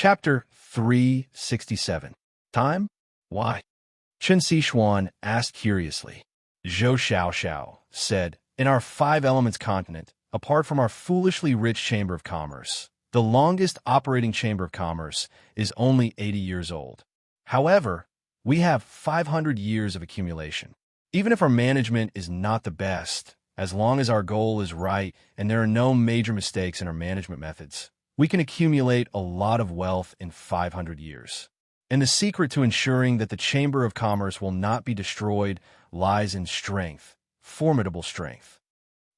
Chapter 367. Time? Why? Chen Xishuan asked curiously. Zhou Xiaoxiao said, in our five elements continent, apart from our foolishly rich Chamber of Commerce, the longest operating Chamber of Commerce is only 80 years old. However, we have 500 years of accumulation. Even if our management is not the best, as long as our goal is right and there are no major mistakes in our management methods, we can accumulate a lot of wealth in 500 years. And the secret to ensuring that the Chamber of Commerce will not be destroyed lies in strength, formidable strength.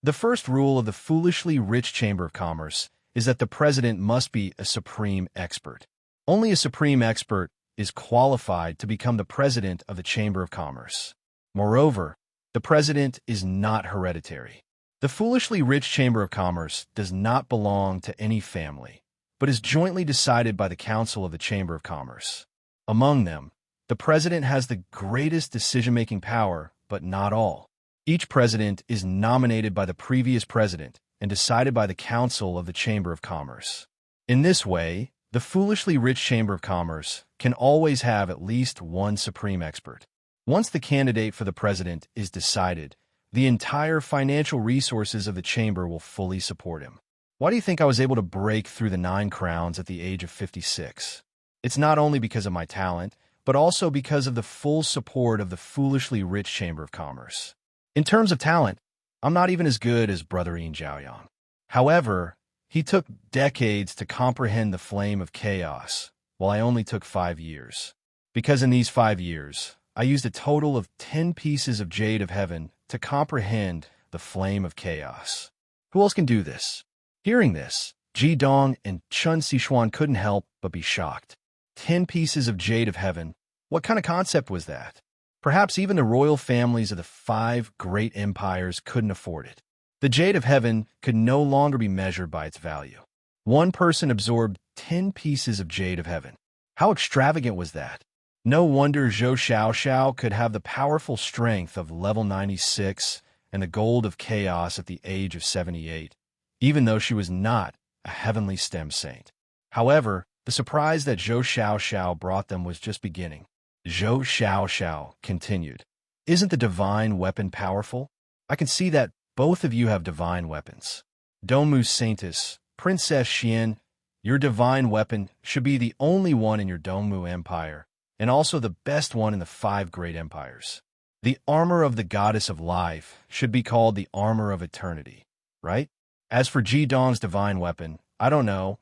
The first rule of the foolishly rich Chamber of Commerce is that the president must be a supreme expert. Only a supreme expert is qualified to become the president of the Chamber of Commerce. Moreover, the president is not hereditary. The foolishly rich Chamber of Commerce does not belong to any family, but is jointly decided by the Council of the Chamber of Commerce. Among them, the president has the greatest decision-making power, but not all. Each president is nominated by the previous president and decided by the Council of the Chamber of Commerce. In this way, the foolishly rich Chamber of Commerce can always have at least one supreme expert. Once the candidate for the president is decided, the entire financial resources of the chamber will fully support him. Why do you think I was able to break through the 9 crowns at the age of 56? It's not only because of my talent, but also because of the full support of the foolishly rich Chamber of Commerce. In terms of talent, I'm not even as good as Brother Yin Zhaoyang. However, he took decades to comprehend the flame of chaos, while I only took 5 years. Because in these 5 years, I used a total of 10 pieces of jade of heaven to comprehend the flame of chaos. Who else can do this? Hearing this, Ji Dong and Chen Xishuan couldn't help but be shocked. 10 pieces of jade of heaven? What kind of concept was that? Perhaps even the royal families of the 5 great empires couldn't afford it. The jade of heaven could no longer be measured by its value. One person absorbed 10 pieces of jade of heaven. How extravagant was that? No wonder Zhou Xiaoxiao could have the powerful strength of level 96 and the gold of chaos at the age of 78, even though she was not a heavenly stem saint. However, the surprise that Zhou Xiaoxiao brought them was just beginning. Zhou Xiaoxiao continued, "Isn't the divine weapon powerful? I can see that both of you have divine weapons. Dongmu Saintess, Princess Xian, your divine weapon should be the only one in your Dongmu Empire, and also the best one in the 5 great empires. The armor of the goddess of life should be called the armor of eternity, right? As for Ji Dong's divine weapon, I don't know,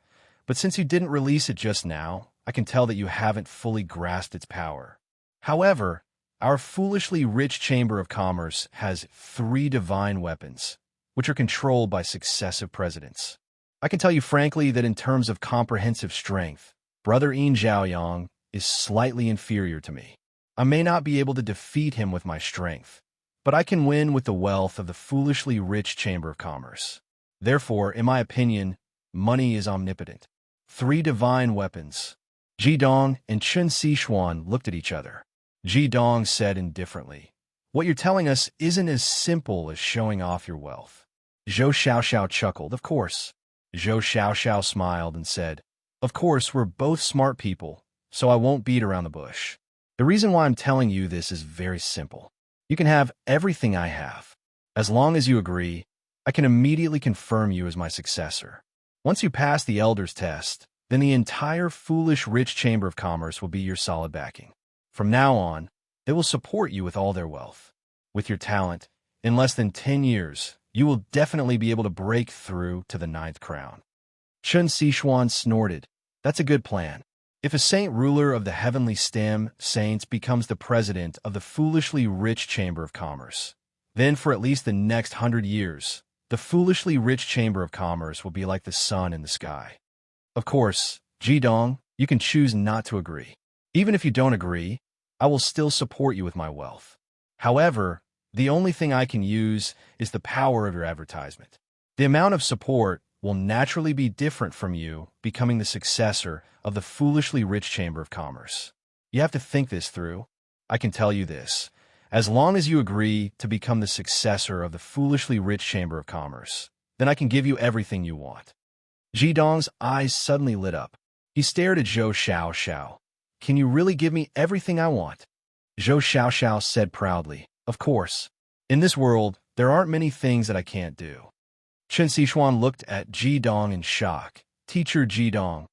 but since you didn't release it just now, I can tell that you haven't fully grasped its power. However, our foolishly rich Chamber of Commerce has 3 divine weapons, which are controlled by successive presidents. I can tell you frankly that in terms of comprehensive strength, Brother Yin Zhaoyang is slightly inferior to me. I may not be able to defeat him with my strength, but I can win with the wealth of the foolishly rich Chamber of Commerce. Therefore, in my opinion, money is omnipotent. 3 divine weapons. Ji Dong and Chen Xishuan looked at each other. Ji Dong said indifferently, "What you're telling us isn't as simple as showing off your wealth." Zhou Xiaoxiao chuckled, "Of course." Zhou Xiaoxiao smiled and said, "Of course, we're both smart people, so I won't beat around the bush. The reason why I'm telling you this is very simple. You can have everything I have. As long as you agree, I can immediately confirm you as my successor. Once you pass the Elder's test, then the entire foolish rich Chamber of Commerce will be your solid backing. From now on, they will support you with all their wealth. With your talent, in less than 10 years, you will definitely be able to break through to the 9th crown." Chen Xishuan snorted. "That's a good plan. If a saint ruler of the heavenly stem saints becomes the president of the foolishly rich Chamber of Commerce, then for at least the next 100 years, the foolishly rich Chamber of Commerce will be like the sun in the sky. Of course, Ji Dong, you can choose not to agree. Even if you don't agree, I will still support you with my wealth. However, the only thing I can use is the power of your advertisement. The amount of support will naturally be different from you becoming the successor of the foolishly rich Chamber of Commerce. You have to think this through. I can tell you this. As long as you agree to become the successor of the foolishly rich Chamber of Commerce, then I can give you everything you want." Ji Dong's eyes suddenly lit up. He stared at Zhou Xiao. Can you really give me everything I want? Zhou Xiao said proudly, of course. In this world, there aren't many things that I can't do. Chen Xishuan looked at Ji Dong in shock. Teacher Ji Dong,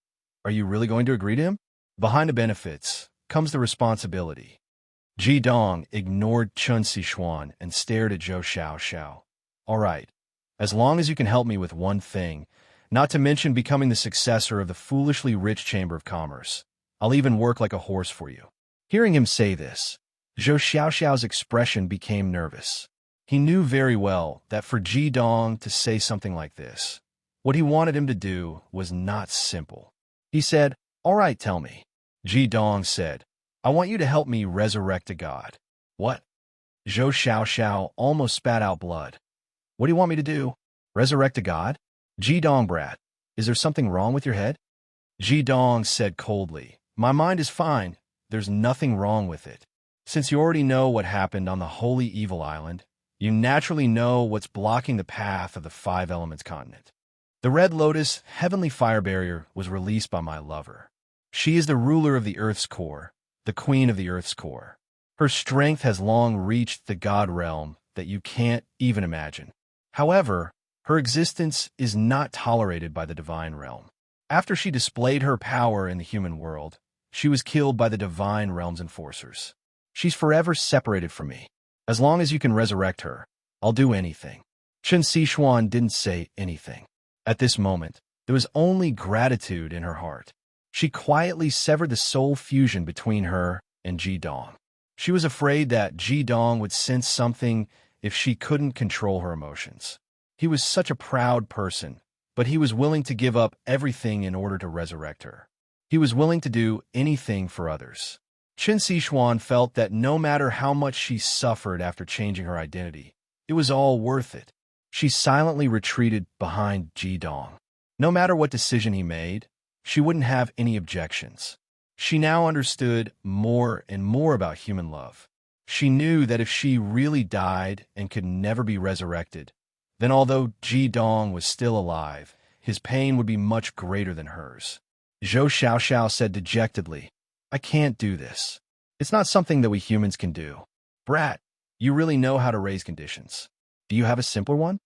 are you really going to agree to him? Behind the benefits comes the responsibility. Ji Dong ignored Chen Xishuan and stared at Zhou Xiao. All right, as long as you can help me with one thing, not to mention becoming the successor of the foolishly rich Chamber of Commerce, I'll even work like a horse for you. Hearing him say this, Zhou Xiao's expression became nervous. He knew very well that for Ji Dong to say something like this, what he wanted him to do was not simple. He said, all right, tell me. Ji Dong said, I want you to help me resurrect a god. What? Zhou Xiao almost spat out blood. What do you want me to do? Resurrect a god? Ji Dong brat, is there something wrong with your head? Ji Dong said coldly, my mind is fine. There's nothing wrong with it. Since you already know what happened on the Holy Evil Island, you naturally know what's blocking the path of the Five Elements continent. The Red Lotus Heavenly Fire Barrier was released by my lover. She is the ruler of the Earth's core, the queen of the Earth's core. Her strength has long reached the God realm that you can't even imagine. However, her existence is not tolerated by the divine realm. After she displayed her power in the human world, she was killed by the divine realm's enforcers. She's forever separated from me. As long as you can resurrect her, I'll do anything. Chen Xishuan didn't say anything. At this moment, there was only gratitude in her heart. She quietly severed the soul fusion between her and Ji Dong. She was afraid that Ji Dong would sense something if she couldn't control her emotions. He was such a proud person, but he was willing to give up everything in order to resurrect her. He was willing to do anything for others. Chen Xishuan felt that no matter how much she suffered after changing her identity, it was all worth it. She silently retreated behind Ji Dong. No matter what decision he made, she wouldn't have any objections. She now understood more and more about human love. She knew that if she really died and could never be resurrected, then although Ji Dong was still alive, his pain would be much greater than hers. Zhou Xiao said dejectedly, I can't do this. It's not something that we humans can do. Brat, you really know how to raise conditions. Do you have a simpler one?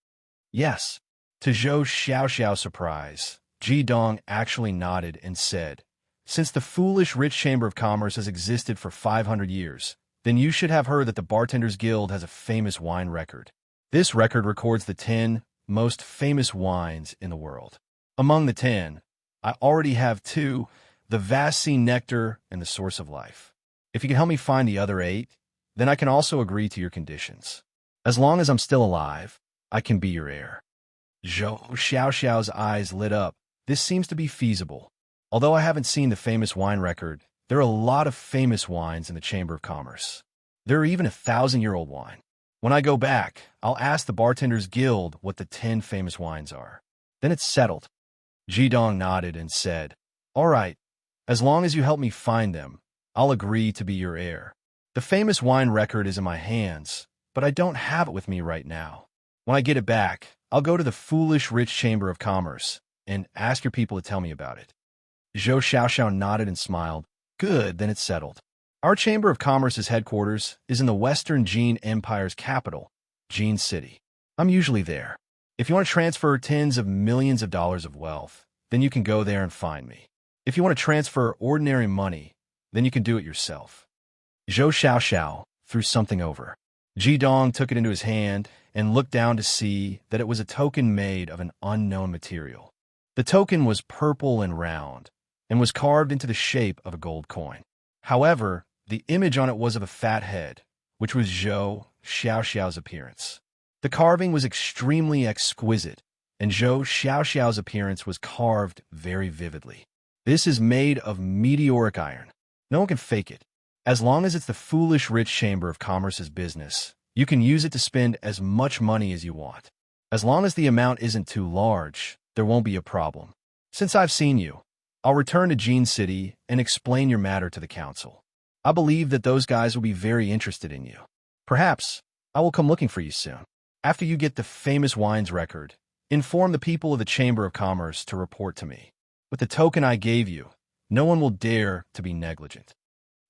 Yes. To Zhou Xiao's surprise, Ji Dong actually nodded and said, since the foolish rich Chamber of Commerce has existed for 500 years, then you should have heard that the Bartenders Guild has a famous wine record. This record records the 10 most famous wines in the world. Among the 10, I already have 2, the vast sea nectar and the source of life. If you can help me find the other 8, then I can also agree to your conditions. As long as I'm still alive, I can be your heir. Zhou Xiao's eyes lit up. This seems to be feasible. Although I haven't seen the famous wine record, there are a lot of famous wines in the Chamber of Commerce. There are even 1,000-year-old wine. When I go back, I'll ask the Bartenders Guild what the 10 famous wines are. Then it's settled. Ji Dong nodded and said, all right, as long as you help me find them, I'll agree to be your heir. The famous wine record is in my hands, but I don't have it with me right now. When I get it back, I'll go to the foolish rich Chamber of Commerce and ask your people to tell me about it. Zhou Xiao nodded and smiled. Good, then it's settled. Our Chamber of Commerce's headquarters is in the Western Jin Empire's capital, Jin City. I'm usually there. If you want to transfer tens of millions of dollars of wealth, then you can go there and find me. If you want to transfer ordinary money, then you can do it yourself. Zhou Xiao threw something over. Ji Dong took it into his hand and looked down to see that it was a token made of an unknown material. The token was purple and round, and was carved into the shape of a gold coin. However, the image on it was of a fat head, which was Zhou Xiao's appearance. The carving was extremely exquisite, and Zhou Xiao's appearance was carved very vividly. This is made of meteoric iron. No one can fake it. As long as it's the foolish rich Chamber of Commerce's business, you can use it to spend as much money as you want. As long as the amount isn't too large, there won't be a problem. Since I've seen you, I'll return to Jin City and explain your matter to the council. I believe that those guys will be very interested in you. Perhaps I will come looking for you soon. After you get the famous wines record, inform the people of the Chamber of Commerce to report to me. With the token I gave you, No one will dare to be negligent.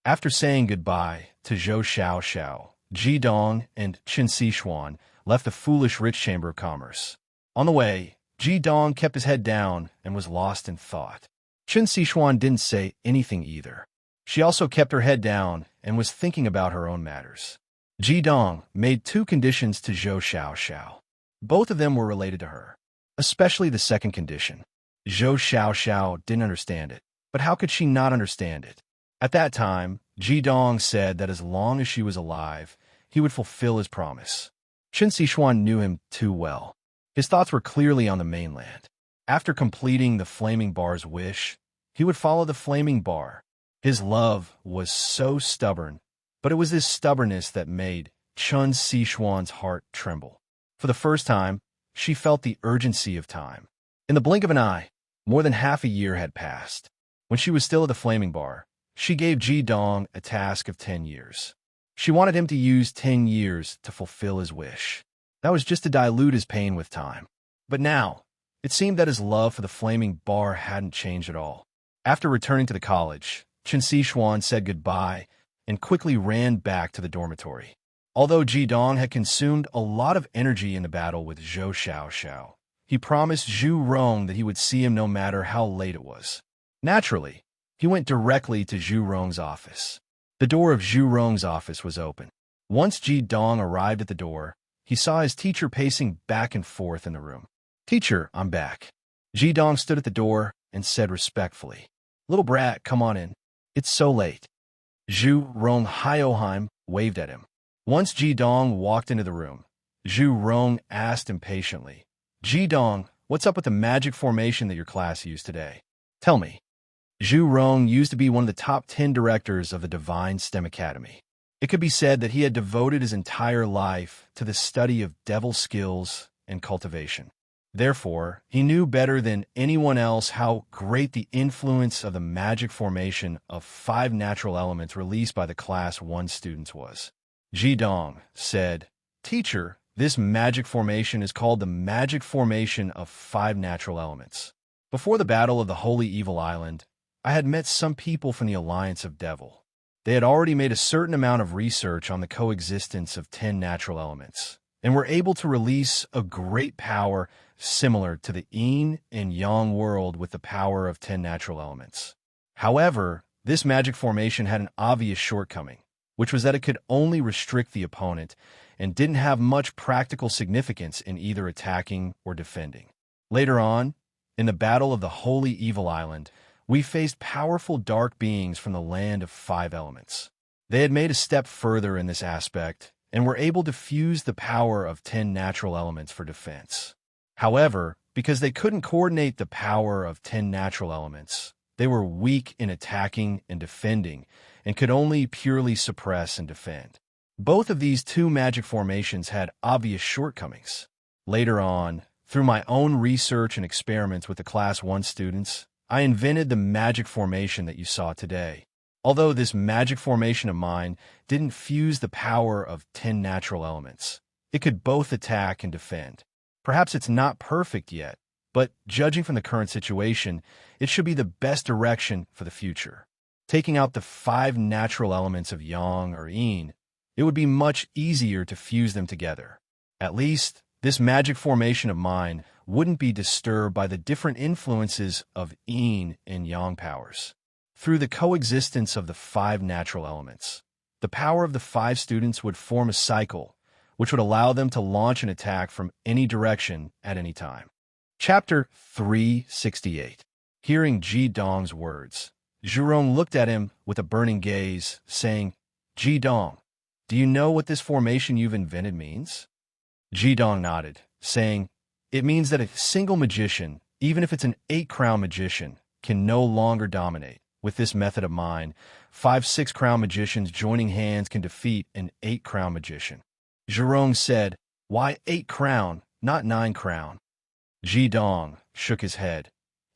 After saying goodbye to Zhou Xiao, Ji Dong and Qin Sixuan left the foolish rich chamber of commerce. On the way, Ji Dong kept his head down and was lost in thought. Qin Sixuan didn't say anything either. She also kept her head down and was thinking about her own matters. Ji Dong made 2 conditions to Zhou Xiao. Both of them were related to her, especially the second condition. Zhou Xiao didn't understand it, but how could she not understand it? At that time, Ji Dong said that as long as she was alive, he would fulfill his promise. Qin Sixuan knew him too well. His thoughts were clearly on the mainland. After completing the flaming bar's wish, he would follow the flaming bar. His love was so stubborn, but it was this stubbornness that made Qin Sixuan's heart tremble. For the first time, she felt the urgency of time. In the blink of an eye, more than half a year had passed. When she was still at the flaming bar, she gave Ji Dong a task of 10 years. She wanted him to use 10 years to fulfill his wish. That was just to dilute his pain with time. But now, it seemed that his love for the flaming bar hadn't changed at all. After returning to the college, Qin Sixuan said goodbye and quickly ran back to the dormitory. Although Ji Dong had consumed a lot of energy in the battle with Zhou Xiao, he promised Zhu Rong that he would see him no matter how late it was. Naturally, he went directly to Zhu Rong's office. The door of Zhu Rong's office was open. Once Ji Dong arrived at the door, he saw his teacher pacing back and forth in the room. "Teacher, I'm back." Ji Dong stood at the door and said respectfully, "Little brat, come on in. It's so late." Zhu Rong Hioheim waved at him. Once Ji Dong walked into the room, Zhu Rong asked impatiently, "Ji Dong, what's up with the magic formation that your class used today? Tell me." Zhu Rong used to be one of the top 10 directors of the Divine STEM Academy. It could be said that he had devoted his entire life to the study of devil skills and cultivation. Therefore, he knew better than anyone else how great the influence of the magic formation of 5 natural elements released by the Class 1 students was. Ji Dong said, "Teacher, this magic formation is called the magic formation of 5 natural elements. Before the battle of the Holy Evil Island, I had met some people from the Alliance of Devil. They had already made a certain amount of research on the coexistence of 10 natural elements, and were able to release a great power similar to the yin and yang world with the power of 10 natural elements. However, this magic formation had an obvious shortcoming, which was that it could only restrict the opponent and didn't have much practical significance in either attacking or defending. Later on, in the Battle of the Holy Evil Island, we faced powerful dark beings from the land of 5 elements. They had made a step further in this aspect and were able to fuse the power of 10 natural elements for defense. However, because they couldn't coordinate the power of 10 natural elements, they were weak in attacking and defending and could only purely suppress and defend. Both of these 2 magic formations had obvious shortcomings. Later on, through my own research and experiments with the Class 1 students, I invented the magic formation that you saw today. Although this magic formation of mine didn't fuse the power of 10 natural elements, it could both attack and defend. Perhaps it's not perfect yet, but judging from the current situation, it should be the best direction for the future. Taking out the 5 natural elements of yang or yin, it would be much easier to fuse them together. At least, this magic formation of mine wouldn't be disturbed by the different influences of yin and yang powers. Through the coexistence of the 5 natural elements, the power of the 5 students would form a cycle, which would allow them to launch an attack from any direction at any time. Chapter 368. Hearing Ji Dong's words, Zhu Rong looked at him with a burning gaze, saying, "Ji Dong, do you know what this formation you've invented means?" Ji Dong nodded, saying, "It means that a single magician, even if it's an 8-crown magician, can no longer dominate. With this method of mine, 5 6-crown magicians joining hands can defeat an 8-crown magician." Zhu Rong said, "Why 8-crown, not 9-crown?" Ji Dong shook his head.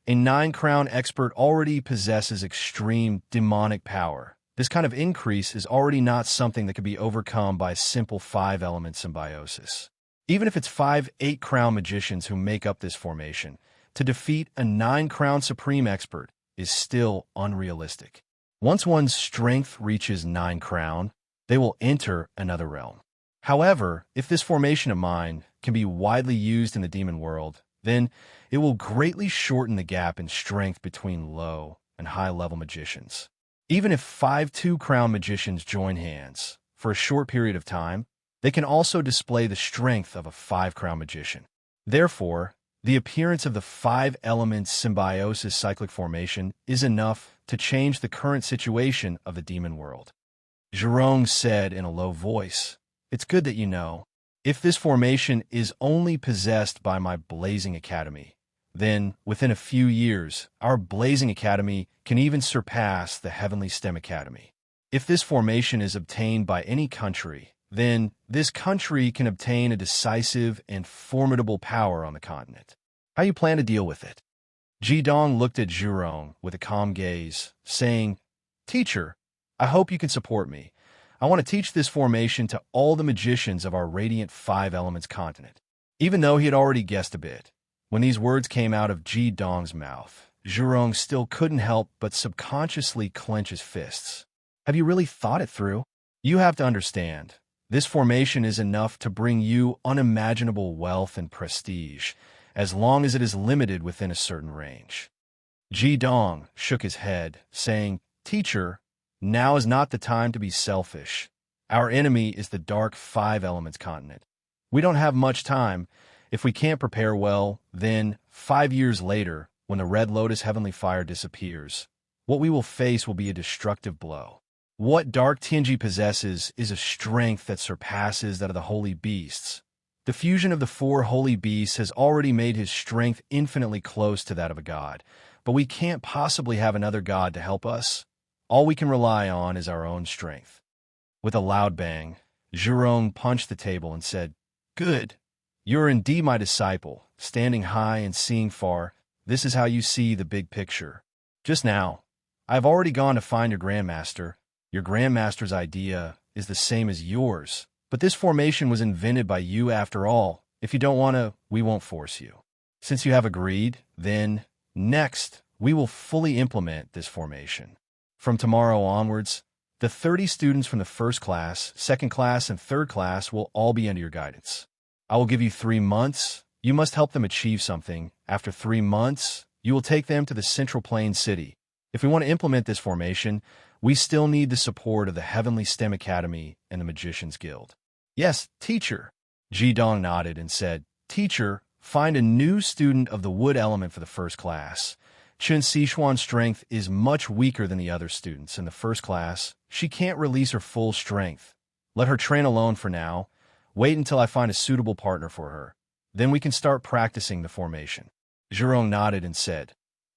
"A 9-crown expert already possesses extreme demonic power. This kind of increase is already not something that could be overcome by simple 5-element symbiosis. Even if it's 5 8-crown magicians who make up this formation, to defeat a 9-crown supreme expert, is still unrealistic. Once one's strength reaches 9 crown, they will enter another realm. However, if this formation of mine can be widely used in the demon world, then it will greatly shorten the gap in strength between low and high-level magicians. Even if 5 2-crown magicians join hands for a short period of time, they can also display the strength of a 5-crown magician. Therefore, the appearance of the 5-element symbiosis cyclic formation is enough to change the current situation of the demon world. Zhurong said in a low voice, "It's good that you know. If this formation is only possessed by my Blazing Academy, then, within a few years, our Blazing Academy can even surpass the Heavenly STEM Academy. If this formation is obtained by any country, then this country can obtain a decisive and formidable power on the continent. How you plan to deal with it?" Jidong looked at Zhurong with a calm gaze, saying, "Teacher, I hope you can support me. I want to teach this formation to all the magicians of our radiant 5 elements continent." Even though he had already guessed a bit, when these words came out of Jidong's mouth, Zhurong still couldn't help but subconsciously clench his fists. "Have you really thought it through? You have to understand. This formation is enough to bring you unimaginable wealth and prestige, as long as it is limited within a certain range." Jidong shook his head, saying, "Teacher, now is not the time to be selfish. Our enemy is the dark 5 elements continent. We don't have much time. If we can't prepare well, then 5 years later, when the Red Lotus Heavenly Fire disappears, what we will face will be a destructive blow. What Dark Tianji possesses is a strength that surpasses that of the Holy Beasts. The fusion of the 4 Holy Beasts has already made his strength infinitely close to that of a god, but we can't possibly have another god to help us. All we can rely on is our own strength." With a loud bang, Zhurong punched the table and said, "Good. You are indeed my disciple, standing high and seeing far. This is how you see the big picture. Just now, I have already gone to find your grandmaster. Your grandmaster's idea is the same as yours, but this formation was invented by you after all. If you don't want to, we won't force you. Since you have agreed, then, next, we will fully implement this formation. From tomorrow onwards, the 30 students from the 1st class, 2nd class, and 3rd class will all be under your guidance. I will give you 3 months. You must help them achieve something. After 3 months, you will take them to the Central Plain City. If we want to implement this formation, we still need the support of the Heavenly STEM Academy and the Magicians Guild." "Yes, teacher." Jidong nodded and said, "Teacher, find a new student of the wood element for the 1st class. Chen Sichuan's strength is much weaker than the other students in the 1st class. She can't release her full strength. Let her train alone for now. Wait until I find a suitable partner for her. Then we can start practicing the formation." Zhurong nodded and said,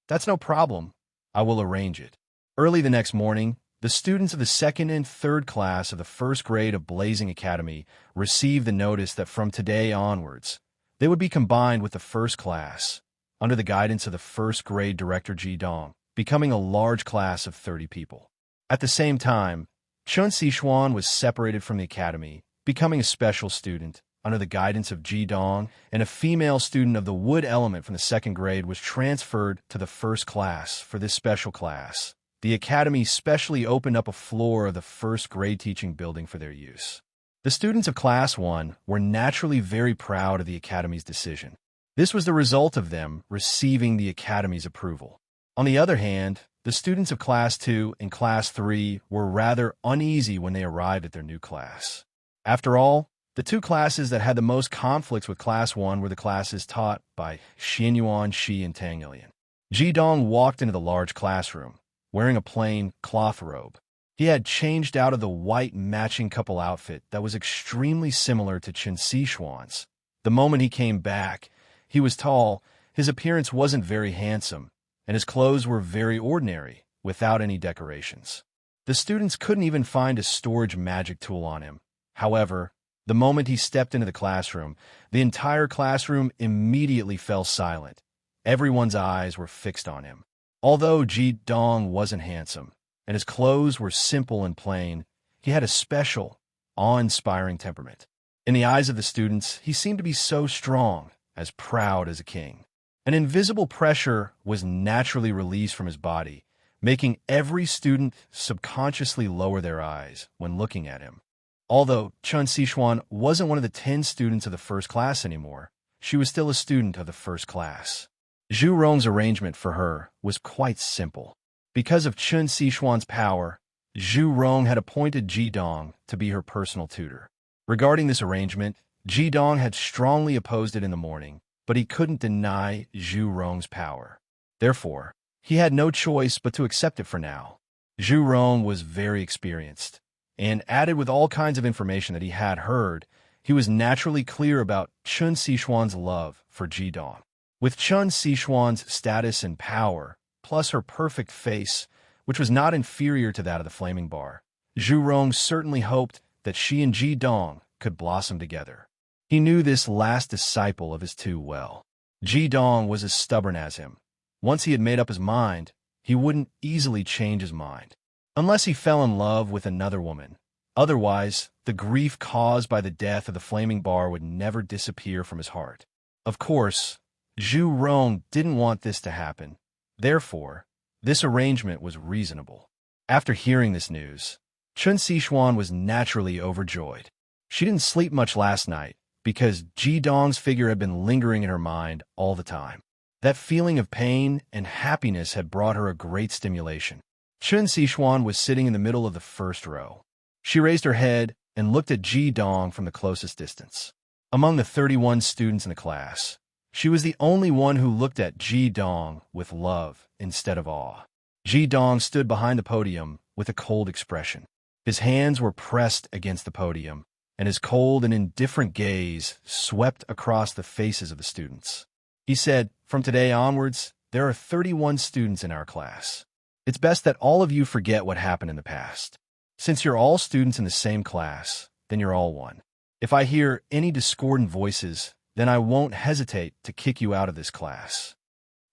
"That's no problem. I will arrange it." Early the next morning, the students of the 2nd and 3rd class of the 1st grade of Blazing Academy received the notice that from today onwards, they would be combined with the 1st class, under the guidance of the 1st grade director Jidong, becoming a large class of 30 people. At the same time, Chen Sichuan was separated from the academy, becoming a special student, under the guidance of Jidong, and a female student of the wood element from the 2nd grade was transferred to the 1st class for this special class. The academy specially opened up a floor of the 1st grade teaching building for their use. The students of Class 1 were naturally very proud of the academy's decision. This was the result of them receiving the academy's approval. On the other hand, the students of Class 2 and Class 3 were rather uneasy when they arrived at their new class. After all, the 2 classes that had the most conflicts with Class 1 were the classes taught by Xianyuan, Shi, and Tang Ilian. Jidong walked into the large classroom, wearing a plain cloth robe. He had changed out of the white matching couple outfit that was extremely similar to Chen Sichuan's. The moment he came back, he was tall, his appearance wasn't very handsome, and his clothes were very ordinary, without any decorations. The students couldn't even find a storage magic tool on him. However, the moment he stepped into the classroom, the entire classroom immediately fell silent. Everyone's eyes were fixed on him. Although Jidong wasn't handsome, and his clothes were simple and plain, he had a special, awe-inspiring temperament. In the eyes of the students, he seemed to be so strong, as proud as a king. An invisible pressure was naturally released from his body, making every student subconsciously lower their eyes when looking at him. Although Chun Sichuan wasn't one of the 10 students of the first class anymore, she was still a student of the first class. Zhu Rong's arrangement for her was quite simple. Because of Chun Sichuan's power, Zhu Rong had appointed Ji Dong to be her personal tutor. Regarding this arrangement, Ji Dong had strongly opposed it in the morning, but he couldn't deny Zhu Rong's power. Therefore, he had no choice but to accept it for now. Zhu Rong was very experienced, and added with all kinds of information that he had heard, he was naturally clear about Chun Sichuan's love for Ji Dong. With Chun Sichuan's status and power, plus her perfect face, which was not inferior to that of the flaming bar, Zhu Rong certainly hoped that she and Ji Dong could blossom together. He knew this last disciple of his too well. Ji Dong was as stubborn as him. Once he had made up his mind, he wouldn't easily change his mind, unless he fell in love with another woman. Otherwise, the grief caused by the death of the flaming bar would never disappear from his heart. Of course, Zhu Rong didn't want this to happen. Therefore, this arrangement was reasonable. After hearing this news, Chun Sichuan was naturally overjoyed. She didn't sleep much last night because Ji Dong's figure had been lingering in her mind all the time. That feeling of pain and happiness had brought her a great stimulation. Chun Sichuan was sitting in the middle of the first row. She raised her head and looked at Ji Dong from the closest distance. Among the 31 students in the class, she was the only one who looked at Ji Dong with love instead of awe. Ji Dong stood behind the podium with a cold expression. His hands were pressed against the podium, and his cold and indifferent gaze swept across the faces of the students. He said, "From today onwards, there are 31 students in our class. It's best that all of you forget what happened in the past. Since you're all students in the same class, then you're all one. If I hear any discordant voices, then I won't hesitate to kick you out of this class."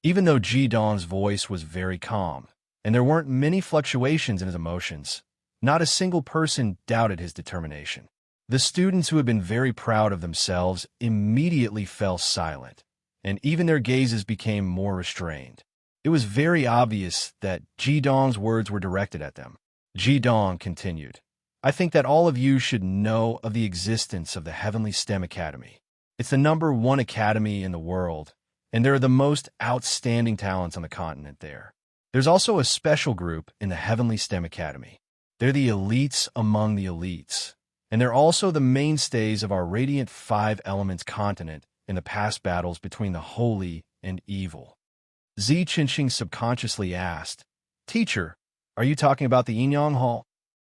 Even though Ji Dong's voice was very calm, and there weren't many fluctuations in his emotions, not a single person doubted his determination. The students who had been very proud of themselves immediately fell silent, and even their gazes became more restrained. It was very obvious that Ji Dong's words were directed at them. Ji Dong continued, "I think that all of you should know of the existence of the Heavenly STEM Academy. It's the #1 academy in the world, and there are the most outstanding talents on the continent there. There's also a special group in the Heavenly STEM Academy. They're the elites among the elites, and they're also the mainstays of our radiant 5 elements continent in the past battles between the holy and evil." Zi Qinxing subconsciously asked, "Teacher, are you talking about the Yinyang Hall?"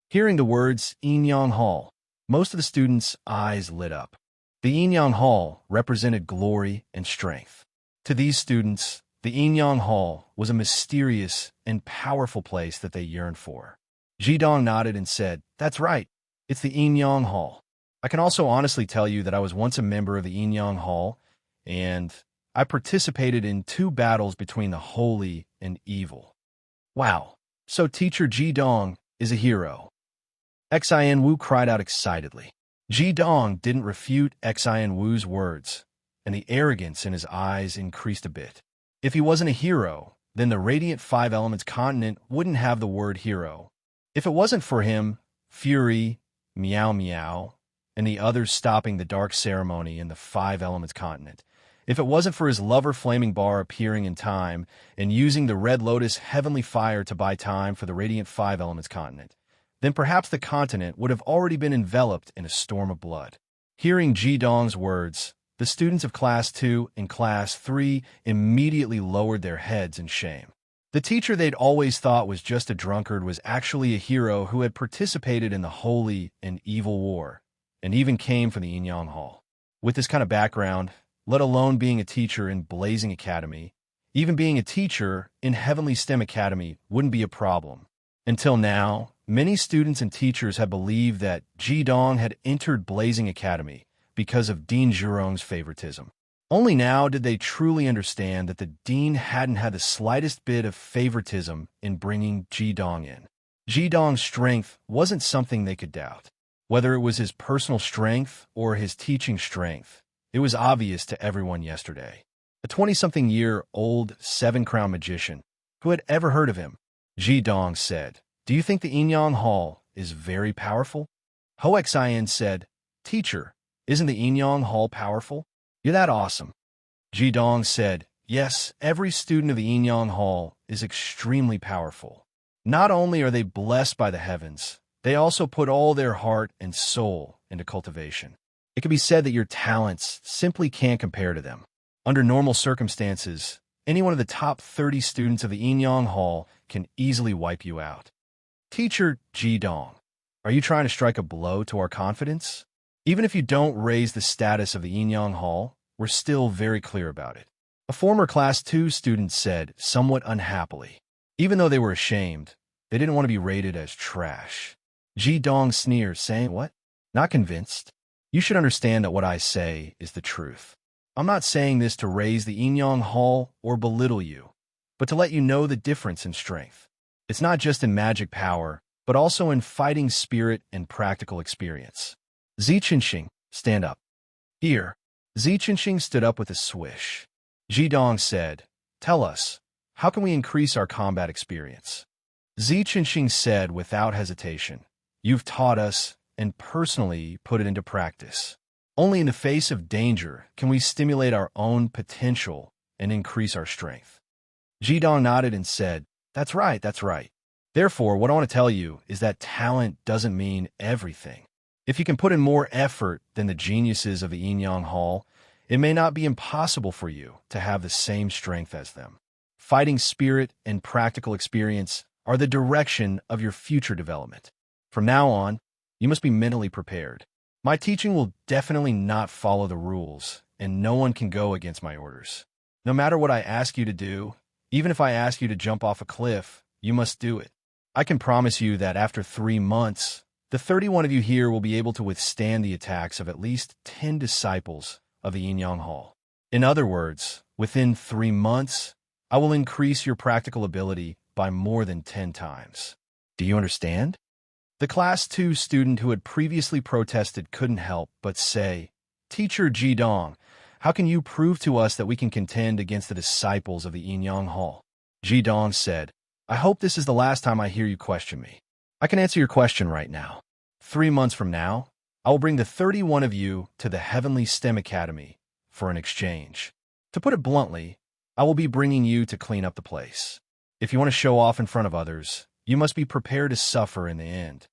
Hearing the words Yinyang Hall, most of the students' eyes lit up. The Yinyang Hall represented glory and strength. To these students, the Yinyang Hall was a mysterious and powerful place that they yearned for. Ji Dong nodded and said, "That's right. It's the Yinyang Hall. I can also honestly tell you that I was once a member of the Yinyang Hall, and I participated in 2 battles between the holy and evil." "Wow, so Teacher Ji Dong is a hero." Xin Wu cried out excitedly. Ji Dong didn't refute Xin Wu's words, and the arrogance in his eyes increased a bit. If he wasn't a hero, then the radiant 5 elements continent wouldn't have the word hero. If it wasn't for him, Fury, Meow Meow, and the others stopping the dark ceremony in the 5 elements continent, if it wasn't for his lover Flaming Bar appearing in time and using the Red Lotus Heavenly Fire to buy time for the radiant 5 elements continent, then perhaps the continent would have already been enveloped in a storm of blood. Hearing Ji Dong's words, the students of Class 2 and Class 3 immediately lowered their heads in shame. The teacher they'd always thought was just a drunkard was actually a hero who had participated in the holy and evil war, and even came from the Yinyang Hall. With this kind of background, let alone being a teacher in Blazing Academy, even being a teacher in Heavenly STEM Academy wouldn't be a problem. Until now, many students and teachers had believed that Ji Dong had entered Blazing Academy because of Dean Zhurong's favoritism. Only now did they truly understand that the dean hadn't had the slightest bit of favoritism in bringing Ji Dong in. Ji Dong's strength wasn't something they could doubt. Whether it was his personal strength or his teaching strength, it was obvious to everyone yesterday. a 20-something-year-old seven-crown magician. Who had ever heard of him? Jidong said, "Do you think the Inyang Hall is very powerful?" Hoexin said, "Teacher, isn't the Inyang Hall powerful? You're that awesome." Jidong said, "Yes, every student of the Inyang Hall is extremely powerful. Not only are they blessed by the heavens, they also put all their heart and soul into cultivation. It can be said that your talents simply can't compare to them. Under normal circumstances, any one of the top 30 students of the Inyang Hall can easily wipe you out." Teacher Jidong, are you trying to strike a blow to our confidence? Even if you don't raise the status of the Inyang Hall, we're still very clear about it. A former Class 2 student said, somewhat unhappily. Even though they were ashamed, they didn't want to be rated as trash. Jidong sneered, saying, "What? Not convinced? You should understand that what I say is the truth. I'm not saying this to raise the Inyang Hall or belittle you, but to let you know the difference in strength. It's not just in magic power, but also in fighting spirit and practical experience." Ziqinxing, stand up. Here. Ziqinxing stood up with a swish. Jidong said, "Tell us, how can we increase our combat experience?" Ziqinxing said without hesitation, "You've taught us and personally put it into practice. Only in the face of danger can we stimulate our own potential and increase our strength." Jidong nodded and said, That's right. Therefore, what I want to tell you is that talent doesn't mean everything. If you can put in more effort than the geniuses of the Inyang Hall, it may not be impossible for you to have the same strength as them. Fighting spirit and practical experience are the direction of your future development. From now on, you must be mentally prepared. My teaching will definitely not follow the rules, and no one can go against my orders. No matter what I ask you to do, even if I ask you to jump off a cliff, you must do it. I can promise you that after 3 months, the 31 of you here will be able to withstand the attacks of at least 10 disciples of the Inyang Hall. In other words, within 3 months, I will increase your practical ability by more than 10 times. Do you understand? The Class 2 student who had previously protested couldn't help but say, "Teacher Jidong, how can you prove to us that we can contend against the disciples of the Inyang Hall?" Jidong said, "I hope this is the last time I hear you question me. I can answer your question right now. 3 months from now, I will bring the 31 of you to the Heavenly STEM Academy for an exchange. To put it bluntly, I will be bringing you to clean up the place. If you want to show off in front of others, you must be prepared to suffer in the end."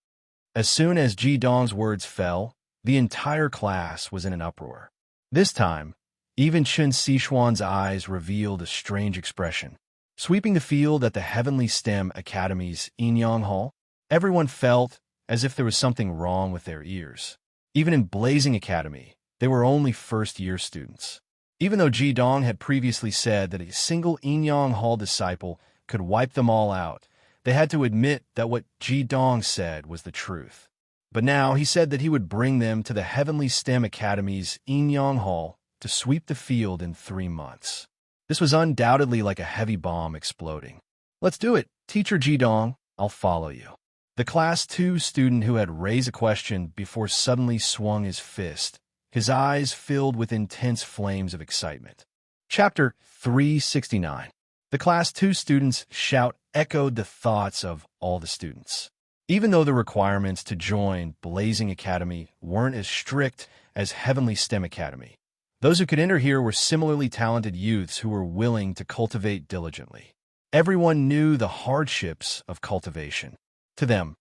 As soon as Jidong's words fell, the entire class was in an uproar. This time, even Chen Sichuan's eyes revealed a strange expression. Sweeping the field at the Heavenly STEM Academy's Inyang Hall, everyone felt as if there was something wrong with their ears. Even in Blazing Academy, they were only first-year students. Even though Jidong had previously said that a single Inyang Hall disciple could wipe them all out, they had to admit that what Jidong said was the truth. But now he said that he would bring them to the Heavenly STEM Academy's Inyang Hall to sweep the field in 3 months. This was undoubtedly like a heavy bomb exploding. "Let's do it, Teacher Jidong. I'll follow you." The Class 2 student who had raised a question before suddenly swung his fist, his eyes filled with intense flames of excitement. Chapter 369. The Class 2 students' shout echoed the thoughts of all the students. Even though the requirements to join Blazing Academy weren't as strict as Heavenly STEM Academy, those who could enter here were similarly talented youths who were willing to cultivate diligently. Everyone knew the hardships of cultivation. To them,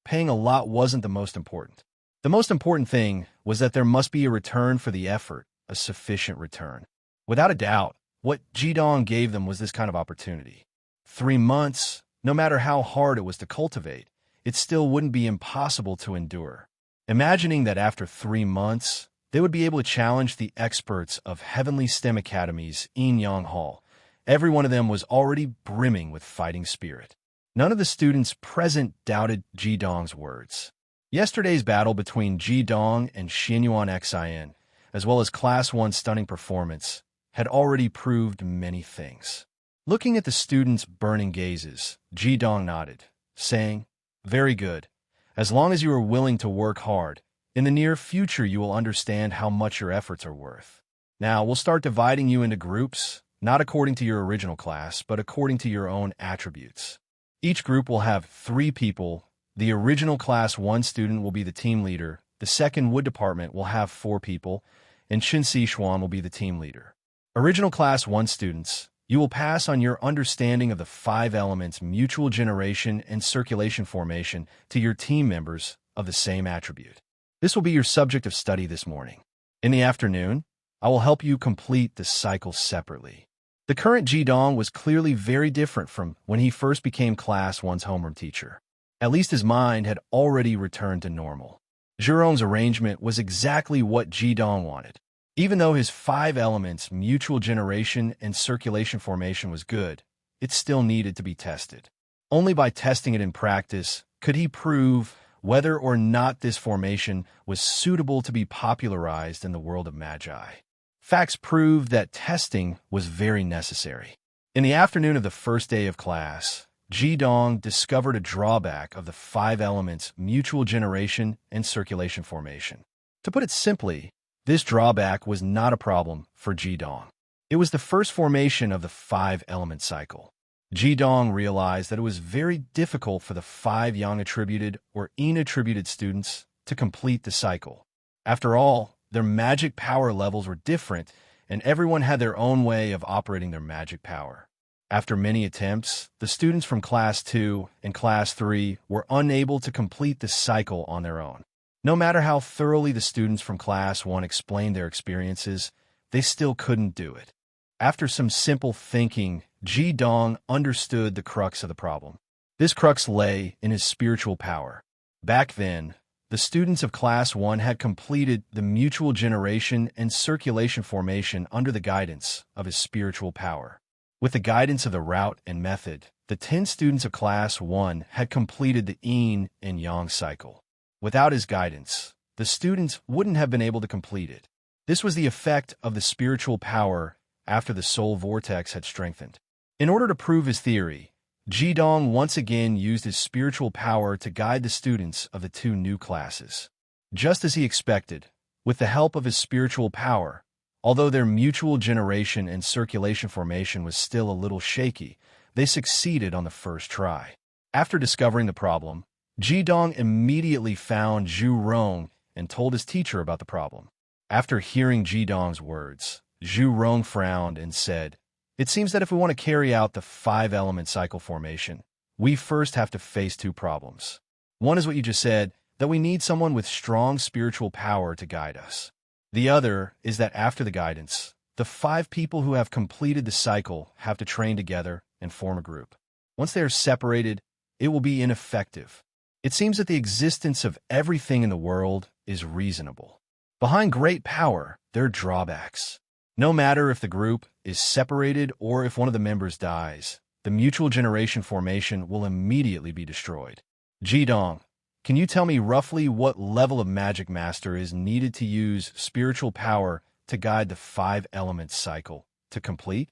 paying a lot wasn't the most important. The most important thing was that there must be a return for the effort, a sufficient return. Without a doubt, what Jidong gave them was this kind of opportunity. 3 months, no matter how hard it was to cultivate, it still wouldn't be impossible to endure. Imagining that after 3 months, they would be able to challenge the experts of Heavenly STEM Academy's Inyang Hall. Every one of them was already brimming with fighting spirit. None of the students present doubted Jidong's words. Yesterday's battle between Jidong and Xianyuan Xin, as well as Class 1's stunning performance, had already proved many things. Looking at the students' burning gazes, Jidong nodded, saying, "Very good. As long as you are willing to work hard, in the near future you will understand how much your efforts are worth." Now, we'll start dividing you into groups, not according to your original class, but according to your own attributes. Each group will have 3 people. The original Class 1 student will be the team leader, the second Wood department will have 4 people, and Shinsi will be the team leader. Original Class 1 students, you will pass on your understanding of the 5 elements mutual generation and circulation formation to your team members of the same attribute. This will be your subject of study this morning. In the afternoon, I will help you complete the cycle separately. The current Jidong was clearly very different from when he first became Class 1's homeroom teacher. At least his mind had already returned to normal. Zhurong's arrangement was exactly what Jidong wanted. Even though his 5 elements mutual generation and circulation formation was good, it still needed to be tested. Only by testing it in practice could he prove whether or not this formation was suitable to be popularized in the world of magi. Facts proved that testing was very necessary. In the afternoon of the first day of class, Jidong discovered a drawback of the 5 elements mutual generation and circulation formation. To put it simply, this drawback was not a problem for Jidong. It was the first formation of the 5-element cycle. Jidong realized that it was very difficult for the 5 yang-attributed or yin-attributed students to complete the cycle. After all, their magic power levels were different, and everyone had their own way of operating their magic power. After many attempts, the students from Class 2 and Class 3 were unable to complete the cycle on their own. No matter how thoroughly the students from Class 1 explained their experiences, they still couldn't do it. After some simple thinking, Jidong understood the crux of the problem. This crux lay in his spiritual power. Back then, the students of Class 1 had completed the mutual generation and circulation formation under the guidance of his spiritual power. With the guidance of the route and method, the 10 students of Class 1 had completed the yin and yang cycle. Without his guidance, the students wouldn't have been able to complete it. This was the effect of the spiritual power after the soul vortex had strengthened. In order to prove his theory, Jidong once again used his spiritual power to guide the students of the 2 new classes. Just as he expected, with the help of his spiritual power, although their mutual generation and circulation formation was still a little shaky, they succeeded on the first try. After discovering the problem, Jidong immediately found Zhu Rong and told his teacher about the problem. After hearing Jidong's words, Zhu Rong frowned and said, "It seems that if we want to carry out the 5-element cycle formation, we first have to face 2 problems. One is what you just said, that we need someone with strong spiritual power to guide us. The other is that after the guidance, the 5 people who have completed the cycle have to train together and form a group. Once they are separated, it will be ineffective. It seems that the existence of everything in the world is reasonable. Behind great power, there are drawbacks. No matter if the group is separated or if one of the members dies, the mutual generation formation will immediately be destroyed. Jidong, can you tell me roughly what level of magic master is needed to use spiritual power to guide the 5-element cycle to complete?"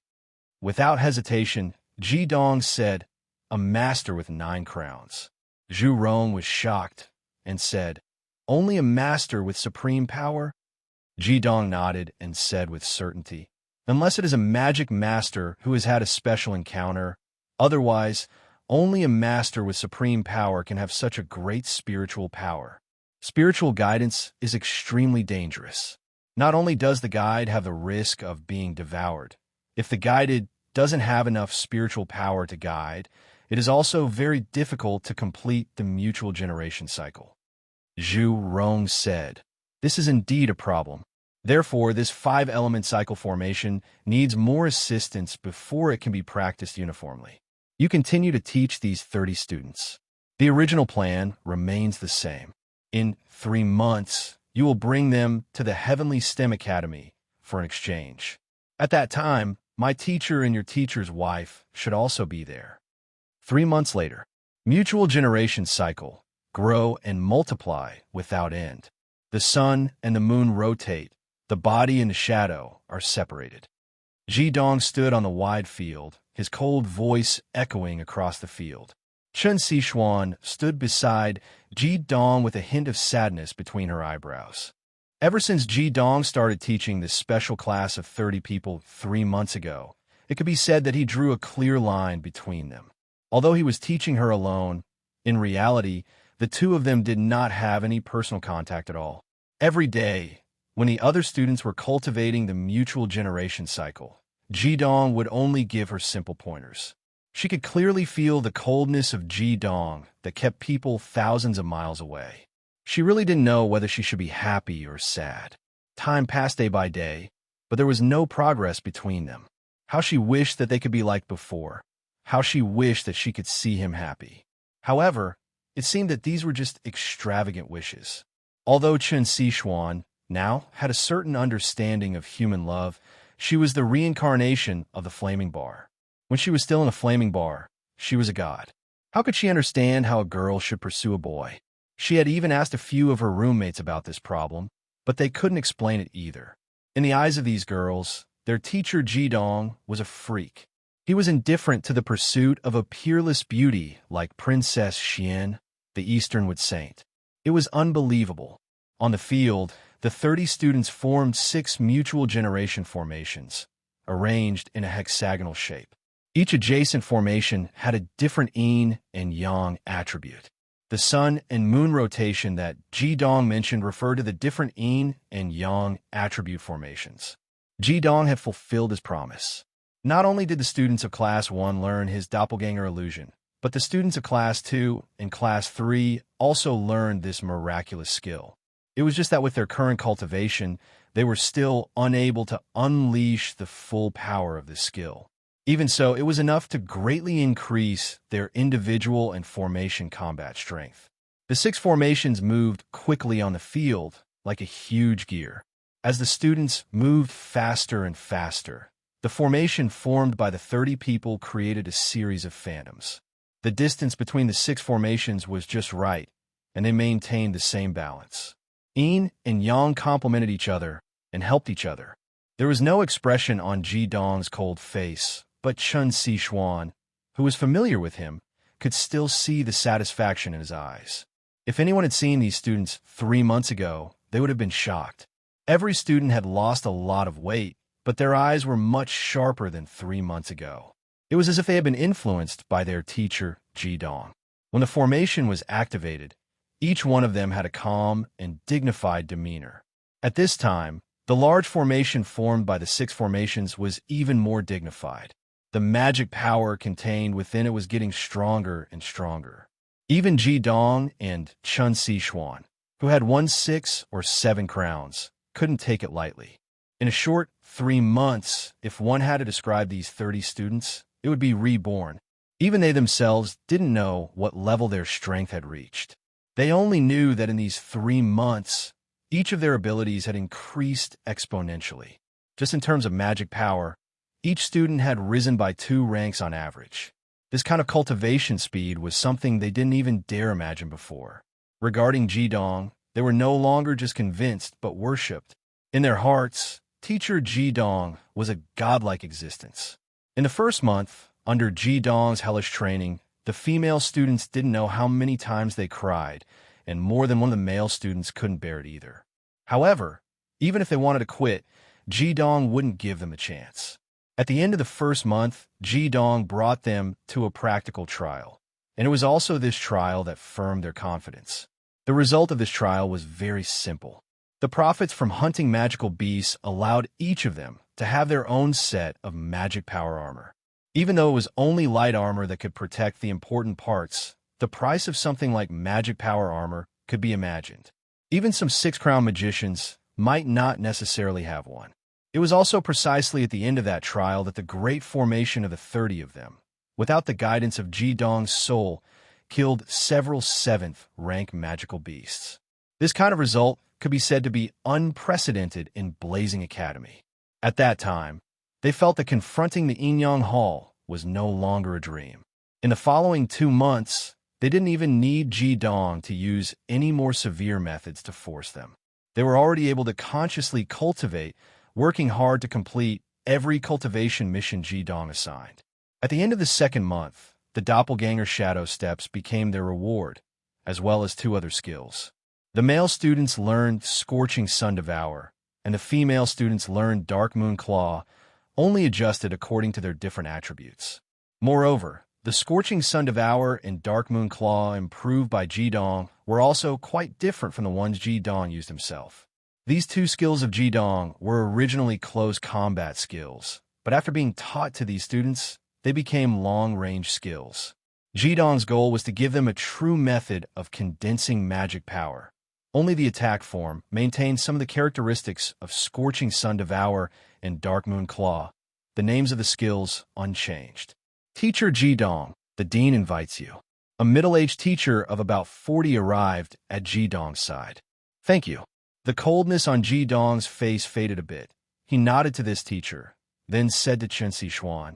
Without hesitation, Jidong said, "A master with 9 crowns." Zhu Rong was shocked and said, "Only a master with supreme power?" Jidong nodded and said with certainty, "Unless it is a magic master who has had a special encounter. Otherwise, only a master with supreme power can have such a great spiritual power. Spiritual guidance is extremely dangerous. Not only does the guide have the risk of being devoured, if the guided doesn't have enough spiritual power to guide, it is also very difficult to complete the mutual generation cycle." Zhu Rong said, "This is indeed a problem. Therefore, this 5-element cycle formation needs more assistance before it can be practiced uniformly. You continue to teach these 30 students. The original plan remains the same. In 3 months, you will bring them to the Heavenly STEM Academy for an exchange. At that time, my teacher and your teacher's wife should also be there." 3 months later, mutual generation cycle, grow and multiply without end. The sun and the moon rotate. The body and the shadow are separated. Jidong stood on the wide field, his cold voice echoing across the field. Chen Sichuan stood beside Jidong with a hint of sadness between her eyebrows. Ever since Ji Dong started teaching this special class of 30 people 3 months ago, it could be said that he drew a clear line between them. Although he was teaching her alone, in reality, the two of them did not have any personal contact at all. Every day, when the other students were cultivating the mutual generation cycle, Ji Dong would only give her simple pointers. She could clearly feel the coldness of Ji Dong that kept people thousands of miles away. She really didn't know whether she should be happy or sad. Time passed day by day, but there was no progress between them. How she wished that they could be like before. How she wished that she could see him happy. However, it seemed that these were just extravagant wishes. Although Chen Sichuan now had a certain understanding of human love, she was the reincarnation of the flaming bar. When she was still in a flaming bar, she was a god. How could she understand how a girl should pursue a boy? She had even asked a few of her roommates about this problem, but they couldn't explain it either. In the eyes of these girls, their teacher Ji Dong was a freak. He was indifferent to the pursuit of a peerless beauty like Princess Xian, the Easternwood Saint. It was unbelievable. On the field, the 30 students formed 6 mutual generation formations, arranged in a hexagonal shape. Each adjacent formation had a different yin and yang attribute. The sun and moon rotation that Ji Dong mentioned referred to the different yin and yang attribute formations. Ji Dong had fulfilled his promise. Not only did the students of Class 1 learn his doppelganger illusion, but the students of Class 2 and Class 3 also learned this miraculous skill. It was just that with their current cultivation, they were still unable to unleash the full power of this skill. Even so, it was enough to greatly increase their individual and formation combat strength. The 6 formations moved quickly on the field like a huge gear. As the students moved faster and faster, the formation formed by the 30 people created a series of phantoms. The distance between the 6 formations was just right, and they maintained the same balance. Yin and yang complemented each other and helped each other. There was no expression on Ji Dong's cold face, but Chen Sichuan, who was familiar with him, could still see the satisfaction in his eyes. If anyone had seen these students 3 months ago, they would have been shocked. Every student had lost a lot of weight, but their eyes were much sharper than 3 months ago. It was as if they had been influenced by their teacher, Ji Dong. When the formation was activated, each one of them had a calm and dignified demeanor. At this time, the large formation formed by the 6 formations was even more dignified. The magic power contained within it was getting stronger and stronger. Even Ji Dong and Chen Sichuan, who had won 6 or 7 crowns, couldn't take it lightly. In a short 3 months, if one had to describe these 30 students, it would be reborn. Even they themselves didn't know what level their strength had reached. They only knew that in these 3 months, each of their abilities had increased exponentially. Just in terms of magic power, each student had risen by 2 ranks on average. This kind of cultivation speed was something they didn't even dare imagine before. Regarding Ji Dong, they were no longer just convinced but worshipped. In their hearts, teacher Ji Dong was a godlike existence. In the first month, under Ji Dong's hellish training, the female students didn't know how many times they cried, and more than one of the male students couldn't bear it either. However, even if they wanted to quit, Ji Dong wouldn't give them a chance. At the end of the first month, Ji Dong brought them to a practical trial, and it was also this trial that firmed their confidence. The result of this trial was very simple. The profits from hunting magical beasts allowed each of them to have their own set of magic power armor. Even though it was only light armor that could protect the important parts, the price of something like magic power armor could be imagined. Even some 6-crown magicians might not necessarily have one. It was also precisely at the end of that trial that the great formation of the 30 of them, without the guidance of Ji Dong's soul, killed several 7th-rank magical beasts. This kind of result could be said to be unprecedented in Blazing Academy. At that time, they felt that confronting the Yin-Yang Hall was no longer a dream. In the following 2 months, they didn't even need Ji Dong to use any more severe methods to force them. They were already able to consciously cultivate, working hard to complete every cultivation mission Ji Dong assigned. At the end of the 2nd month, the doppelganger shadow steps became their reward, as well as 2 other skills. The male students learned Scorching Sun Devour, and the female students learned Dark Moon Claw, only adjusted according to their different attributes. Moreover, the Scorching Sun Devour and Dark Moon Claw improved by Jidong were also quite different from the ones Jidong used himself. These two skills of Jidong were originally close combat skills, but after being taught to these students, they became long-range skills. Jidong's goal was to give them a true method of condensing magic power. Only the attack form maintained some of the characteristics of Scorching Sun Devour and Dark Moon Claw, the names of the skills unchanged. Teacher Jidong, the dean invites you. A middle-aged teacher of about 40 arrived at Jidong's side. Thank you. The coldness on Jidong's face faded a bit. He nodded to this teacher, then said to Chen Xishuan,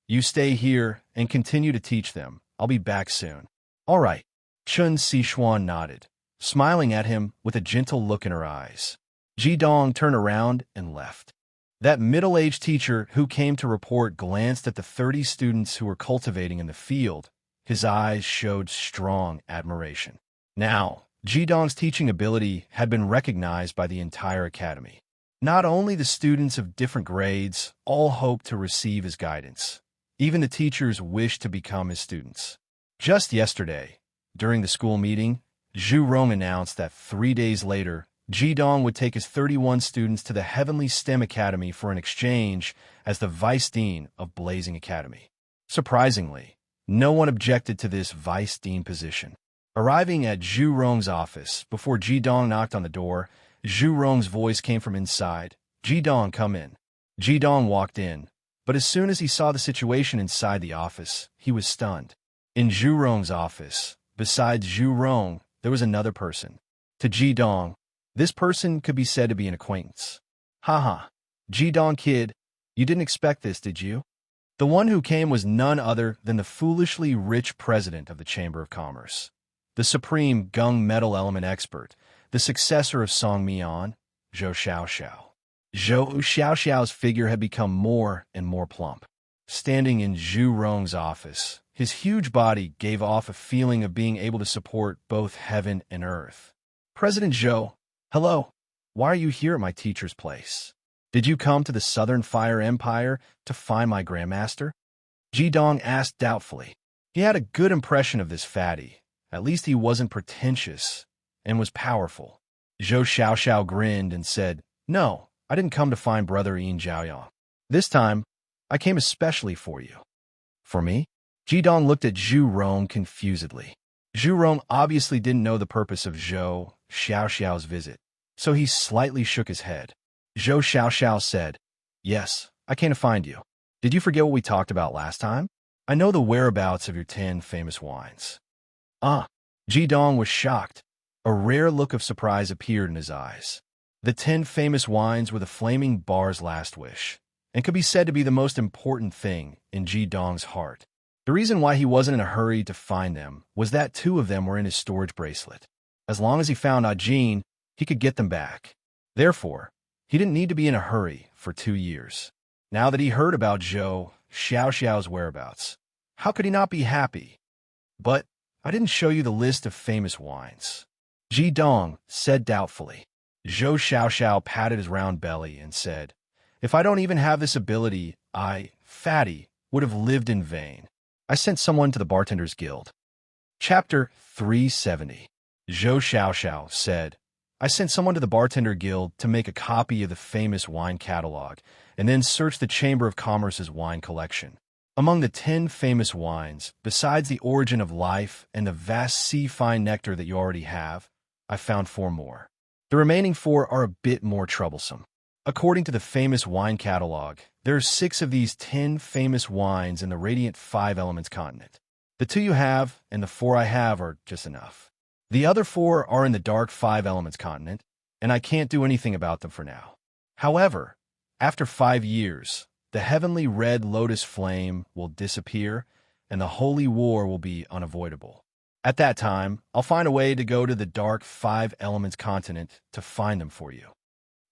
"You stay here and continue to teach them. I'll be back soon." "All right." Chen Xishuan nodded, smiling at him with a gentle look in her eyes. Jidong turned around and left. That middle-aged teacher who came to report glanced at the 30 students who were cultivating in the field. His eyes showed strong admiration. Now, Jidong's teaching ability had been recognized by the entire academy. Not only the students of different grades all hoped to receive his guidance, even the teachers wished to become his students. Just yesterday, during the school meeting, Zhu Rong announced that 3 days later, Jidong would take his 31 students to the Heavenly STEM Academy for an exchange as the Vice Dean of Blazing Academy. Surprisingly, no one objected to this Vice Dean position. Arriving at Zhu Rong's office before Jidong knocked on the door, Zhu Rong's voice came from inside. "Jidong, come in." Jidong walked in, but as soon as he saw the situation inside the office, he was stunned. In Zhu Rong's office, besides Zhu Rong, there was another person. To Jidong, this person could be said to be an acquaintance. "Haha, Jidong kid, you didn't expect this, did you?" The one who came was none other than the foolishly rich president of the Chamber of Commerce, the supreme gung metal element expert, the successor of Song Mian, Zhou Xiaoxiao. Zhou Xiaoxiao's figure had become more and more plump. Standing in Zhu Rong's office, his huge body gave off a feeling of being able to support both heaven and earth. "President Zhou, hello. Why are you here at my teacher's place? Did you come to the Southern Fire Empire to find my Grandmaster?" Jidong asked doubtfully. He had a good impression of this fatty. At least he wasn't pretentious and was powerful. Zhou Xiaoxiao grinned and said, "No, I didn't come to find Brother Yin Zhaoyang. This time, I came especially for you." "For me?" Jidong looked at Zhu Rong confusedly. Zhu Rong obviously didn't know the purpose of Zhou Xiaoxiao's visit, so he slightly shook his head. Zhou Xiaoxiao said, "Yes, I came to find you. Did you forget what we talked about last time? I know the whereabouts of your 10 famous wines." Jidong was shocked. A rare look of surprise appeared in his eyes. The 10 famous wines were the Flaming Bar's last wish, and could be said to be the most important thing in Jidong's heart. The reason why he wasn't in a hurry to find them was that 2 of them were in his storage bracelet. As long as he found Ajin, he could get them back. Therefore, he didn't need to be in a hurry for 2 years. Now that he heard about Zhou Xiaoxiao's whereabouts, how could he not be happy? "But I didn't show you the list of famous wines," Jidong said doubtfully. Zhou Xiaoxiao patted his round belly and said, "If I don't even have this ability, I, fatty, would have lived in vain. I sent someone to the Bartender's Guild." Chapter 370. Zhou Xiaoxiao said, "I sent someone to the Bartender Guild to make a copy of the famous wine catalog, and then search the Chamber of Commerce's wine collection. Among the 10 famous wines, besides the Origin of Life and the vast sea-fine nectar that you already have, I found 4 more. The remaining 4 are a bit more troublesome. According to the famous wine catalog, there are 6 of these 10 famous wines in the Radiant 5 Elements continent. The 2 you have and the 4 I have are just enough. The other 4 are in the Dark 5 Elements continent, and I can't do anything about them for now. However, after 5 years, the heavenly red lotus flame will disappear, and the holy war will be unavoidable. At that time, I'll find a way to go to the Dark 5 Elements continent to find them for you."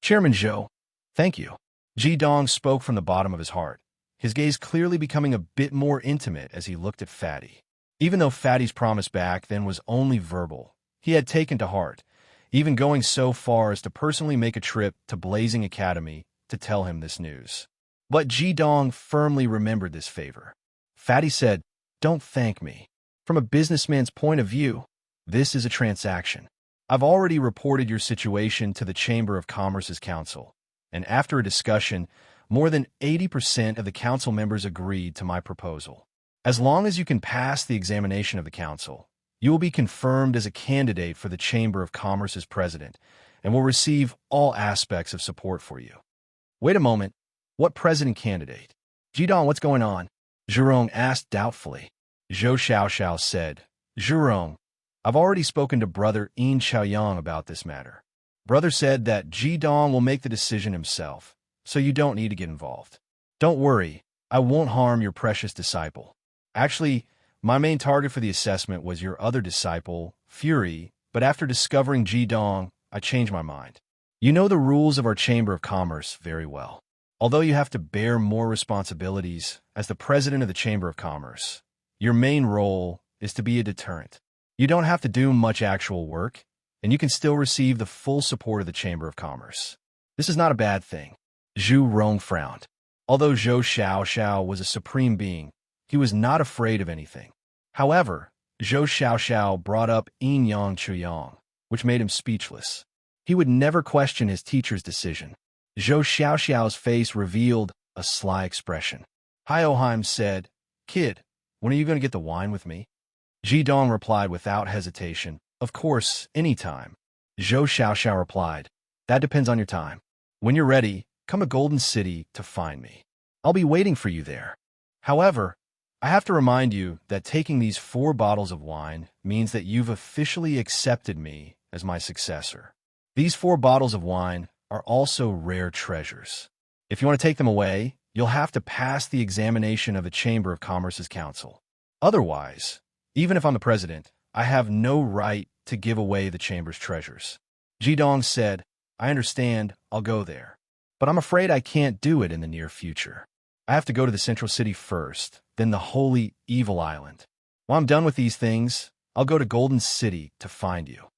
"Chairman Zhou, thank you." Jidong spoke from the bottom of his heart, his gaze clearly becoming a bit more intimate as he looked at Fatty. Even though Fatty's promise back then was only verbal, he had taken to heart. even going so far as to personally make a trip to Blazing Academy to tell him this news. But Jidong firmly remembered this favor. Fatty said, "Don't thank me. From a businessman's point of view, this is a transaction. I've already reported your situation to the Chamber of Commerce's council, and after a discussion, more than 80% of the council members agreed to my proposal. As long as you can pass the examination of the council, you will be confirmed as a candidate for the Chamber of Commerce's president and will receive all aspects of support for you." "Wait a moment. What president candidate?" "Jidong, what's going on?" Zhurong asked doubtfully. Zhou Xiaoxiao said, "Zhurong, I've already spoken to Brother Yin Xiaoyang about this matter. Brother said that Jidong will make the decision himself, so you don't need to get involved. Don't worry, I won't harm your precious disciple. Actually, my main target for the assessment was your other disciple, Fury, but after discovering Jidong, I changed my mind. You know the rules of our Chamber of Commerce very well. Although you have to bear more responsibilities as the president of the Chamber of Commerce, your main role is to be a deterrent. You don't have to do much actual work, and you can still receive the full support of the Chamber of Commerce. This is not a bad thing." Zhu Rong frowned. Although Zhou Xiaoxiao was a supreme being, he was not afraid of anything. However, Zhou Xiaoxiao brought up Yin Yang Chuyang, which made him speechless. He would never question his teacher's decision. Zhou Xiaoxiao's face revealed a sly expression. Hioheim said, "Kid, when are you going to get the wine with me?" Jidong replied without hesitation, "Of course, any time." Zhou Xiaoxiao replied, "That depends on your time. When you're ready, come to Golden City to find me. I'll be waiting for you there. However, I have to remind you that taking these 4 bottles of wine means that you've officially accepted me as my successor. These 4 bottles of wine are also rare treasures. If you want to take them away, you'll have to pass the examination of the Chamber of Commerce's council. Otherwise, even if I'm the president, I have no right to give away the Chamber's treasures." Jidong said, "I understand, I'll go there. But I'm afraid I can't do it in the near future. I have to go to the Central City first, then the Holy Evil Island. While I'm done with these things, I'll go to Golden City to find you."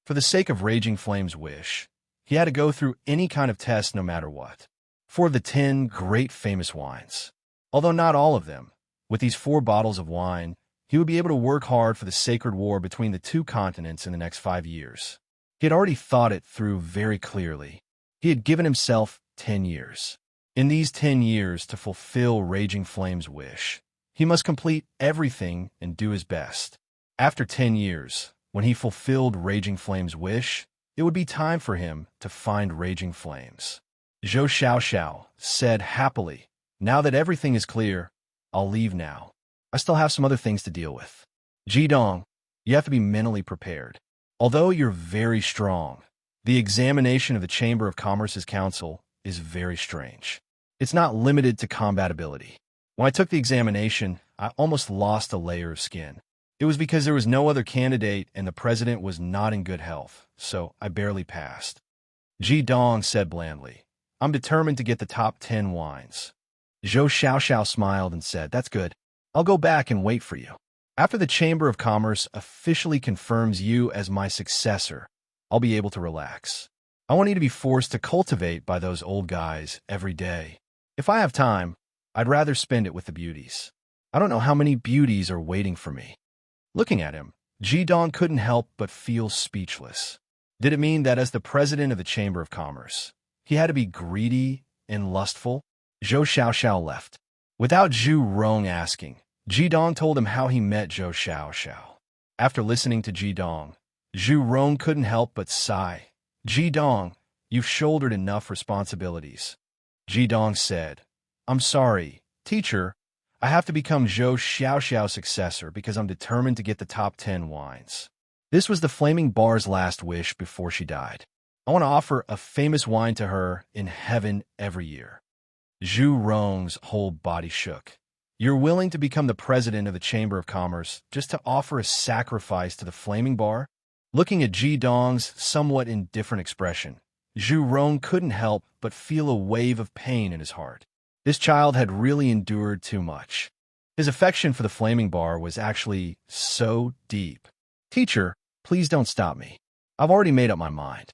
For the sake of Raging Flame's wish, he had to go through any kind of test no matter what. 4 of the 10 great famous wines. Although not all of them, with these 4 bottles of wine, he would be able to work hard for the sacred war between the 2 continents in the next 5 years. He had already thought it through very clearly. He had given himself 10 years. In these 10 years to fulfill Raging Flame's wish, he must complete everything and do his best. After 10 years, when he fulfilled Raging Flame's wish, it would be time for him to find Raging Flames. Zhou Xiaoxiao said happily, "Now that everything is clear, I'll leave now. I still have some other things to deal with." Jidong, you have to be mentally prepared. Although you're very strong, the examination of the Chamber of Commerce's council is very strange. It's not limited to combat ability. When I took the examination, I almost lost a layer of skin. It was because there was no other candidate and the president was not in good health, so I barely passed. Jidong said blandly, "I'm determined to get the top 10 wines." Zhou Xiaoxiao smiled and said, "That's good. I'll go back and wait for you. After the Chamber of Commerce officially confirms you as my successor, I'll be able to relax. I want you to be forced to cultivate by those old guys every day. If I have time, I'd rather spend it with the beauties. I don't know how many beauties are waiting for me." Looking at him, Jidong couldn't help but feel speechless. Did it mean that as the president of the Chamber of Commerce, he had to be greedy and lustful? Zhou Xiaoxiao left. Without Zhu Rong asking, Jidong told him how he met Zhou Xiaoxiao. After listening to Jidong, Zhu Rong couldn't help but sigh. "Jidong, you've shouldered enough responsibilities." Jidong said, "I'm sorry, teacher. I have to become Zhou Xiaoxiao's successor because I'm determined to get the top 10 wines." This was the Flaming Bar's last wish before she died. "I want to offer a famous wine to her in heaven every year." Zhu Rong's whole body shook. "You're willing to become the president of the Chamber of Commerce just to offer a sacrifice to the Flaming Bar?" Looking at Jidong's somewhat indifferent expression, Zhu Rong couldn't help but feel a wave of pain in his heart. This child had really endured too much. His affection for the Flaming Bar was actually so deep. "Teacher, please don't stop me. I've already made up my mind.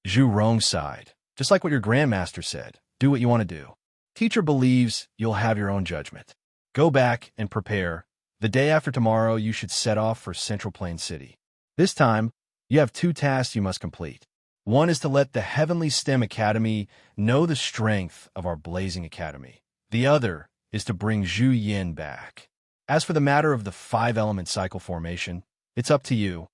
Zhu Rong sighed. Just like what your grandmaster said, do what you want to do. Teacher believes you'll have your own judgment. Go back and prepare. The day after tomorrow, you should set off for Central Plain City. This time, you have 2 tasks you must complete. One is to let the Heavenly STEM Academy know the strength of our Blazing Academy. The other is to bring Zhu Yin back. As for the matter of the 5-element cycle formation, it's up to you.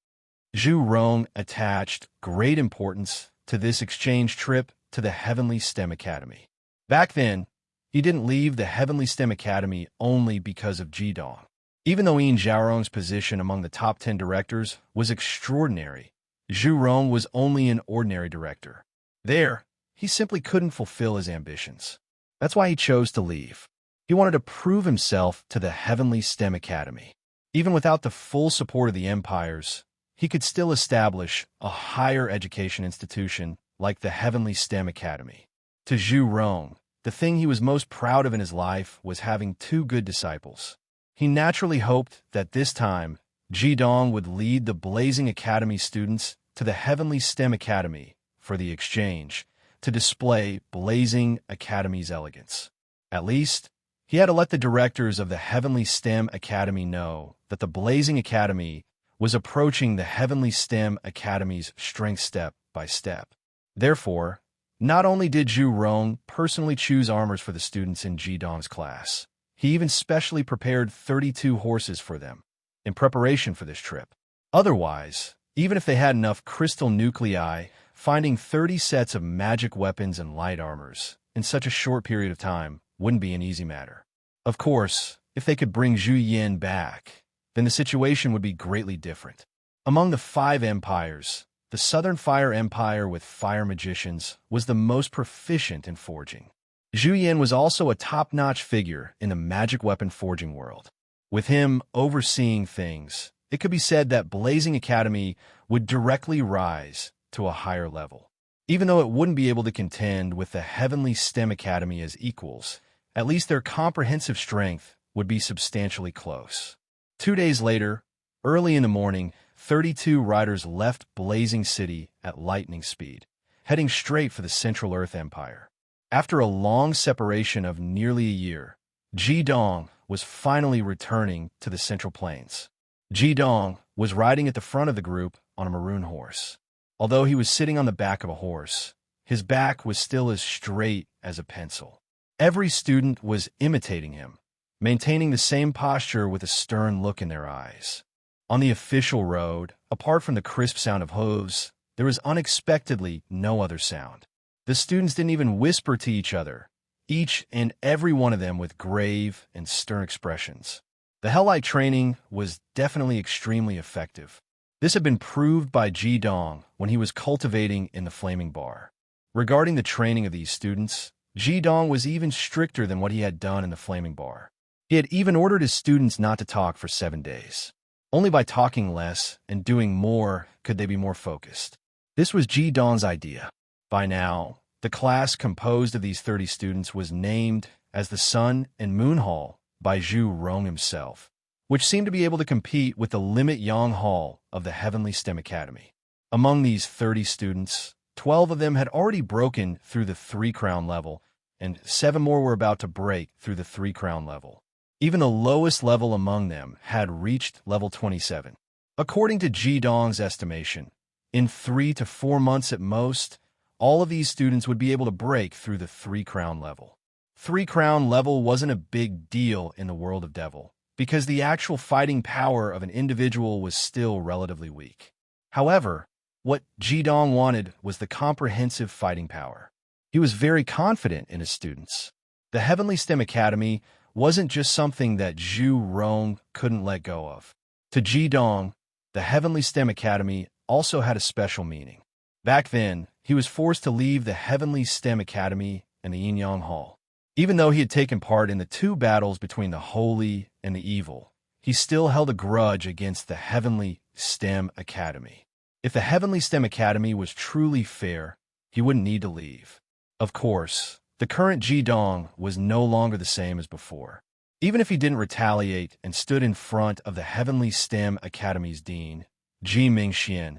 Zhu Rong attached great importance to this exchange trip to the Heavenly STEM Academy. Back then, he didn't leave the Heavenly STEM Academy only because of Jidong. Even though Yin Zhaorong's position among the top 10 directors was extraordinary, Zhu Rong was only an ordinary director. There, he simply couldn't fulfill his ambitions. That's why he chose to leave. He wanted to prove himself to the Heavenly STEM Academy. Even without the full support of the empires, he could still establish a higher education institution like the Heavenly STEM Academy. To Zhu Rong, the thing he was most proud of in his life was having 2 good disciples. He naturally hoped that this time, Jidong would lead the Blazing Academy students to the Heavenly STEM Academy for the exchange, to display Blazing Academy's elegance. At least, he had to let the directors of the Heavenly STEM Academy know that the Blazing Academy was approaching the Heavenly STEM Academy's strength step by step. Therefore, not only did Zhu Rong personally choose armors for the students in Jidong's class, he even specially prepared 32 horses for them in preparation for this trip. Otherwise, even if they had enough crystal nuclei, finding 30 sets of magic weapons and light armors in such a short period of time wouldn't be an easy matter. Of course, if they could bring Zhu Yin back, then the situation would be greatly different. Among the 5 empires, the Southern Fire Empire with fire magicians was the most proficient in forging. Zhu Yin was also a top-notch figure in the magic weapon forging world. With him overseeing things, it could be said that Blazing Academy would directly rise to a higher level. Even though it wouldn't be able to contend with the Heavenly STEM Academy as equals, at least their comprehensive strength would be substantially close. 2 days later, early in the morning, 32 riders left Blazing City at lightning speed, heading straight for the Central Earth Empire. After a long separation of nearly a year, Jidong was finally returning to the Central Plains. Jidong was riding at the front of the group on a maroon horse. Although he was sitting on the back of a horse, his back was still as straight as a pencil. Every student was imitating him, maintaining the same posture with a stern look in their eyes. On the official road, apart from the crisp sound of hooves, there was unexpectedly no other sound. The students didn't even whisper to each other, each and every one of them with grave and stern expressions. The Hellite training was definitely extremely effective. This had been proved by Jidong when he was cultivating in the Flaming Bar. Regarding the training of these students, Jidong was even stricter than what he had done in the Flaming Bar. He had even ordered his students not to talk for 7 days. Only by talking less and doing more could they be more focused. This was Jidong's idea. By now, the class composed of these 30 students was named as the Sun and Moon Hall by Zhu Rong himself, which seemed to be able to compete with the Limit Yang Hall of the Heavenly STEM Academy. Among these 30 students, 12 of them had already broken through the 3-crown level, and 7 more were about to break through the 3-crown level. Even the lowest level among them had reached level 27. According to Jidong's estimation, in 3 to 4 months at most, all of these students would be able to break through the 3-crown level. 3-crown level wasn't a big deal in the world of Devil, because the actual fighting power of an individual was still relatively weak. However, what Jidong wanted was the comprehensive fighting power. He was very confident in his students. The Heavenly STEM Academy wasn't just something that Zhu Rong couldn't let go of. To Jidong, the Heavenly STEM Academy also had a special meaning. Back then, he was forced to leave the Heavenly STEM Academy and the Yin Yang Hall. Even though he had taken part in the 2 battles between the holy and the evil, he still held a grudge against the Heavenly STEM Academy. If the Heavenly STEM Academy was truly fair, he wouldn't need to leave. Of course, the current Jidong was no longer the same as before. Even if he didn't retaliate and stood in front of the Heavenly STEM Academy's dean, Ji Mingxian,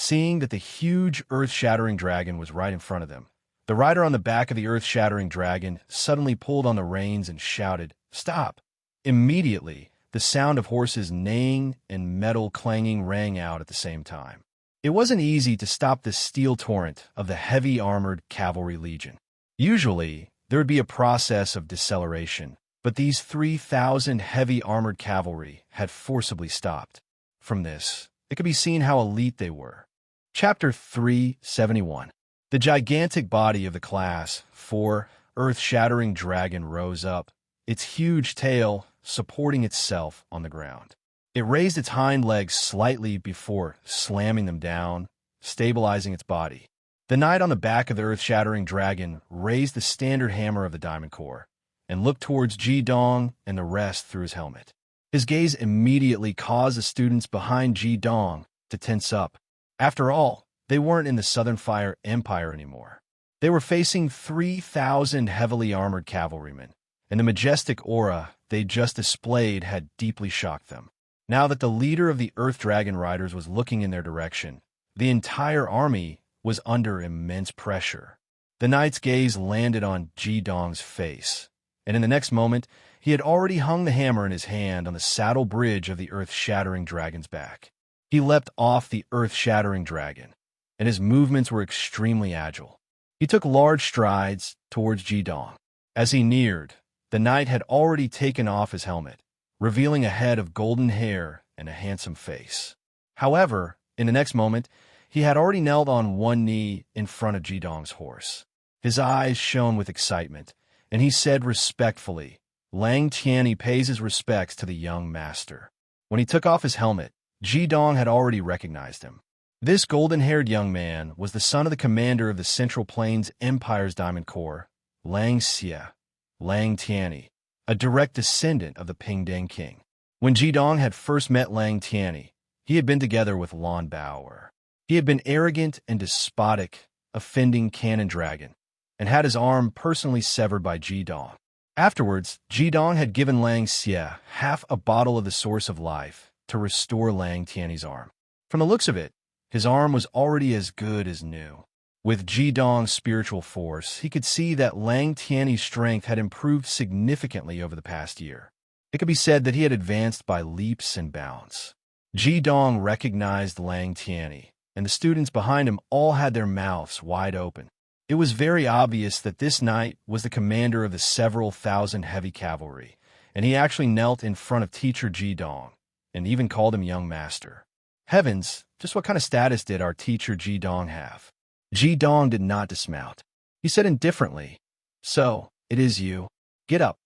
Seeing that the huge earth-shattering dragon was right in front of them, the rider on the back of the earth-shattering dragon suddenly pulled on the reins and shouted, "Stop!" Immediately, the sound of horses neighing and metal clanging rang out at the same time. It wasn't easy to stop the steel torrent of the heavy-armored cavalry legion. Usually, there would be a process of deceleration, but these 3,000 heavy-armored cavalry had forcibly stopped. From this, it could be seen how elite they were. Chapter 371. The gigantic body of the Class 4 earth-shattering dragon rose up, its huge tail supporting itself on the ground. It raised its hind legs slightly before slamming them down, stabilizing its body. The knight on the back of the earth-shattering dragon raised the standard hammer of the Diamond Corps and looked towards Ji Dong and the rest through his helmet. His gaze immediately caused the students behind Ji Dong to tense up. After all, they weren't in the Southern Fire Empire anymore. They were facing 3,000 heavily armored cavalrymen, and the majestic aura they just displayed had deeply shocked them. Now that the leader of the Earth Dragon Riders was looking in their direction, the entire army was under immense pressure. The knight's gaze landed on Ji Dong's face, and in the next moment, he had already hung the hammer in his hand on the saddle bridge of the earth-shattering dragon's back. He leapt off the earth-shattering dragon, and his movements were extremely agile. He took large strides towards Ji Dong. As he neared, the knight had already taken off his helmet, revealing a head of golden hair and a handsome face. However, in the next moment, he had already knelt on one knee in front of Ji Dong's horse. His eyes shone with excitement, and he said respectfully, "Lang Tianyi pays his respects to the young master." When he took off his helmet, Ji Dong had already recognized him. This golden-haired young man was the son of the commander of the Central Plains Empire's Diamond Corps, Lang Tianyi, a direct descendant of the Pingdang king. When Ji Dong had first met Lang Tianyi, he had been together with Lan Baoer. He had been arrogant and despotic, offending Cannon Dragon, and had his arm personally severed by Ji Dong. Afterwards, Ji Dong had given Lang Xie half a bottle of the Source of Life to restore Lang Tianyi's arm. From the looks of it, his arm was already as good as new. With Ji Dong's spiritual force, he could see that Lang Tianyi's strength had improved significantly over the past year. It could be said that he had advanced by leaps and bounds. Ji Dong recognized Lang Tianyi, and the students behind him all had their mouths wide open. It was very obvious that this knight was the commander of the several thousand heavy cavalry, and he actually knelt in front of teacher Ji Dong, and even called him young master. Heavens, just what kind of status did our teacher Ji Dong have? Ji Dong did not dismount. He said indifferently, "So, it is you. Get up."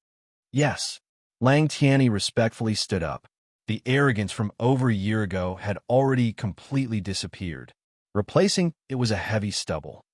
"Yes." Lang Tianyi respectfully stood up. The arrogance from over a year ago had already completely disappeared. Replacing it was a heavy stubble.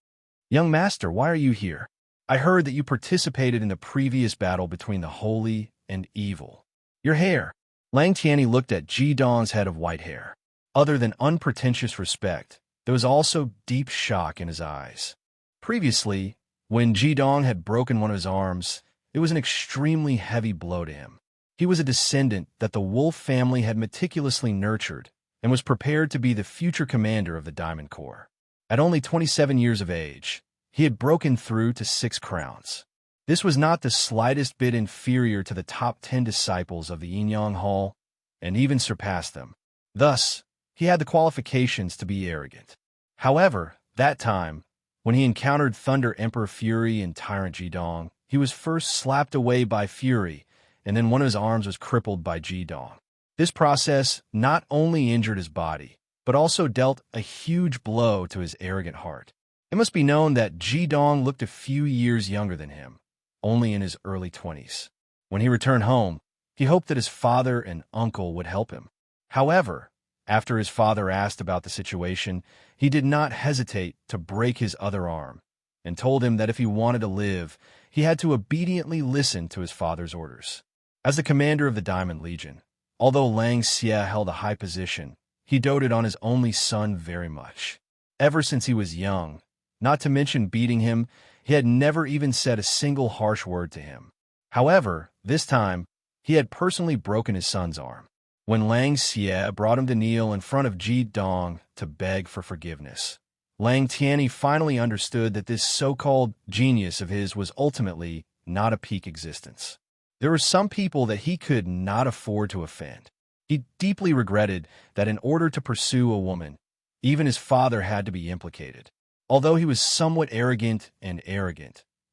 "Young master, why are you here? I heard that you participated in the previous battle between the holy and evil. Your hair." Lang Tianyi looked at Ji Dong's head of white hair. Other than unpretentious respect, there was also deep shock in his eyes. Previously, when Ji Dong had broken one of his arms, it was an extremely heavy blow to him. He was a descendant that the Wolf family had meticulously nurtured and was prepared to be the future commander of the Diamond Corps. At only 27 years of age, he had broken through to 6 crowns. This was not the slightest bit inferior to the top 10 disciples of the Yinyang Hall, and even surpassed them. Thus, he had the qualifications to be arrogant. However, that time, when he encountered Thunder Emperor Fury and Tyrant Ji Dong, he was first slapped away by Fury, and then one of his arms was crippled by Ji Dong. This process not only injured his body, but also dealt a huge blow to his arrogant heart. It must be known that Ji Dong looked a few years younger than him, only in his early 20s. When he returned home, he hoped that his father and uncle would help him. However, after his father asked about the situation, he did not hesitate to break his other arm, and told him that if he wanted to live, he had to obediently listen to his father's orders. As the commander of the Diamond Legion, although Lang Xie held a high position, he doted on his only son very much. Ever since he was young, not to mention beating him, he had never even said a single harsh word to him. However, this time, he had personally broken his son's arm. when Lang Xie brought him to kneel in front of Ji Dong to beg for forgiveness. Lang Tianyi finally understood that this so-called genius of his was ultimately not a peak existence. There were some people that he could not afford to offend. He deeply regretted that in order to pursue a woman, even his father had to be implicated. Although he was somewhat arrogant,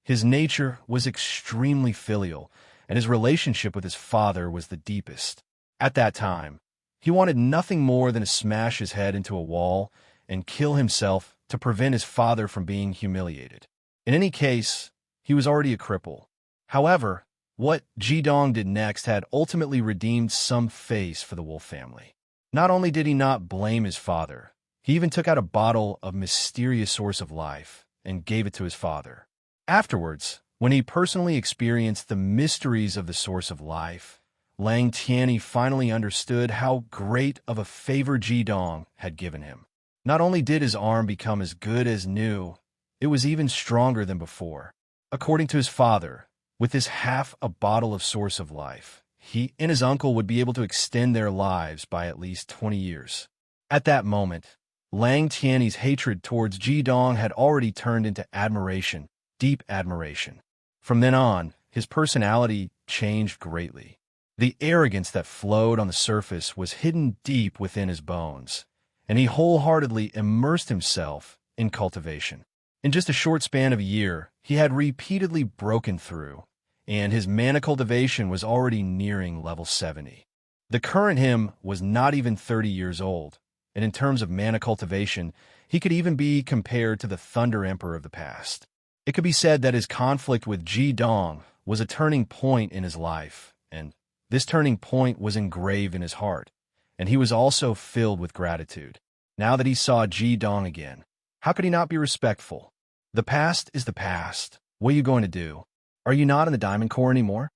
his nature was extremely filial, and his relationship with his father was the deepest. At that time, he wanted nothing more than to smash his head into a wall and kill himself to prevent his father from being humiliated. In any case, he was already a cripple. However, what Ji Dong did next had ultimately redeemed some face for the Wolf family. Not only did he not blame his father, he even took out a bottle of mysterious source of life and gave it to his father. Afterwards, when he personally experienced the mysteries of the source of life, Lang Tianyi finally understood how great of a favor Ji Dong had given him. Not only did his arm become as good as new, it was even stronger than before. According to his father, with this half a bottle of source of life, he and his uncle would be able to extend their lives by at least 20 years. At that moment, Lang Tianyi's hatred towards Ji Dong had already turned into admiration, deep admiration. From then on, his personality changed greatly. The arrogance that flowed on the surface was hidden deep within his bones, and he wholeheartedly immersed himself in cultivation. In just a short span of a year, he had repeatedly broken through, and his mana cultivation was already nearing level 70. The current him was not even 30 years old, and in terms of mana cultivation, he could even be compared to the Thunder Emperor of the past. It could be said that his conflict with Ji Dong was a turning point in his life, and this turning point was engraved in his heart, and he was also filled with gratitude. Now that he saw Ji Dong again, how could he not be respectful? The past is the past. What are you going to do? Are you not in the Diamond Core anymore?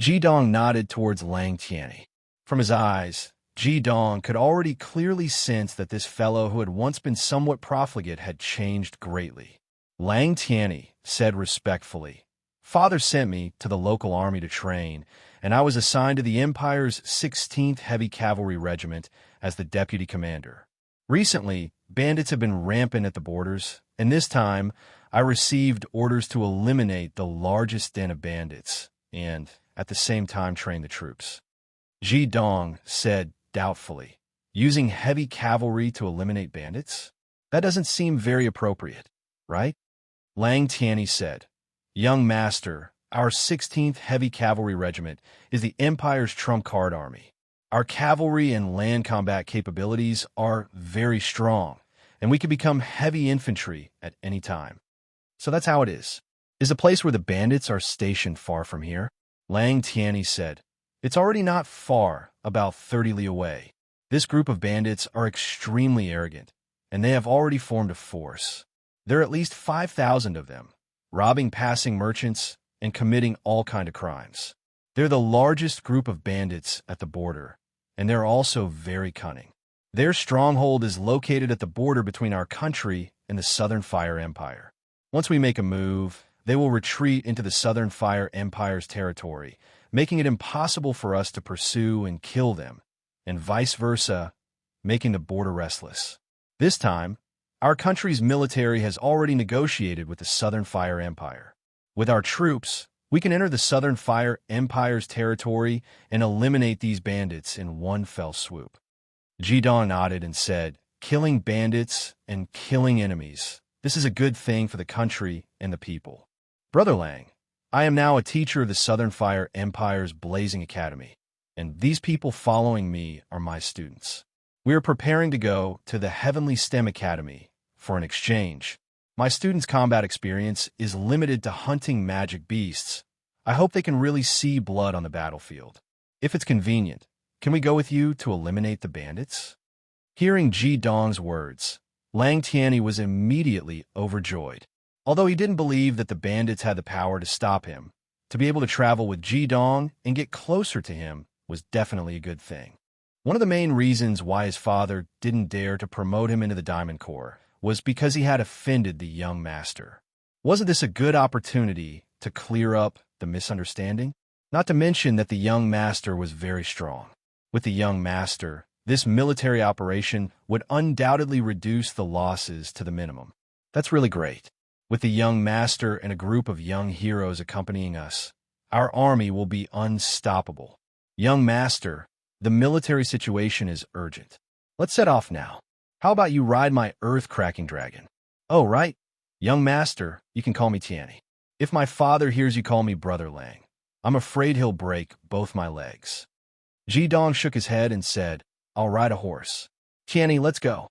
Ji Dong nodded towards Lang Tianyi. From his eyes, Ji Dong could already clearly sense that this fellow who had once been somewhat profligate had changed greatly. Lang Tianyi said respectfully, "Father sent me to the local army to train, and I was assigned to the Empire's 16th Heavy Cavalry Regiment as the deputy commander. Recently, bandits have been rampant at the borders, and this time I received orders to eliminate the largest den of bandits and, at the same time, train the troops." Ji Dong said doubtfully, "Using heavy cavalry to eliminate bandits? That doesn't seem very appropriate, right?" Lang Tianyi said, "Young master, our 16th Heavy Cavalry Regiment is the Empire's trump card army. Our cavalry and land combat capabilities are very strong, and we can become heavy infantry at any time. So that's how it is. Is the place where the bandits are stationed far from here?" Lang Tianyi said, "It's already not far, about 30 li away. This group of bandits are extremely arrogant, and they have already formed a force. There are at least 5,000 of them, robbing passing merchants and committing all kinds of crimes. They're the largest group of bandits at the border, and they're also very cunning. Their stronghold is located at the border between our country and the Southern Fire Empire. Once we make a move, they will retreat into the Southern Fire Empire's territory, making it impossible for us to pursue and kill them, and vice versa, making the border restless. This time, our country's military has already negotiated with the Southern Fire Empire. With our troops, we can enter the Southern Fire Empire's territory and eliminate these bandits in one fell swoop." Ji Dong nodded and said, "Killing bandits and killing enemies. This is a good thing for the country and the people. Brother Lang, I am now a teacher of the Southern Fire Empire's Blazing Academy, and these people following me are my students. We are preparing to go to the Heavenly STEM Academy for an exchange. My students' combat experience is limited to hunting magic beasts. I hope they can really see blood on the battlefield. If it's convenient, can we go with you to eliminate the bandits?" Hearing Ji Dong's words, Lang Tianyi was immediately overjoyed. Although he didn't believe that the bandits had the power to stop him, to be able to travel with Ji Dong and get closer to him was definitely a good thing. One of the main reasons why his father didn't dare to promote him into the Diamond Corps was because he had offended the young master. Wasn't this a good opportunity to clear up the misunderstanding? Not to mention that the young master was very strong. With the young master, this military operation would undoubtedly reduce the losses to the minimum. That's really great. With the young master and a group of young heroes accompanying us, our army will be unstoppable. Young master, the military situation is urgent. Let's set off now. How about you ride my earth-cracking dragon? Oh, right. Young master, you can call me Tianni. If my father hears you call me Brother Lang, I'm afraid he'll break both my legs. Jidong shook his head and said, I'll ride a horse. Tianni, let's go.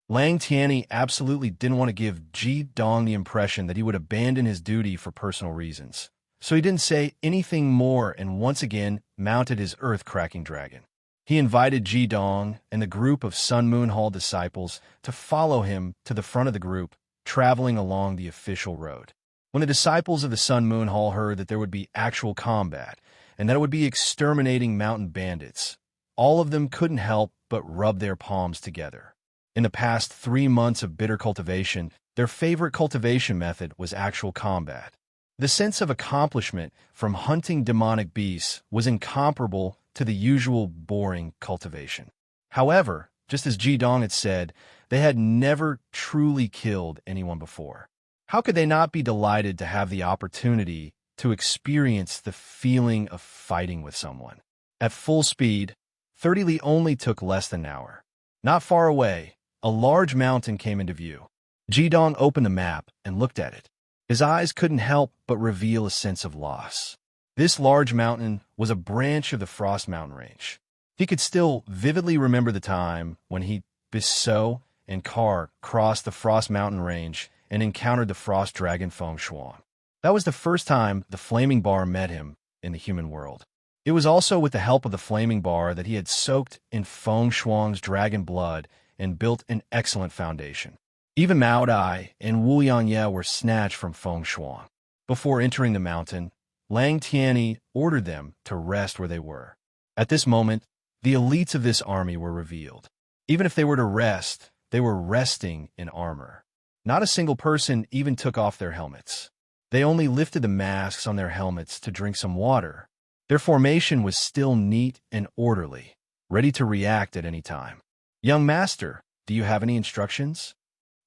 Lang Tianni absolutely didn't want to give Jidong the impression that he would abandon his duty for personal reasons, so he didn't say anything more and once again mounted his earth-cracking dragon. He invited Jidong and the group of Sun Moon Hall disciples to follow him to the front of the group, traveling along the official road. When the disciples of the Sun Moon Hall heard that there would be actual combat and that it would be exterminating mountain bandits, all of them couldn't help but rub their palms together. In the past 3 months of bitter cultivation, their favorite cultivation method was actual combat. The sense of accomplishment from hunting demonic beasts was incomparable to the usual boring cultivation. However, just as Jidong had said, they had never truly killed anyone before. How could they not be delighted to have the opportunity to experience the feeling of fighting with someone? At full speed, 30 Li only took less than an hour. Not far away, a large mountain came into view. Jidong opened the map and looked at it. His eyes couldn't help but reveal a sense of loss. This large mountain was a branch of the Frost Mountain Range. He could still vividly remember the time when he, Bissot, and Carr crossed the Frost Mountain Range and encountered the Frost Dragon Feng Shuang. That was the first time the Flaming Bar met him in the human world. It was also with the help of the Flaming Bar that he had soaked in Feng Shuang's dragon blood and built an excellent foundation. Even Mao Dai and Wu Yanye were snatched from Feng Shuang. Before entering the mountain, Lang Tianni ordered them to rest where they were. At this moment, the elites of this army were revealed. Even if they were to rest, they were resting in armor. Not a single person even took off their helmets. They only lifted the masks on their helmets to drink some water. Their formation was still neat and orderly, ready to react at any time. Young master, do you have any instructions?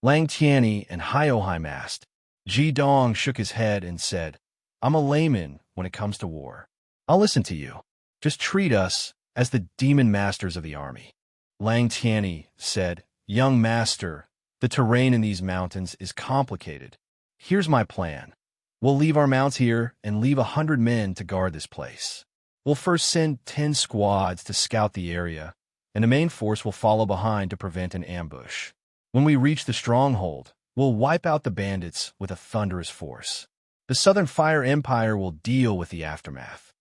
Lang Tianni and Hioheim asked. Jidong shook his head and said, I'm a layman when it comes to war. I'll listen to you. Just treat us as the demon masters of the army. Lang Tianni said, Young master, the terrain in these mountains is complicated. Here's my plan. We'll leave our mounts here and leave 100 men to guard this place. We'll first send 10 squads to scout the area, and the main force will follow behind to prevent an ambush. When we reach the stronghold, we'll wipe out the bandits with a thunderous force. The Southern Fire Empire will deal with the aftermath.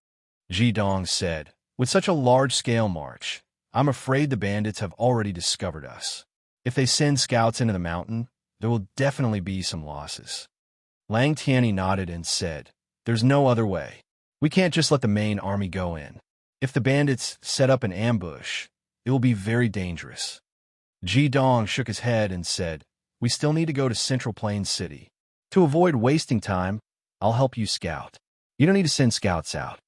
Jidong said, with such a large-scale march, I'm afraid the bandits have already discovered us. If they send scouts into the mountain, there will definitely be some losses. Lang Tianni nodded and said, There's no other way. We can't just let the main army go in. If the bandits set up an ambush, it will be very dangerous. Jidong shook his head and said, We still need to go to Central Plains City. To avoid wasting time, I'll help you scout. You don't need to send scouts out.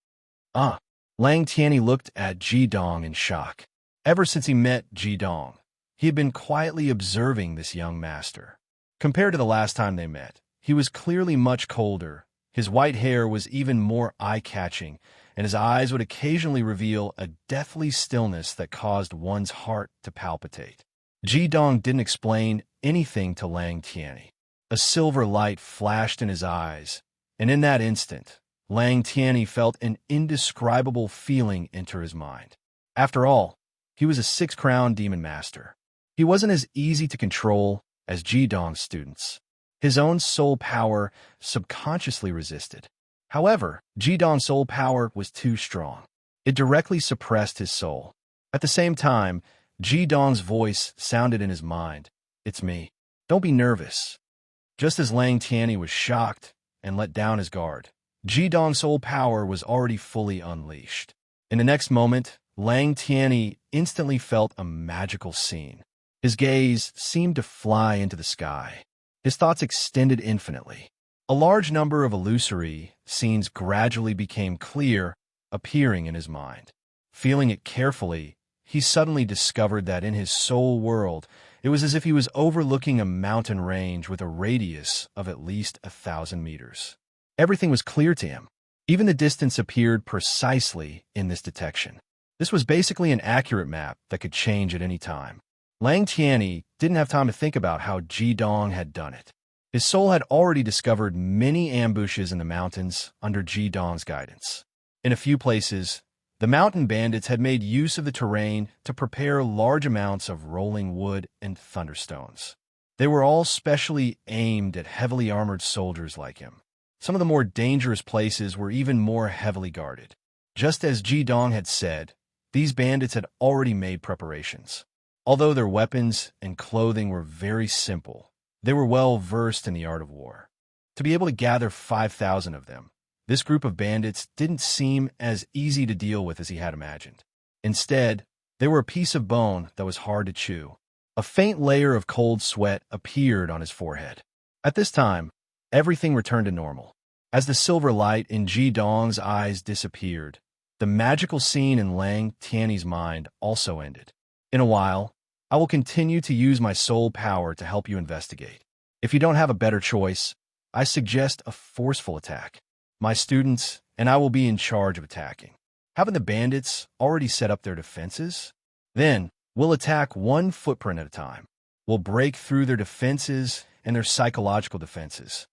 Lang Tianni looked at Jidong in shock. Ever since he met Jidong, he had been quietly observing this young master. Compared to the last time they met, he was clearly much colder. His white hair was even more eye-catching, and his eyes would occasionally reveal a deathly stillness that caused one's heart to palpitate. Jidong didn't explain anything to Lang Tianni. A silver light flashed in his eyes, and in that instant, Lang Tianni felt an indescribable feeling enter his mind. After all, he was a 6-crown demon master. He wasn't as easy to control as Jidong's students. His own soul power subconsciously resisted. However, Jidong's soul power was too strong. It directly suppressed his soul. At the same time, Jidong's voice sounded in his mind. It's me. Don't be nervous. Just as Lang Tianni was shocked and let down his guard, Jidong's soul power was already fully unleashed. In the next moment, Lang Tianni instantly felt a magical scene. His gaze seemed to fly into the sky. His thoughts extended infinitely. A large number of illusory scenes gradually became clear, appearing in his mind. Feeling it carefully, he suddenly discovered that in his soul world, it was as if he was overlooking a mountain range with a radius of at least 1,000 meters. Everything was clear to him. Even the distance appeared precisely in this detection. This was basically an accurate map that could change at any time. Lang Tianyi didn't have time to think about how Ji Dong had done it. His soul had already discovered many ambushes in the mountains under Ji Dong's guidance. In a few places, the mountain bandits had made use of the terrain to prepare large amounts of rolling wood and thunderstones. They were all specially aimed at heavily armored soldiers like him. Some of the more dangerous places were even more heavily guarded. Just as Ji Dong had said, these bandits had already made preparations. Although their weapons and clothing were very simple, they were well versed in the art of war. To be able to gather 5,000 of them, this group of bandits didn't seem as easy to deal with as he had imagined. Instead, they were a piece of bone that was hard to chew. A faint layer of cold sweat appeared on his forehead. At this time, everything returned to normal. As the silver light in Ji Dong's eyes disappeared, the magical scene in Lang Tianyi's mind also ended. In a while, I will continue to use my soul power to help you investigate. If you don't have a better choice, I suggest a forceful attack. My students and I will be in charge of attacking. Haven't the bandits already set up their defenses? Then, we'll attack one footprint at a time. We'll break through their defenses and their psychological defenses.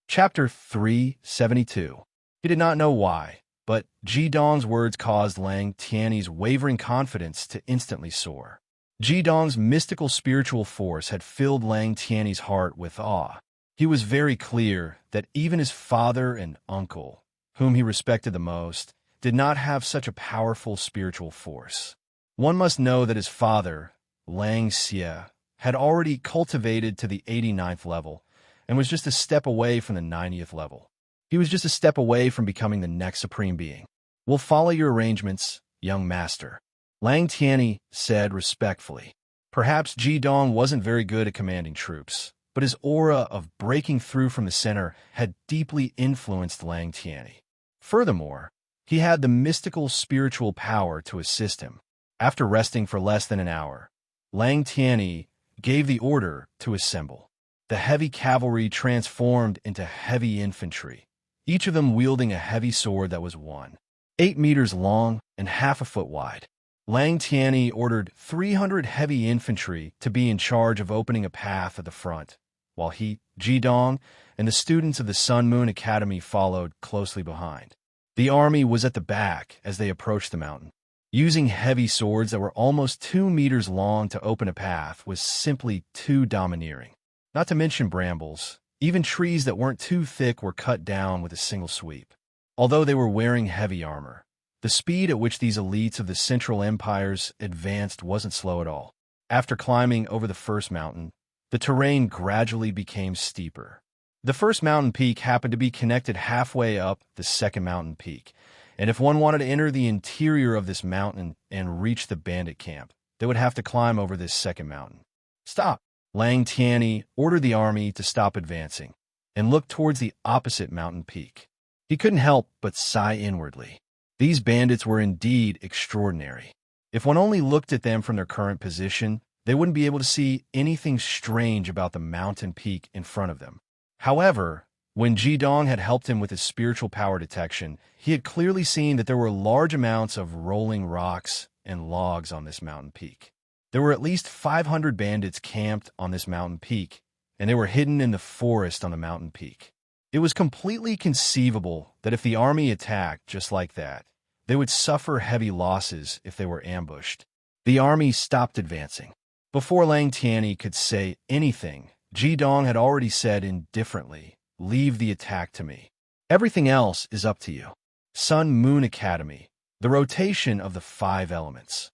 Chapter 372. He did not know why, but Ji Dong's words caused Lang Tianyi's wavering confidence to instantly soar. Ji Dong's mystical spiritual force had filled Lang Tianyi's heart with awe. He was very clear that even his father and uncle, whom he respected the most, did not have such a powerful spiritual force. One must know that his father, Lang Xie, had already cultivated to the 89th level and was just a step away from the 90th level. He was just a step away from becoming the next supreme being. "We'll follow your arrangements, young master," Lang Tianyi said respectfully. Perhaps Ji Dong wasn't very good at commanding troops, but his aura of breaking through from the center had deeply influenced Lang Tianyi. Furthermore, he had the mystical spiritual power to assist him. After resting for less than an hour, Lang Tianyi gave the order to assemble. The heavy cavalry transformed into heavy infantry, each of them wielding a heavy sword that was 1.8 meters long and half a foot wide. Lang Tianyi ordered 300 heavy infantry to be in charge of opening a path at the front, while he, Ji Dong, and the students of the Sun Moon Academy followed closely behind. The army was at the back as they approached the mountain. Using heavy swords that were almost 2 meters long to open a path was simply too domineering. Not to mention brambles, even trees that weren't too thick were cut down with a single sweep. Although they were wearing heavy armor, the speed at which these elites of the Central Empires advanced wasn't slow at all. After climbing over the first mountain, the terrain gradually became steeper. The first mountain peak happened to be connected halfway up the second mountain peak, and if one wanted to enter the interior of this mountain and reach the bandit camp, they would have to climb over this second mountain. "Stop!" Lang Tianyi ordered the army to stop advancing and look towards the opposite mountain peak. He couldn't help but sigh inwardly. These bandits were indeed extraordinary. If one only looked at them from their current position, they wouldn't be able to see anything strange about the mountain peak in front of them. However, when Ji Dong had helped him with his spiritual power detection, he had clearly seen that there were large amounts of rolling rocks and logs on this mountain peak. There were at least 500 bandits camped on this mountain peak, and they were hidden in the forest on the mountain peak. It was completely conceivable that if the army attacked just like that, they would suffer heavy losses if they were ambushed. The army stopped advancing. Before Lang Tianyi could say anything, Ji Dong had already said indifferently, "Leave the attack to me. Everything else is up to you." Sun Moon Academy, the rotation of the 5 elements.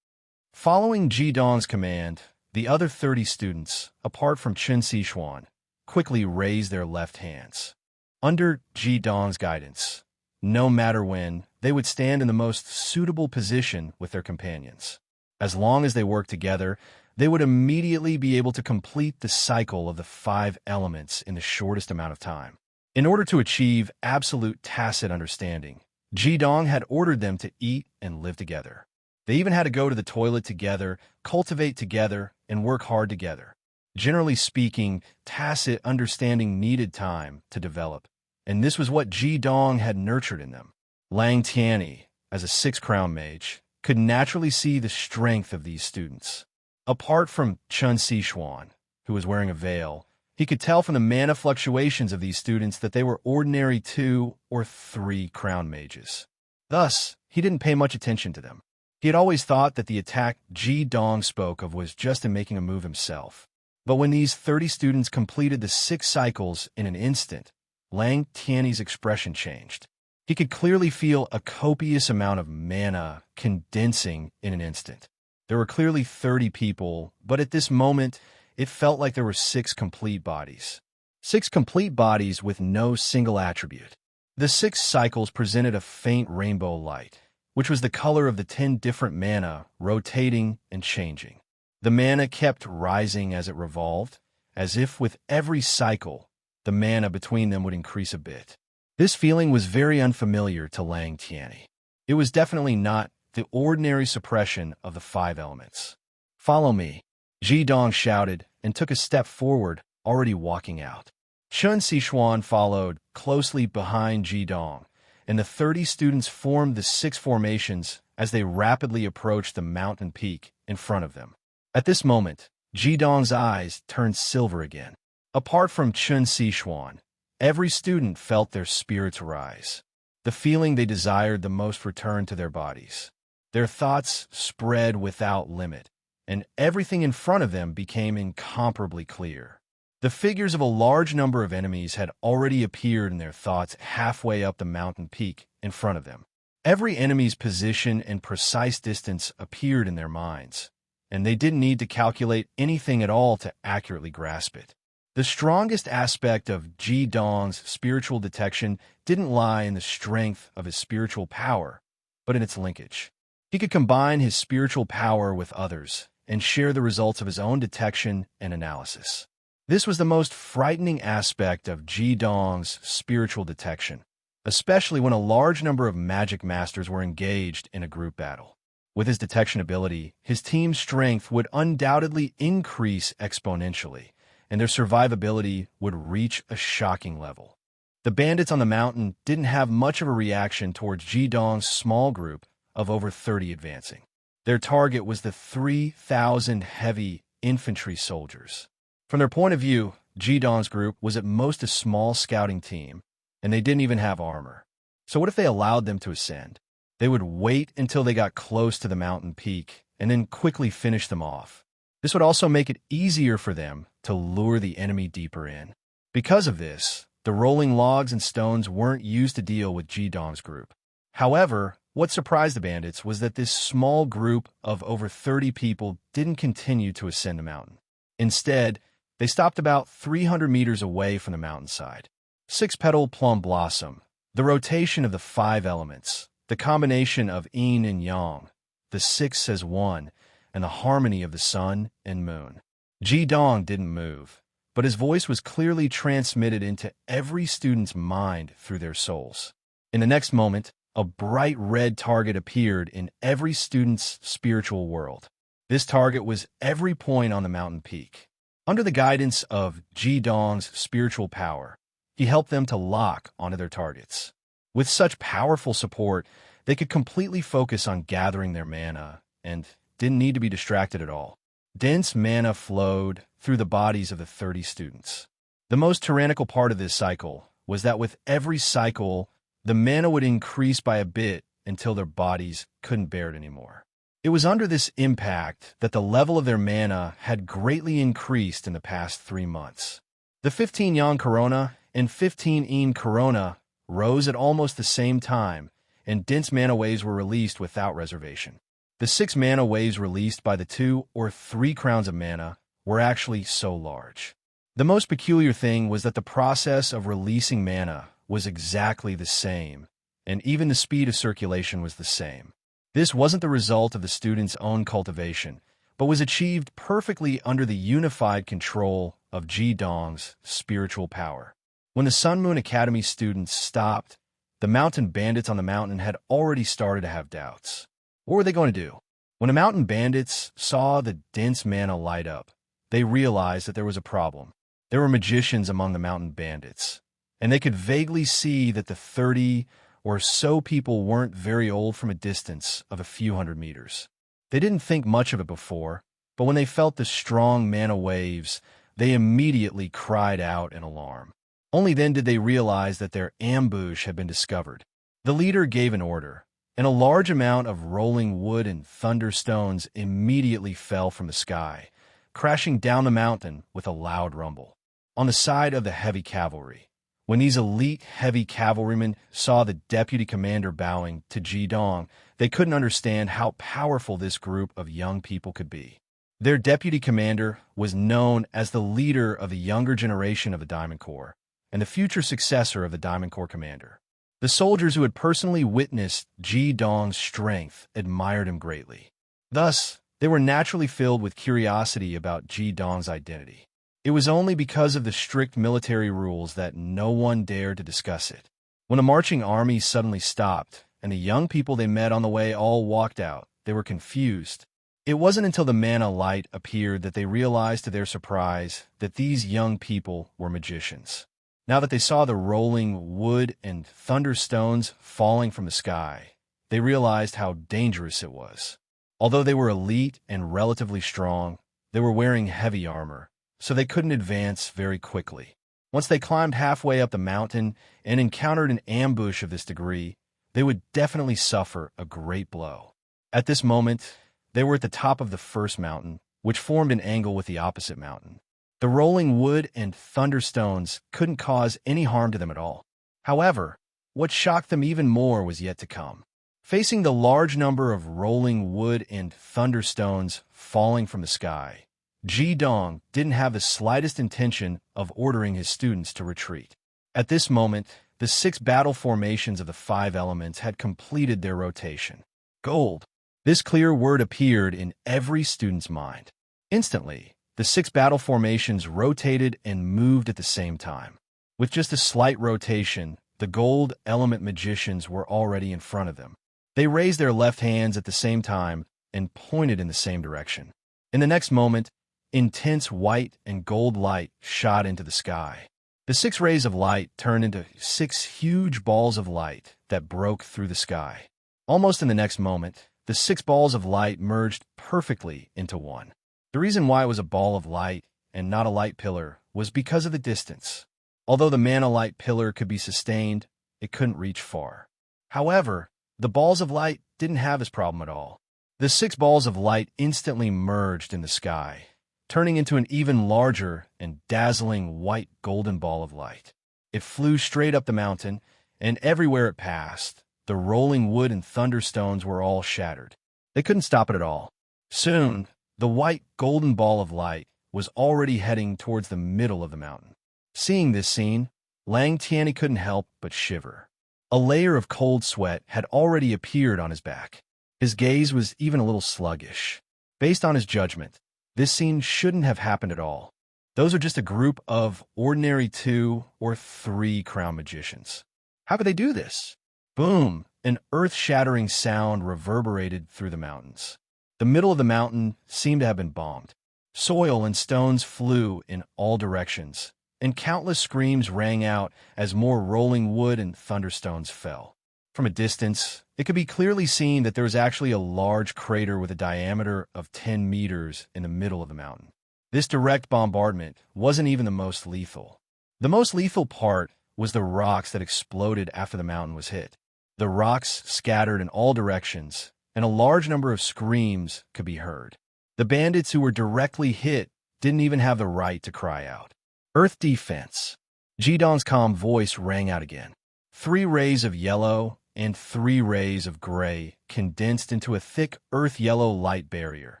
Following Ji Dong's command, the other 30 students, apart from Chen Xishuan, quickly raised their left hands. Under Ji Dong's guidance, no matter when, they would stand in the most suitable position with their companions. As long as they worked together, they would immediately be able to complete the cycle of the 5 elements in the shortest amount of time. In order to achieve absolute tacit understanding, Ji Dong had ordered them to eat and live together. They even had to go to the toilet together, cultivate together, and work hard together. Generally speaking, tacit understanding needed time to develop, and this was what Ji Dong had nurtured in them. Lang Tianyi, as a six-crown mage, could naturally see the strength of these students. Apart from Chun Sixuan, who was wearing a veil, he could tell from the mana fluctuations of these students that they were ordinary 2 or 3 crown mages. Thus, he didn't pay much attention to them. He had always thought that the attack Ji Dong spoke of was just him making a move himself. But when these 30 students completed the 6 cycles in an instant, Lang Tianyi's expression changed. He could clearly feel a copious amount of mana condensing in an instant. There were clearly 30 people, but at this moment, it felt like there were 6 complete bodies. 6 complete bodies with no single attribute. The 6 cycles presented a faint rainbow light, which was the color of the 10 different mana rotating and changing. The mana kept rising as it revolved, as if with every cycle, the mana between them would increase a bit. This feeling was very unfamiliar to Lang Tianyi. It was definitely not the ordinary suppression of the 5 elements. "Follow me," Ji Dong shouted and took a step forward, already walking out. Chun Sixuan followed closely behind Ji Dong, and the 30 students formed the 6 formations as they rapidly approached the mountain peak in front of them. At this moment, Ji Dong's eyes turned silver again. Apart from Chun Sixuan, every student felt their spirits rise. The feeling they desired the most returned to their bodies. Their thoughts spread without limit, and everything in front of them became incomparably clear. The figures of a large number of enemies had already appeared in their thoughts halfway up the mountain peak in front of them. Every enemy's position and precise distance appeared in their minds, and they didn't need to calculate anything at all to accurately grasp it. The strongest aspect of Ji Dong's spiritual detection didn't lie in the strength of his spiritual power, but in its linkage. He could combine his spiritual power with others and share the results of his own detection and analysis. This was the most frightening aspect of Ji Dong's spiritual detection, especially when a large number of magic masters were engaged in a group battle. With his detection ability, his team's strength would undoubtedly increase exponentially, and their survivability would reach a shocking level. The bandits on the mountain didn't have much of a reaction towards Ji Dong's small group of over 30 advancing. Their target was the 3,000 heavy infantry soldiers. From their point of view, Ji Dong's group was at most a small scouting team, and they didn't even have armor. So what if they allowed them to ascend? They would wait until they got close to the mountain peak and then quickly finish them off. This would also make it easier for them to lure the enemy deeper in. Because of this, the rolling logs and stones weren't used to deal with Ji Dong's group. However, what surprised the bandits was that this small group of over 30 people didn't continue to ascend the mountain. Instead, they stopped about 300 meters away from the mountainside. 6-petal plum blossom, the rotation of the 5 elements, the combination of yin and yang, the 6 as one, and the harmony of the sun and moon. Ji Dong didn't move, but his voice was clearly transmitted into every student's mind through their souls. In the next moment, a bright red target appeared in every student's spiritual world. This target was every point on the mountain peak. Under the guidance of Ji Dong's spiritual power, he helped them to lock onto their targets. With such powerful support, they could completely focus on gathering their mana and didn't need to be distracted at all. Dense mana flowed through the bodies of the 30 students. The most tyrannical part of this cycle was that with every cycle, the mana would increase by a bit until their bodies couldn't bear it anymore. It was under this impact that the level of their mana had greatly increased in the past 3 months. The 15 Yang Corona and 15 Yin Corona rose at almost the same time, and dense mana waves were released without reservation. The 6 mana waves released by the 2 or 3 crowns of mana were actually so large. The most peculiar thing was that the process of releasing mana was exactly the same, and even the speed of circulation was the same. This wasn't the result of the students' own cultivation, but was achieved perfectly under the unified control of Ji Dong's spiritual power. When the Sun Moon Academy students stopped, the mountain bandits on the mountain had already started to have doubts. What were they going to do? When the mountain bandits saw the dense mana light up, they realized that there was a problem. There were magicians among the mountain bandits, and they could vaguely see that the 30 or so people weren't very old from a distance of a few hundred meters. They didn't think much of it before, but when they felt the strong mana waves, they immediately cried out in alarm. Only then did they realize that their ambush had been discovered. The leader gave an order, and a large amount of rolling wood and thunderstones immediately fell from the sky, crashing down the mountain with a loud rumble. On the side of the heavy cavalry, when these elite heavy cavalrymen saw the deputy commander bowing to Ji Dong, they couldn't understand how powerful this group of young people could be. Their deputy commander was known as the leader of the younger generation of the Diamond Corps, and the future successor of the Diamond Corps commander. The soldiers who had personally witnessed Ji Dong's strength admired him greatly. Thus, they were naturally filled with curiosity about Ji Dong's identity. It was only because of the strict military rules that no one dared to discuss it. When the marching army suddenly stopped, and the young people they met on the way all walked out, they were confused. It wasn't until the mana light appeared that they realized to their surprise that these young people were magicians. Now that they saw the rolling wood and thunderstones falling from the sky, they realized how dangerous it was. Although they were elite and relatively strong, they were wearing heavy armor, so they couldn't advance very quickly. Once they climbed halfway up the mountain and encountered an ambush of this degree, they would definitely suffer a great blow. At this moment, they were at the top of the first mountain, which formed an angle with the opposite mountain. The rolling wood and thunderstones couldn't cause any harm to them at all. However, what shocked them even more was yet to come. Facing the large number of rolling wood and thunderstones falling from the sky, Ji Dong didn't have the slightest intention of ordering his students to retreat. At this moment, the 6 battle formations of the 5 elements had completed their rotation. Gold. This clear word appeared in every student's mind. Instantly, the 6 battle formations rotated and moved at the same time. With just a slight rotation, the gold element magicians were already in front of them. They raised their left hands at the same time and pointed in the same direction. In the next moment, intense white and gold light shot into the sky. The 6 rays of light turned into 6 huge balls of light that broke through the sky. Almost in the next moment, the 6 balls of light merged perfectly into one. The reason why it was a ball of light and not a light pillar was because of the distance. Although the mana light pillar could be sustained, it couldn't reach far. However, the balls of light didn't have this problem at all. The 6 balls of light instantly merged in the sky, turning into an even larger and dazzling white golden ball of light. It flew straight up the mountain, and everywhere it passed, the rolling wood and thunderstones were all shattered. They couldn't stop it at all. Soon, the white golden ball of light was already heading towards the middle of the mountain. Seeing this scene, Lang Tianyi couldn't help but shiver. A layer of cold sweat had already appeared on his back. His gaze was even a little sluggish. Based on his judgment, this scene shouldn't have happened at all. Those are just a group of ordinary 2 or 3 crown magicians. How could they do this? Boom! An earth-shattering sound reverberated through the mountains. The middle of the mountain seemed to have been bombed. Soil and stones flew in all directions, and countless screams rang out as more rolling wood and thunderstones fell. From a distance, it could be clearly seen that there was actually a large crater with a diameter of 10 meters in the middle of the mountain. This direct bombardment wasn't even the most lethal. The most lethal part was the rocks that exploded after the mountain was hit. The rocks scattered in all directions, and a large number of screams could be heard. The bandits who were directly hit didn't even have the right to cry out. Earth defense. Ji Dong's calm voice rang out again. 3 rays of yellow and 3 rays of gray condensed into a thick earth-yellow light barrier,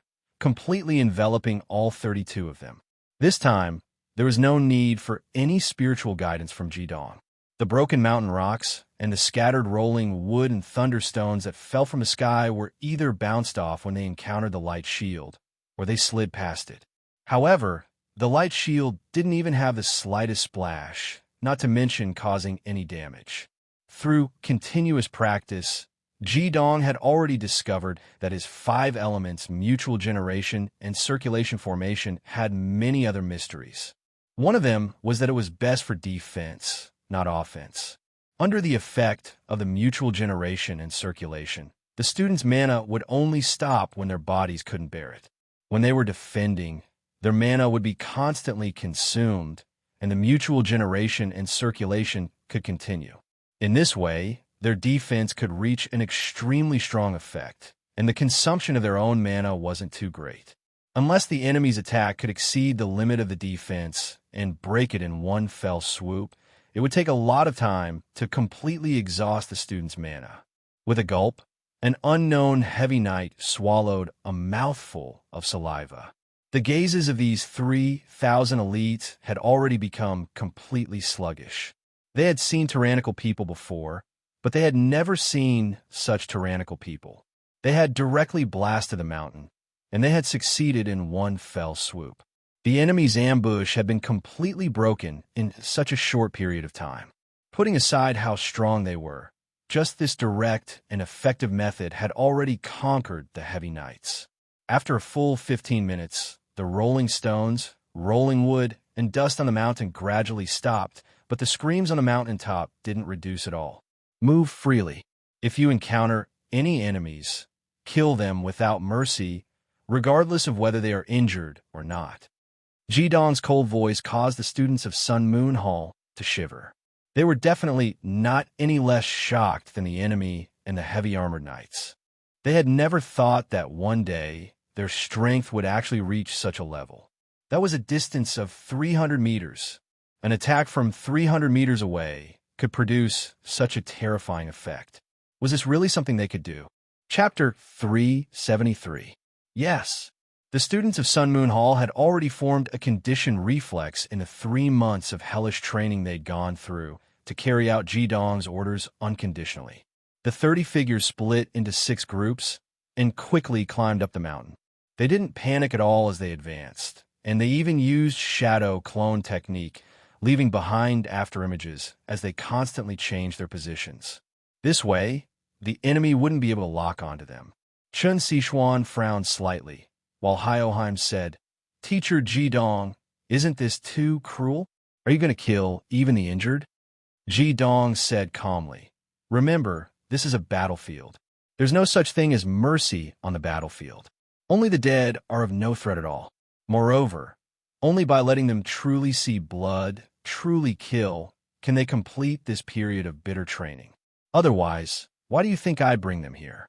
completely enveloping all 32 of them. This time, there was no need for any spiritual guidance from Ji Dong. The broken mountain rocks and the scattered rolling wood and thunderstones that fell from the sky were either bounced off when they encountered the light shield, or they slid past it. However, the light shield didn't even have the slightest splash, not to mention causing any damage. Through continuous practice, Ji Dong had already discovered that his 5 elements, mutual generation and circulation formation, had many other mysteries. One of them was that it was best for defense, not offense. Under the effect of the mutual generation and circulation, the students' mana would only stop when their bodies couldn't bear it. When they were defending, their mana would be constantly consumed, and the mutual generation and circulation could continue. In this way, their defense could reach an extremely strong effect, and the consumption of their own mana wasn't too great. Unless the enemy's attack could exceed the limit of the defense and break it in one fell swoop, it would take a lot of time to completely exhaust the student's mana. With a gulp, an unknown heavy knight swallowed a mouthful of saliva. The gazes of these 3,000 elites had already become completely sluggish. They had seen tyrannical people before, but they had never seen such tyrannical people. They had directly blasted the mountain, and they had succeeded in one fell swoop. The enemy's ambush had been completely broken in such a short period of time. Putting aside how strong they were, just this direct and effective method had already conquered the heavy knights. After a full 15 minutes, the rolling stones, rolling wood, and dust on the mountain gradually stopped, but the screams on the mountaintop didn't reduce at all. Move freely. If you encounter any enemies, kill them without mercy, regardless of whether they are injured or not. Ji Dong's cold voice caused the students of Sun Moon Hall to shiver. They were definitely not any less shocked than the enemy and the heavy-armored knights. They had never thought that one day their strength would actually reach such a level. That was a distance of 300 meters. An attack from 300 meters away could produce such a terrifying effect. Was this really something they could do? Chapter 373. Yes. The students of Sun Moon Hall had already formed a conditioned reflex in the 3 months of hellish training they'd gone through to carry out Ji Dong's orders unconditionally. The 30 figures split into 6 groups and quickly climbed up the mountain. They didn't panic at all as they advanced, and they even used shadow clone technique, leaving behind afterimages as they constantly changed their positions. This way, the enemy wouldn't be able to lock onto them. Chun Sichuan frowned slightly, while Hyoheim said, "Teacher Ji Dong, isn't this too cruel? Are you going to kill even the injured?" Ji Dong said calmly, "Remember, this is a battlefield. There's no such thing as mercy on the battlefield. Only the dead are of no threat at all. Moreover, only by letting them truly see blood, truly kill, can they complete this period of bitter training. Otherwise, why do you think I bring them here?"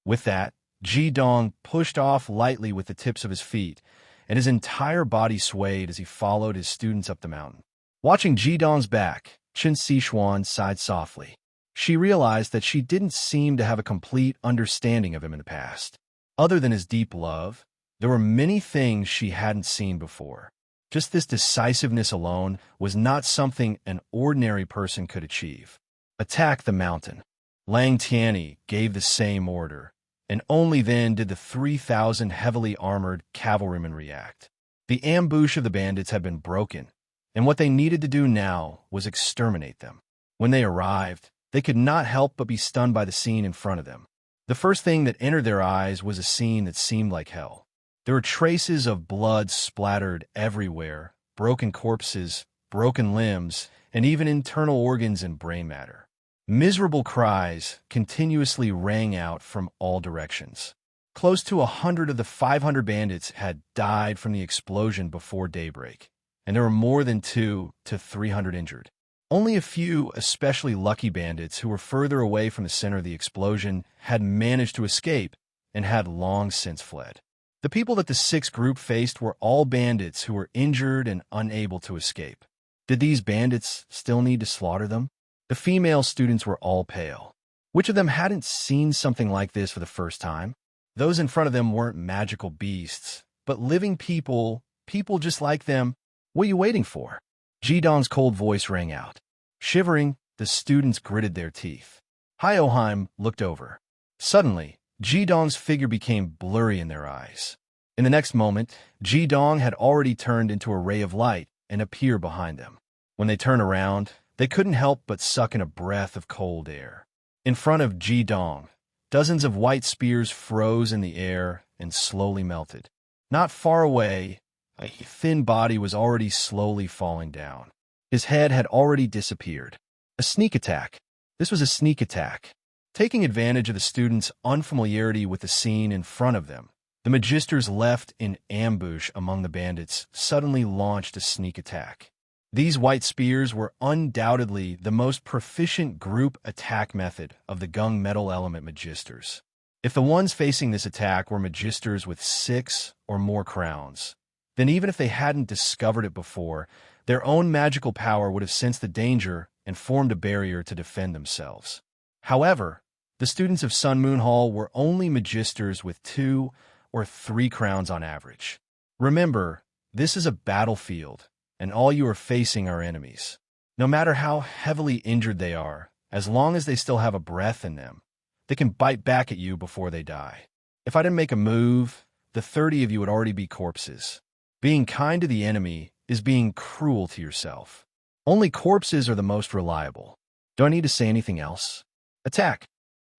With that, Ji Dong pushed off lightly with the tips of his feet, and his entire body swayed as he followed his students up the mountain. Watching Ji Dong's back, Qin Sichuan sighed softly. She realized that she didn't seem to have a complete understanding of him in the past. Other than his deep love, there were many things she hadn't seen before. Just this decisiveness alone was not something an ordinary person could achieve. Attack the mountain. Lang Tianyi gave the same order, and only then did the 3,000 heavily armored cavalrymen react. The ambush of the bandits had been broken, and what they needed to do now was exterminate them. When they arrived, they could not help but be stunned by the scene in front of them. The first thing that entered their eyes was a scene that seemed like hell. There were traces of blood splattered everywhere, broken corpses, broken limbs, and even internal organs and brain matter. Miserable cries continuously rang out from all directions. Close to 100 of the 500 bandits had died from the explosion before daybreak, and there were more than 200 to 300 injured. Only a few especially lucky bandits who were further away from the center of the explosion had managed to escape and had long since fled. The people that the 6th group faced were all bandits who were injured and unable to escape. Did these bandits still need to slaughter them? The female students were all pale. Which of them hadn't seen something like this for the first time? Those in front of them weren't magical beasts, but living people just like them. What are you waiting for? Ji Dong's cold voice rang out. Shivering, the students gritted their teeth. Hyoheim looked over. Suddenly, Ji Dong's figure became blurry in their eyes. In the next moment, Ji Dong had already turned into a ray of light and appeared behind them. When they turned around, they couldn't help but suck in a breath of cold air. In front of Ji Dong, Dozens of white spears froze in the air and slowly melted. Not far away, a thin body was already slowly falling down. His head had already disappeared. A sneak attack. This was a sneak attack. Taking advantage of the students' unfamiliarity with the scene in front of them, the magisters left in ambush among the bandits suddenly launched a sneak attack. These white spears were undoubtedly the most proficient group attack method of the gung metal element magisters. If the ones facing this attack were magisters with 6 or more crowns, then even if they hadn't discovered it before, their own magical power would have sensed the danger and formed a barrier to defend themselves. However, the students of Sun Moon Hall were only magisters with 2 or 3 crowns on average. Remember, this is a battlefield, and all you are facing are enemies. No matter how heavily injured they are, as long as they still have a breath in them, they can bite back at you before they die. If I didn't make a move, the 30 of you would already be corpses. Being kind to the enemy is being cruel to yourself. Only corpses are the most reliable. Do I need to say anything else? Attack!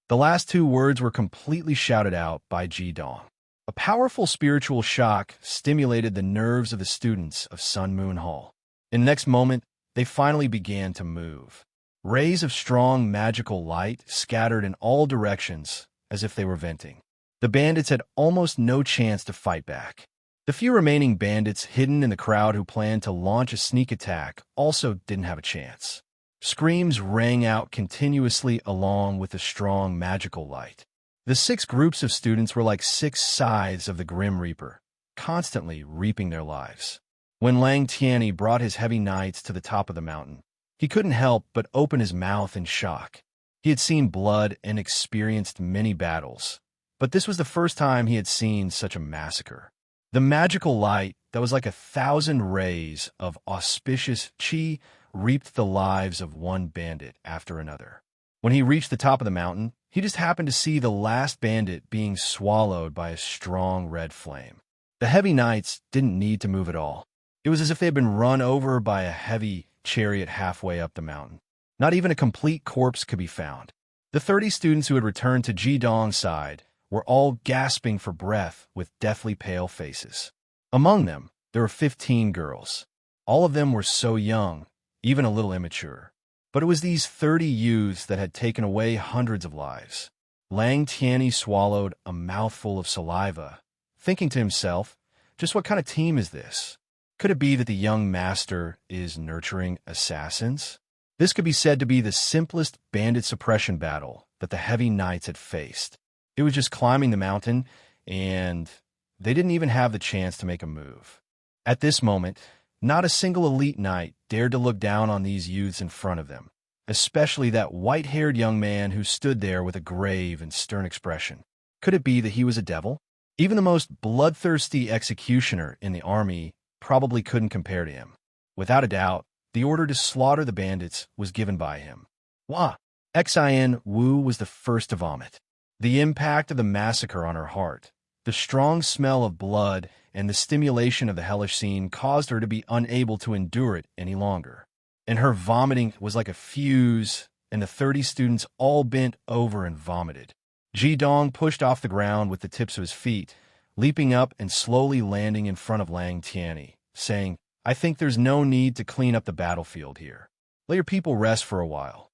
The last 2 words were completely shouted out by Ji Dong. A powerful spiritual shock stimulated the nerves of the students of Sun Moon Hall. In the next moment, they finally began to move. Rays of strong magical light scattered in all directions as if they were venting. The bandits had almost no chance to fight back. The few remaining bandits hidden in the crowd who planned to launch a sneak attack also didn't have a chance. Screams rang out continuously along with the strong magical light. The 6 groups of students were like 6 scythes of the Grim Reaper, constantly reaping their lives. When Lang Tianyi brought his heavy knights to the top of the mountain, he couldn't help but open his mouth in shock. He had seen blood and experienced many battles, but this was the first time he had seen such a massacre. The magical light that was like 1,000 rays of auspicious qi reaped the lives of one bandit after another. When he reached the top of the mountain, he just happened to see the last bandit being swallowed by a strong red flame. The heavy knights didn't need to move at all. It was as if they had been run over by a heavy chariot halfway up the mountain. Not even a complete corpse could be found. The 30 students who had returned to Ji Dong's side were all gasping for breath with deathly pale faces. Among them, there were 15 girls. All of them were so young, even a little immature. But it was these 30 youths that had taken away hundreds of lives. Lang Tianyi swallowed a mouthful of saliva, thinking to himself, just what kind of team is this? Could it be that the young master is nurturing assassins? This could be said to be the simplest bandit suppression battle that the heavy knights had faced. It was just climbing the mountain, and they didn't even have the chance to make a move. At this moment, not a single elite knight dared to look down on these youths in front of them, especially that white-haired young man who stood there with a grave and stern expression. Could it be that he was a devil? Even the most bloodthirsty executioner in the army probably couldn't compare to him. Without a doubt, the order to slaughter the bandits was given by him. Wah! Xin Wu was the first to vomit. The impact of the massacre on her heart, the strong smell of blood, and the stimulation of the hellish scene caused her to be unable to endure it any longer. And her vomiting was like a fuse, and the 30 students all bent over and vomited. Ji Dong pushed off the ground with the tips of his feet, leaping up and slowly landing in front of Lang Tianyi, saying, I think there's no need to clean up the battlefield here. Let your people rest for a while.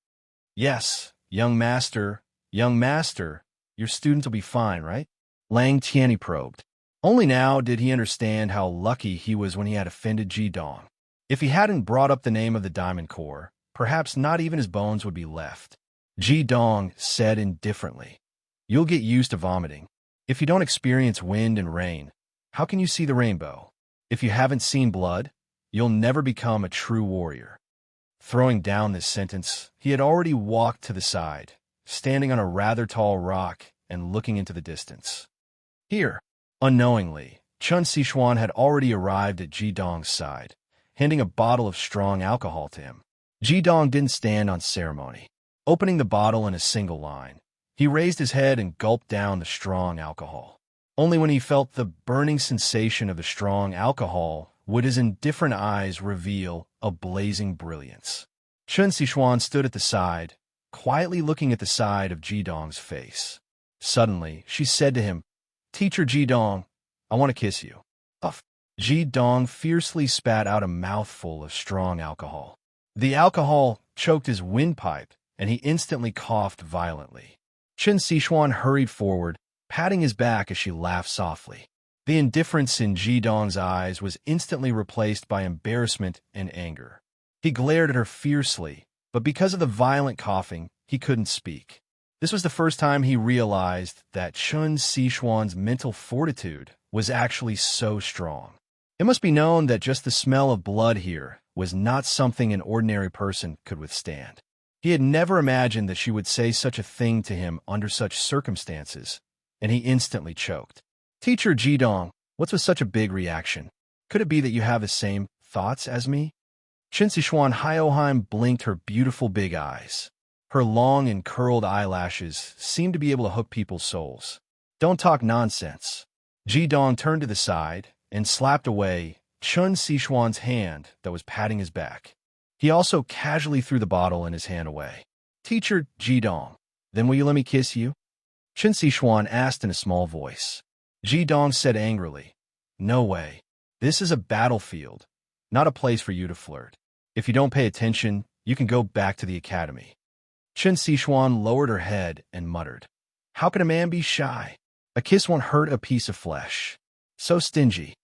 Yes, young master, your students will be fine, right? Lang Tianyi probed. Only now did he understand how lucky he was when he had offended Ji Dong. If he hadn't brought up the name of the Diamond Corps, perhaps not even his bones would be left. Ji Dong said indifferently, You'll get used to vomiting. If you don't experience wind and rain, how can you see the rainbow? If you haven't seen blood, you'll never become a true warrior. Throwing down this sentence, he had already walked to the side, standing on a rather tall rock and looking into the distance. Here, unknowingly, Chun Sichuan had already arrived at Ji Dong's side, handing a bottle of strong alcohol to him. Ji Dong didn't stand on ceremony. Opening the bottle in a single line, he raised his head and gulped down the strong alcohol. Only when he felt the burning sensation of the strong alcohol would his indifferent eyes reveal a blazing brilliance. Chun Sichuan stood at the side, quietly looking at the side of Ji Dong's face. Suddenly, she said to him, "Teacher Ji-dong, I want to kiss you." Uff. Ji-dong fiercely spat out a mouthful of strong alcohol. The alcohol choked his windpipe, and he instantly coughed violently. Chen Sichuan hurried forward, patting his back as she laughed softly. The indifference in Ji-dong's eyes was instantly replaced by embarrassment and anger. He glared at her fiercely, but because of the violent coughing, he couldn't speak. This was the first time he realized that Chen Sichuan's mental fortitude was actually so strong. It must be known that just the smell of blood here was not something an ordinary person could withstand. He had never imagined that she would say such a thing to him under such circumstances, and he instantly choked. "Teacher Ji-dong, what's with such a big reaction? Could it be that you have the same thoughts as me?" Chen Sichuan Hyoheim blinked her beautiful big eyes. Her long and curled eyelashes seemed to be able to hook people's souls. "Don't talk nonsense." Ji-dong turned to the side and slapped away Chen Sichuan's hand that was patting his back. He also casually threw the bottle in his hand away. "Teacher Ji-dong, then will you let me kiss you?" Chen Sichuan asked in a small voice. Ji-dong said angrily, "No way. This is a battlefield, not a place for you to flirt. If you don't pay attention, you can go back to the academy." Chen Sichuan lowered her head and muttered, "How can a man be shy? A kiss won't hurt a piece of flesh. So stingy."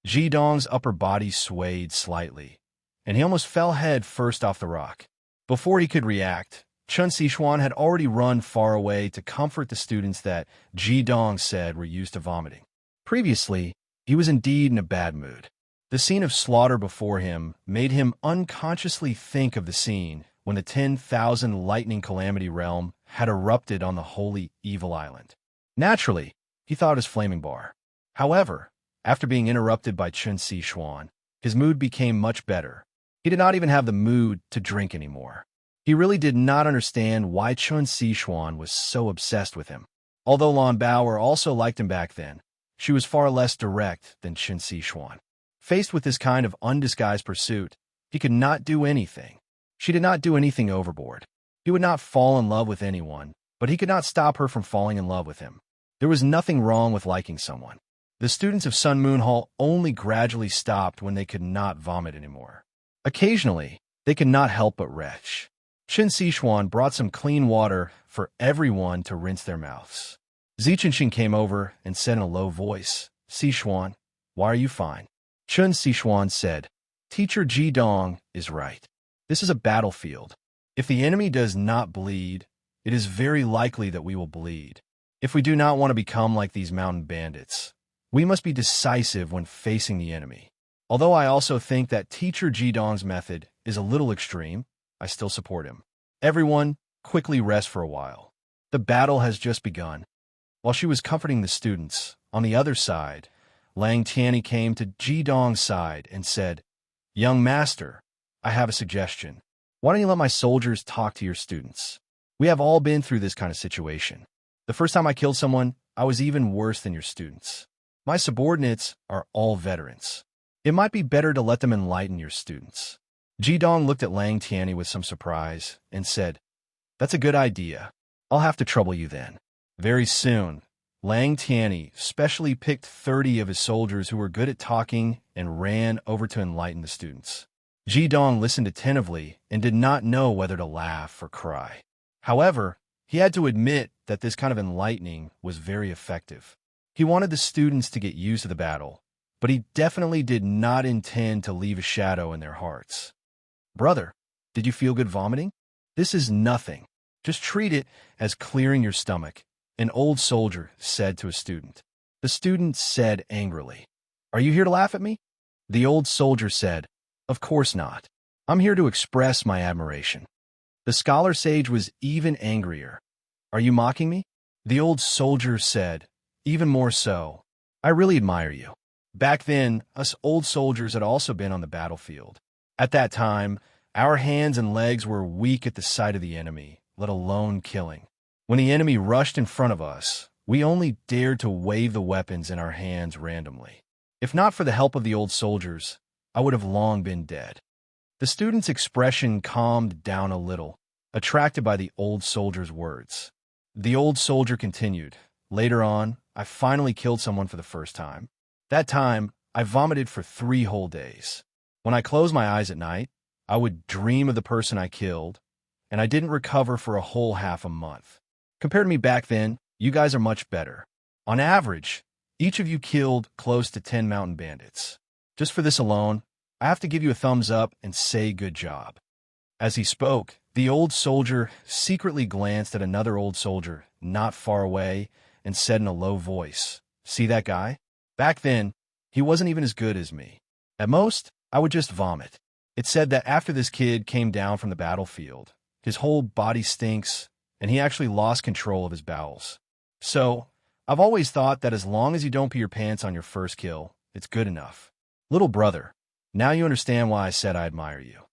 Ji-dong's upper body swayed slightly, and he almost fell head first off the rock. Before he could react, Chen Sichuan had already run far away to comfort the students that Ji-dong said were used to vomiting. Previously, he was indeed in a bad mood. The scene of slaughter before him made him unconsciously think of the scene when the 10,000 lightning calamity realm had erupted on the holy evil island. Naturally, he thought of his flaming bar. However, after being interrupted by Chen Sichuan, his mood became much better. He did not even have the mood to drink anymore. He really did not understand why Chen Sichuan was so obsessed with him. Although Lan Bauer also liked him back then, she was far less direct than Chen Sichuan. Faced with this kind of undisguised pursuit, he could not do anything. She did not do anything overboard. He would not fall in love with anyone, but he could not stop her from falling in love with him. There was nothing wrong with liking someone. The students of Sun Moon Hall only gradually stopped when they could not vomit anymore. Occasionally, they could not help but retch. Chen Sichuan brought some clean water for everyone to rinse their mouths. Zichenshin came over and said in a low voice, "Sichuan, why are you fine?" Chen Sichuan said, "Teacher Ji-dong is right. This is a battlefield. If the enemy does not bleed, it is very likely that we will bleed. If we do not want to become like these mountain bandits, we must be decisive when facing the enemy. Although I also think that Teacher Ji-dong's method is a little extreme, I still support him. Everyone, quickly rest for a while. The battle has just begun." While she was comforting the students, on the other side, Lang Tianyi came to Ji-dong's side and said, "Young master, I have a suggestion. Why don't you let my soldiers talk to your students? We have all been through this kind of situation. The first time I killed someone, I was even worse than your students. My subordinates are all veterans. It might be better to let them enlighten your students." Ji-dong looked at Lang Tianyi with some surprise and said, "That's a good idea. I'll have to trouble you then." Very soon, Lang Tianyi specially picked 30 of his soldiers who were good at talking and ran over to enlighten the students. Ji-dong listened attentively and did not know whether to laugh or cry. However, he had to admit that this kind of enlightening was very effective. He wanted the students to get used to the battle, but he definitely did not intend to leave a shadow in their hearts. "Brother, did you feel good vomiting? This is nothing. Just treat it as clearing your stomach," an old soldier said to a student. The student said angrily, "Are you here to laugh at me?" The old soldier said, "Of course not. I'm here to express my admiration." The scholar sage was even angrier. "Are you mocking me?" The old soldier said, "Even more so. I really admire you." Back then, us old soldiers had also been on the battlefield. At that time, our hands and legs were weak at the sight of the enemy, let alone killing. When the enemy rushed in front of us, we only dared to wave the weapons in our hands randomly. If not for the help of the old soldiers, I would have long been dead. The student's expression calmed down a little, attracted by the old soldier's words. The old soldier continued. Later on, I finally killed someone for the first time. That time, I vomited for 3 whole days. When I closed my eyes at night, I would dream of the person I killed, and I didn't recover for a whole half a month. Compared to me back then, you guys are much better. On average, each of you killed close to 10 mountain bandits. Just for this alone, I have to give you a thumbs up and say good job. As he spoke, the old soldier secretly glanced at another old soldier not far away and said in a low voice, "See that guy? Back then, he wasn't even as good as me. At most, I would just vomit." It said that after this kid came down from the battlefield, his whole body stinks, and he actually lost control of his bowels. So, I've always thought that as long as you don't pee your pants on your first kill, it's good enough. Little brother, now you understand why I said I admire you.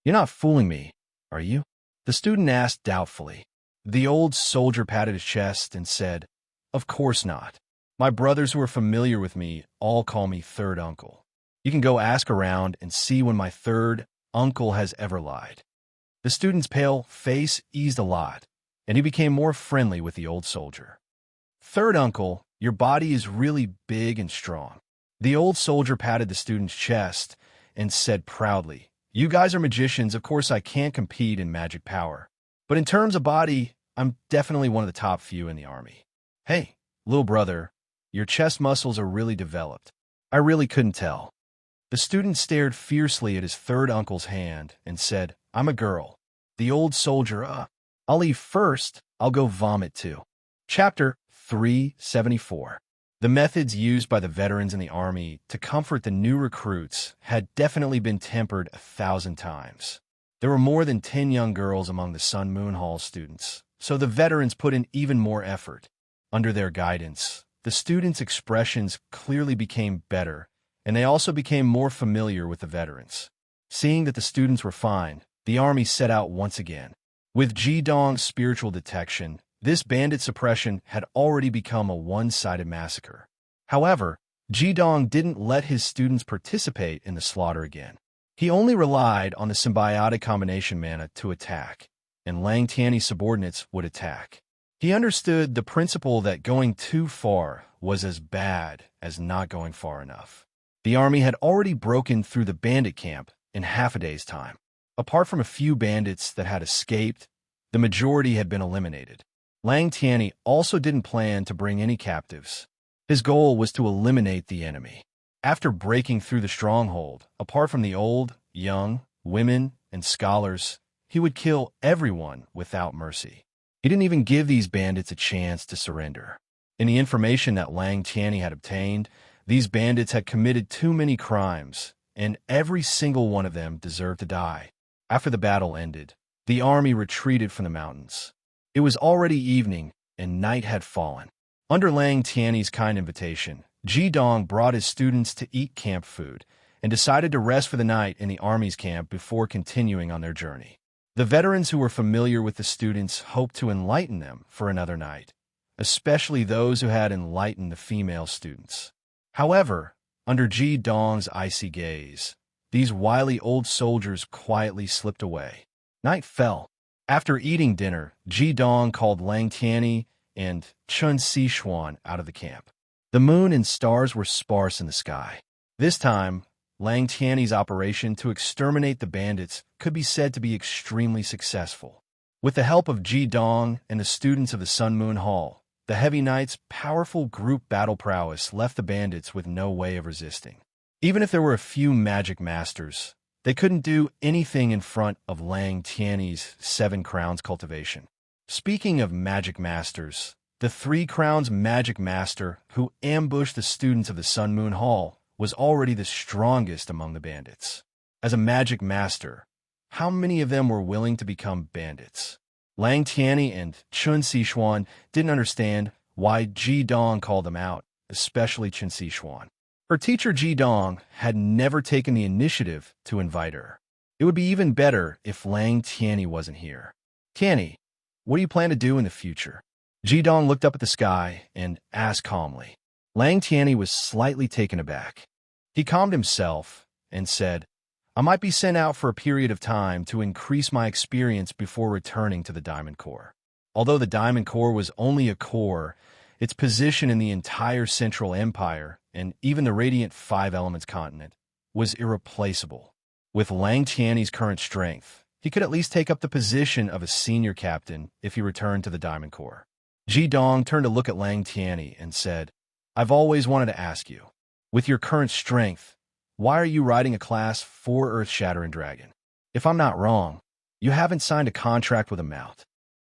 You're not fooling me, are you? The student asked doubtfully. The old soldier patted his chest and said, "Of course not. My brothers who are familiar with me all call me third uncle. You can go ask around and see when my third uncle has ever lied." The student's pale face eased a lot, and he became more friendly with the old soldier. "Third uncle, your body is really big and strong." The old soldier patted the student's chest and said proudly, "You guys are magicians, of course I can't compete in magic power. But in terms of body, I'm definitely one of the top few in the army. Hey, little brother, your chest muscles are really developed. I really couldn't tell." The student stared fiercely at his third uncle's hand and said, "I'm a girl." The old soldier, "I'll leave first. I'll go vomit too." Chapter 374. The methods used by the veterans in the army to comfort the new recruits had definitely been tempered 1,000 times. There were more than 10 young girls among the Sun Moon Hall students, so the veterans put in even more effort. Under their guidance, the students' expressions clearly became better, and they also became more familiar with the veterans. Seeing that the students were fine, the army set out once again. With Ji-dong's spiritual detection, this bandit suppression had already become a one-sided massacre. However, Ji-dong didn't let his students participate in the slaughter again. He only relied on the symbiotic combination mana to attack, and Lang Tiany's subordinates would attack. He understood the principle that going too far was as bad as not going far enough. The army had already broken through the bandit camp in half a day's time. Apart from a few bandits that had escaped, the majority had been eliminated. Lang Tiany also didn't plan to bring any captives. His goal was to eliminate the enemy. After breaking through the stronghold, apart from the old, young, women, and scholars, he would kill everyone without mercy. He didn't even give these bandits a chance to surrender. In the information that Lang Tiany had obtained, these bandits had committed too many crimes, and every single one of them deserved to die. After the battle ended, the army retreated from the mountains. It was already evening, and night had fallen. Under Lang Tiany's kind invitation, Ji-dong brought his students to eat camp food and decided to rest for the night in the army's camp before continuing on their journey. The veterans who were familiar with the students hoped to enlighten them for another night, especially those who had enlightened the female students. However, under Ji-dong's icy gaze, these wily old soldiers quietly slipped away. Night fell. After eating dinner, Ji-dong called Lang Tiany and Chun Si-chuan out of the camp. The moon and stars were sparse in the sky. This time, Lang Tiany's operation to exterminate the bandits could be said to be extremely successful. With the help of Ji-dong and the students of the Sun Moon Hall, the Heavy Knight's powerful group battle prowess left the bandits with no way of resisting. Even if there were a few magic masters, they couldn't do anything in front of Lang Tiany's 7 Crowns cultivation. Speaking of magic masters, the 3 Crowns magic master who ambushed the students of the Sun Moon Hall was already the strongest among the bandits. As a magic master, how many of them were willing to become bandits? Lang Tiany and Chun Si-chuan didn't understand why Ji-dong called them out, especially Chun Si-chuan. Her teacher Ji-dong had never taken the initiative to invite her. It would be even better if Lang Tiany wasn't here. "Tiany, what do you plan to do in the future?" Ji-dong looked up at the sky and asked calmly. Lang Tiany was slightly taken aback. He calmed himself and said, "I might be sent out for a period of time to increase my experience before returning to the Diamond Corps." Although the Diamond Core was only a core, its position in the entire Central Empire, and even the radiant Five Elements continent, was irreplaceable. With Lang Tiany's current strength, he could at least take up the position of a senior captain if he returned to the Diamond Core. Ji Dong turned to look at Lang Tiany and said, I've always wanted to ask you, with your current strength, why are you riding a Class 4 Earth-Shattering Dragon? If I'm not wrong, you haven't signed a contract with a mount.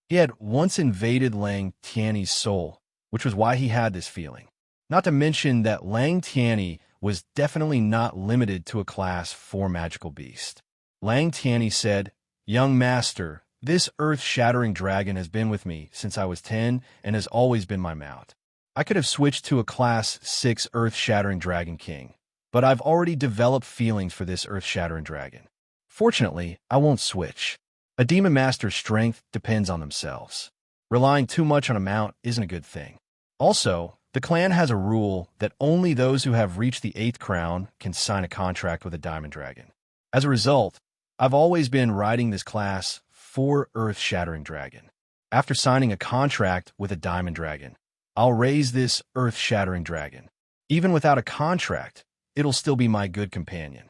He had once invaded Lang Tiany's soul, which was why he had this feeling. Not to mention that Lang Tiany was definitely not limited to a Class 4 magical beast. Lang Tiany said, Young Master, this earth-shattering dragon has been with me since I was 10 and has always been my mount. I could have switched to a Class 6 earth-shattering dragon king, but I've already developed feelings for this earth-shattering dragon. Fortunately, I won't switch. A demon master's strength depends on themselves. Relying too much on a mount isn't a good thing. Also, the clan has a rule that only those who have reached the 8th crown can sign a contract with a diamond dragon. As a result, I've always been riding this Class 4 earth-shattering dragon. After signing a contract with a diamond dragon, I'll raise this earth-shattering dragon. Even without a contract, it'll still be my good companion.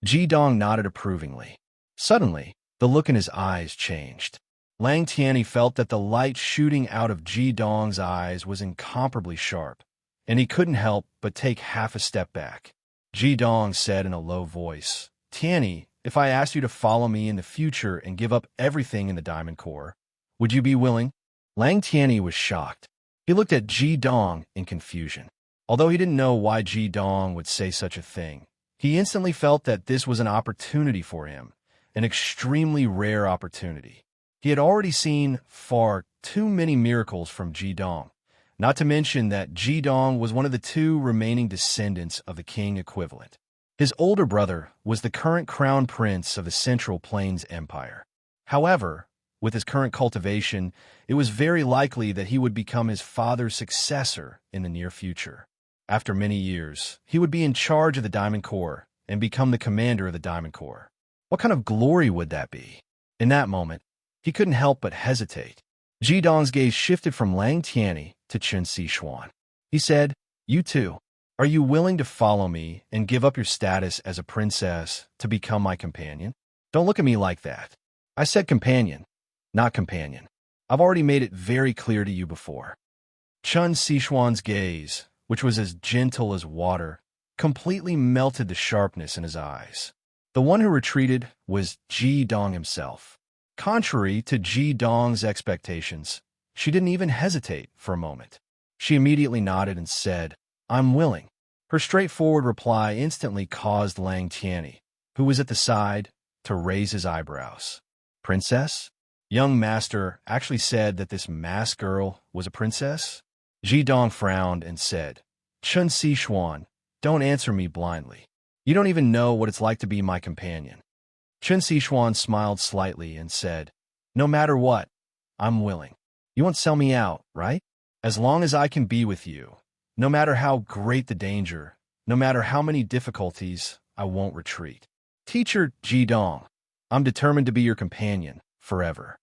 Ji Dong nodded approvingly. Suddenly, the look in his eyes changed. Lang Tiany felt that the light shooting out of Ji Dong's eyes was incomparably sharp, and he couldn't help but take half a step back. Ji Dong said in a low voice, Tiany, if I asked you to follow me in the future and give up everything in the Diamond Core, would you be willing? Lang Tiany was shocked. He looked at Ji Dong in confusion. Although he didn't know why Ji Dong would say such a thing, he instantly felt that this was an opportunity for him, an extremely rare opportunity. He had already seen far too many miracles from Ji Dong, not to mention that Ji Dong was one of the 2 remaining descendants of the king equivalent. His older brother was the current crown prince of the Central Plains Empire. However, with his current cultivation, it was very likely that he would become his father's successor in the near future. After many years, he would be in charge of the Diamond Core and become the commander of the Diamond Core. What kind of glory would that be? In that moment, he couldn't help but hesitate. Ji Dong's gaze shifted from Lang Tiany to Chen Xishuan. He said, You too. Are you willing to follow me and give up your status as a princess to become my companion? Don't look at me like that. I said companion, not companion. I've already made it very clear to you before. Chen Xishuan's gaze, which was as gentle as water, completely melted the sharpness in his eyes. The one who retreated was Ji Dong himself. Contrary to Ji Dong's expectations, she didn't even hesitate for a moment. She immediately nodded and said, I'm willing. Her straightforward reply instantly caused Lang Tiany, who was at the side, to raise his eyebrows. Princess? Young Master actually said that this masked girl was a princess? Ji Dong frowned and said, Chen Xishuan, don't answer me blindly. You don't even know what it's like to be my companion. Chen Xishuan smiled slightly and said, No matter what, I'm willing. You won't sell me out, right? As long as I can be with you, no matter how great the danger, no matter how many difficulties, I won't retreat. Teacher Ji Dong, I'm determined to be your companion forever.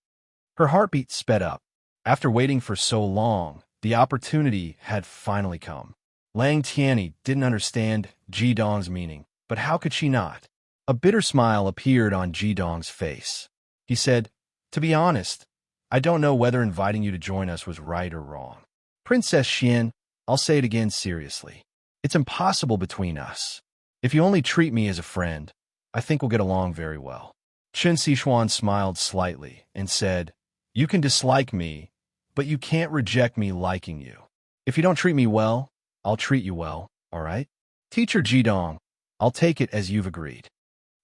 Her heartbeat sped up. After waiting for so long, the opportunity had finally come. Lang Tiany didn't understand Ji Dong's meaning, but how could she not? A bitter smile appeared on Ji Dong's face. He said, To be honest, I don't know whether inviting you to join us was right or wrong. Princess Xian, I'll say it again seriously. It's impossible between us. If you only treat me as a friend, I think we'll get along very well. Chen Xishuan smiled slightly and said, You can dislike me, but you can't reject me liking you. If you don't treat me well, I'll treat you well, all right? Teacher Ji Dong, I'll take it as you've agreed.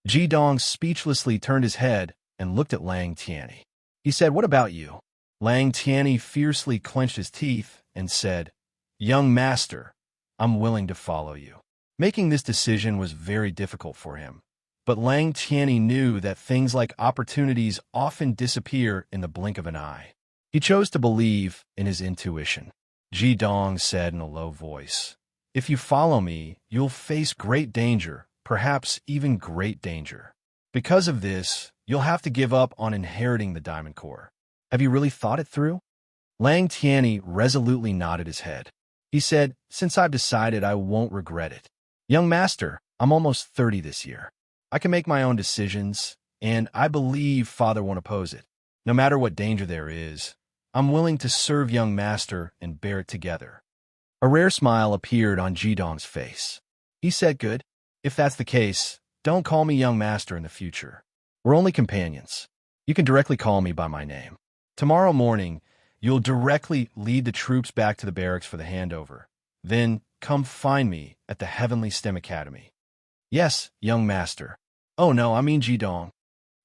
Ji Dong speechlessly turned his head and looked at Lang Tiany. He said, What about you? Lang Tiany fiercely clenched his teeth and said, Young Master, I'm willing to follow you. Making this decision was very difficult for him, but Lang Tiany knew that things like opportunities often disappear in the blink of an eye. He chose to believe in his intuition. Ji Dong said in a low voice, If you follow me, you'll face great danger, perhaps even great danger. Because of this, you'll have to give up on inheriting the Diamond Core. Have you really thought it through? Lang Tianyi resolutely nodded his head. He said, since I've decided, I won't regret it. Young master, I'm almost 30 this year. I can make my own decisions, and I believe father won't oppose it. No matter what danger there is, I'm willing to serve young master and bear it together. A rare smile appeared on Jidong's face. He said, good. If that's the case, don't call me young master in the future. We're only companions. You can directly call me by my name. Tomorrow morning, you'll directly lead the troops back to the barracks for the handover. Then come find me at the Heavenly STEM Academy. Yes, young master. Oh no, I mean Jidong.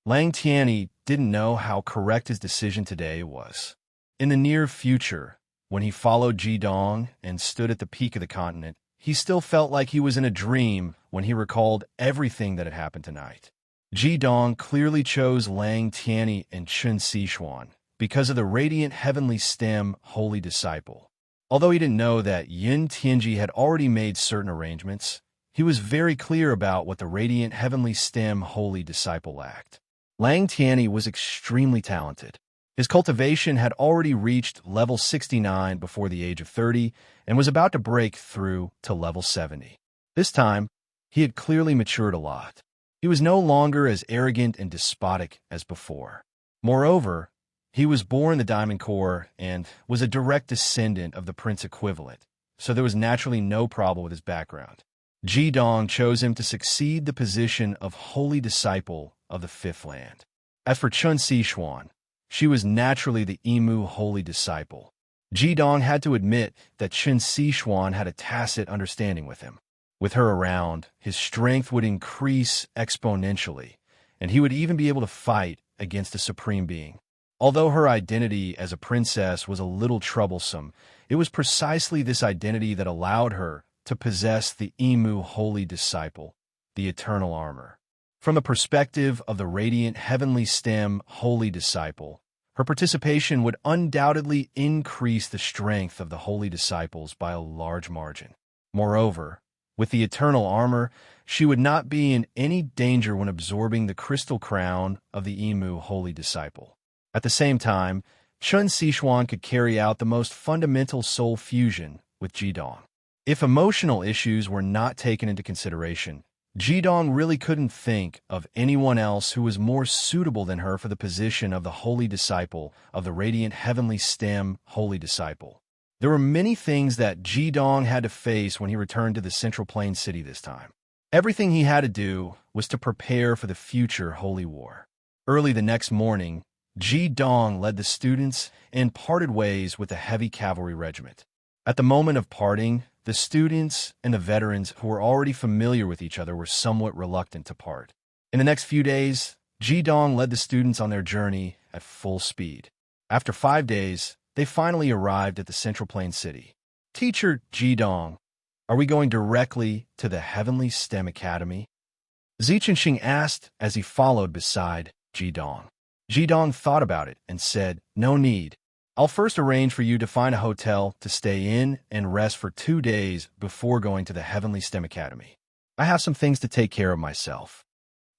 Lang Tianyi didn't know how correct his decision today was. In the near future, when he followed Jidong and stood at the peak of the continent, he still felt like he was in a dream when he recalled everything that had happened tonight. Jidong clearly chose Lang Tianyi and Chun Sichuan because of the radiant heavenly stem holy disciple. Although he didn't know that Yin Tianji had already made certain arrangements, he was very clear about what the radiant heavenly stem holy disciple lacked. Lang Tianyi was extremely talented. His cultivation had already reached level 69 before the age of 30 and was about to break through to level 70. This time, he had clearly matured a lot. He was no longer as arrogant and despotic as before. Moreover, he was born the Diamond Core and was a direct descendant of the Prince equivalent, so there was naturally no problem with his background. Jidong chose him to succeed the position of holy disciple of the Fifth Land. As for Chun Sichuan, she was naturally the Emu holy disciple. Jidong had to admit that Chun Sichuan had a tacit understanding with him. With her around, his strength would increase exponentially, and he would even be able to fight against the Supreme Being. Although her identity as a princess was a little troublesome, it was precisely this identity that allowed her to possess the Emu holy disciple, the eternal armor. From the perspective of the radiant heavenly stem holy disciple, her participation would undoubtedly increase the strength of the holy disciples by a large margin. Moreover, with the eternal armor, she would not be in any danger when absorbing the crystal crown of the Emu holy disciple. At the same time, Chun Sichuan could carry out the most fundamental soul fusion with Jidong. If emotional issues were not taken into consideration, Jidong really couldn't think of anyone else who was more suitable than her for the position of the holy disciple of the radiant heavenly stem holy disciple. There were many things that Jidong had to face when he returned to the Central Plain City this time. Everything he had to do was to prepare for the future holy war. Early the next morning, Jidong led the students and parted ways with the heavy cavalry regiment. At the moment of parting, the students and the veterans who were already familiar with each other were somewhat reluctant to part. In the next few days, Jidong led the students on their journey at full speed. After 5 days, they finally arrived at the Central Plain City. Teacher Jidong, are we going directly to the Heavenly STEM Academy? Zichengxing asked as he followed beside Jidong. Jidong thought about it and said, no need. I'll first arrange for you to find a hotel to stay in and rest for 2 days before going to the Heavenly STEM Academy. I have some things to take care of myself.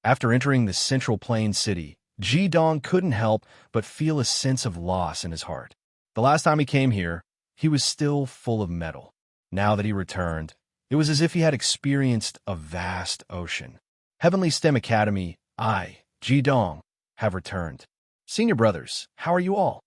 After entering the Central Plain City, Jidong couldn't help but feel a sense of loss in his heart. The last time he came here, he was still full of metal. Now that he returned, it was as if he had experienced a vast ocean. Heavenly STEM Academy, Jidong, have returned. Senior brothers, how are you all?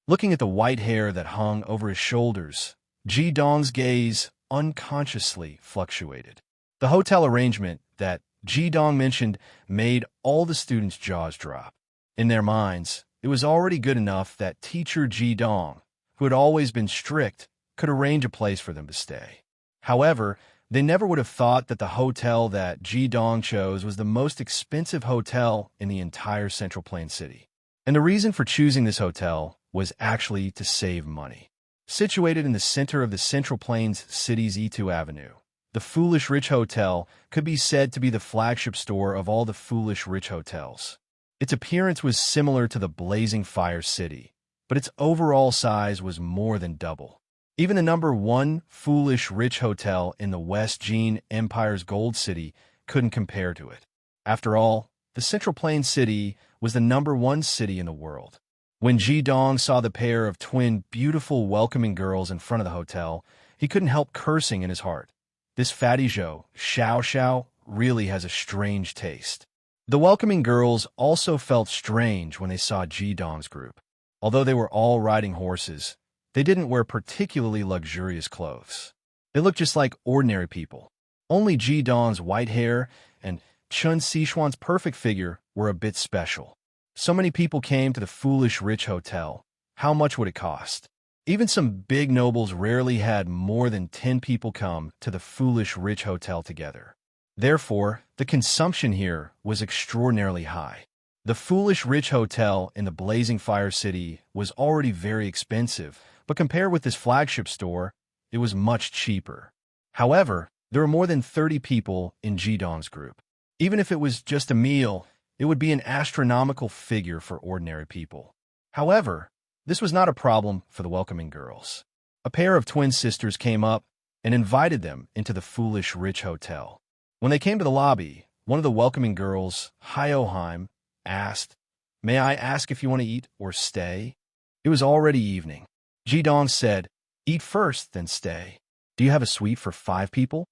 Looking at the white hair that hung over his shoulders, Jidong's gaze unconsciously fluctuated. The hotel arrangement that Jidong mentioned made all the students' jaws drop. In their minds, it was already good enough that teacher Jidong, who had always been strict, could arrange a place for them to stay. However, they never would have thought that the hotel that Jidong chose was the most expensive hotel in the entire Central Plain City. And the reason for choosing this hotel was actually to save money. Situated in the center of the Central Plains City's E2 Avenue, the Foolish Rich Hotel could be said to be the flagship store of all the Foolish Rich hotels. Its appearance was similar to the Blazing Fire City, but its overall size was more than double. Even the number 1 Foolish Rich Hotel in the West Jin Empire's Gold City couldn't compare to it. After all, the Central Plain City was the number 1 city in the world. When Ji Dong saw the pair of twin, beautiful, welcoming girls in front of the hotel, he couldn't help cursing in his heart. This fatty Zhou, Xiao, really has a strange taste. The welcoming girls also felt strange when they saw Ji Dong's group. Although they were all riding horses, they didn't wear particularly luxurious clothes. They looked just like ordinary people. Only Ji Dong's white hair and Chun Sichuan's perfect figure were a bit special. So many people came to the foolish rich hotel. How much would it cost? Even some big nobles rarely had more than 10 people come to the foolish rich hotel together. Therefore, the consumption here was extraordinarily high. The foolish rich hotel in the blazing fire city was already very expensive, but compared with this flagship store, it was much cheaper. However, there were more than 30 people in Ji Dong's group. Even if it was just a meal, it would be an astronomical figure for ordinary people. However, this was not a problem for the welcoming girls. A pair of twin sisters came up and invited them into the foolish rich hotel. When they came to the lobby, one of the welcoming girls, Hyoheim, asked, "May I ask if you want to eat or stay?" It was already evening. Ji Dong said, "Eat first, then stay. Do you have a suite for 5 people?"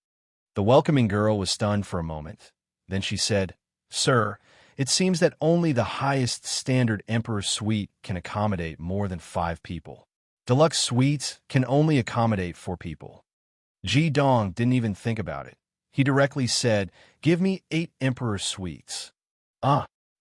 The welcoming girl was stunned for a moment. Then she said, "Sir, it seems that only the highest standard Emperor suite can accommodate more than 5 people. Deluxe suites can only accommodate 4 people." Ji Dong didn't even think about it. He directly said, "Give me 8 Emperor suites."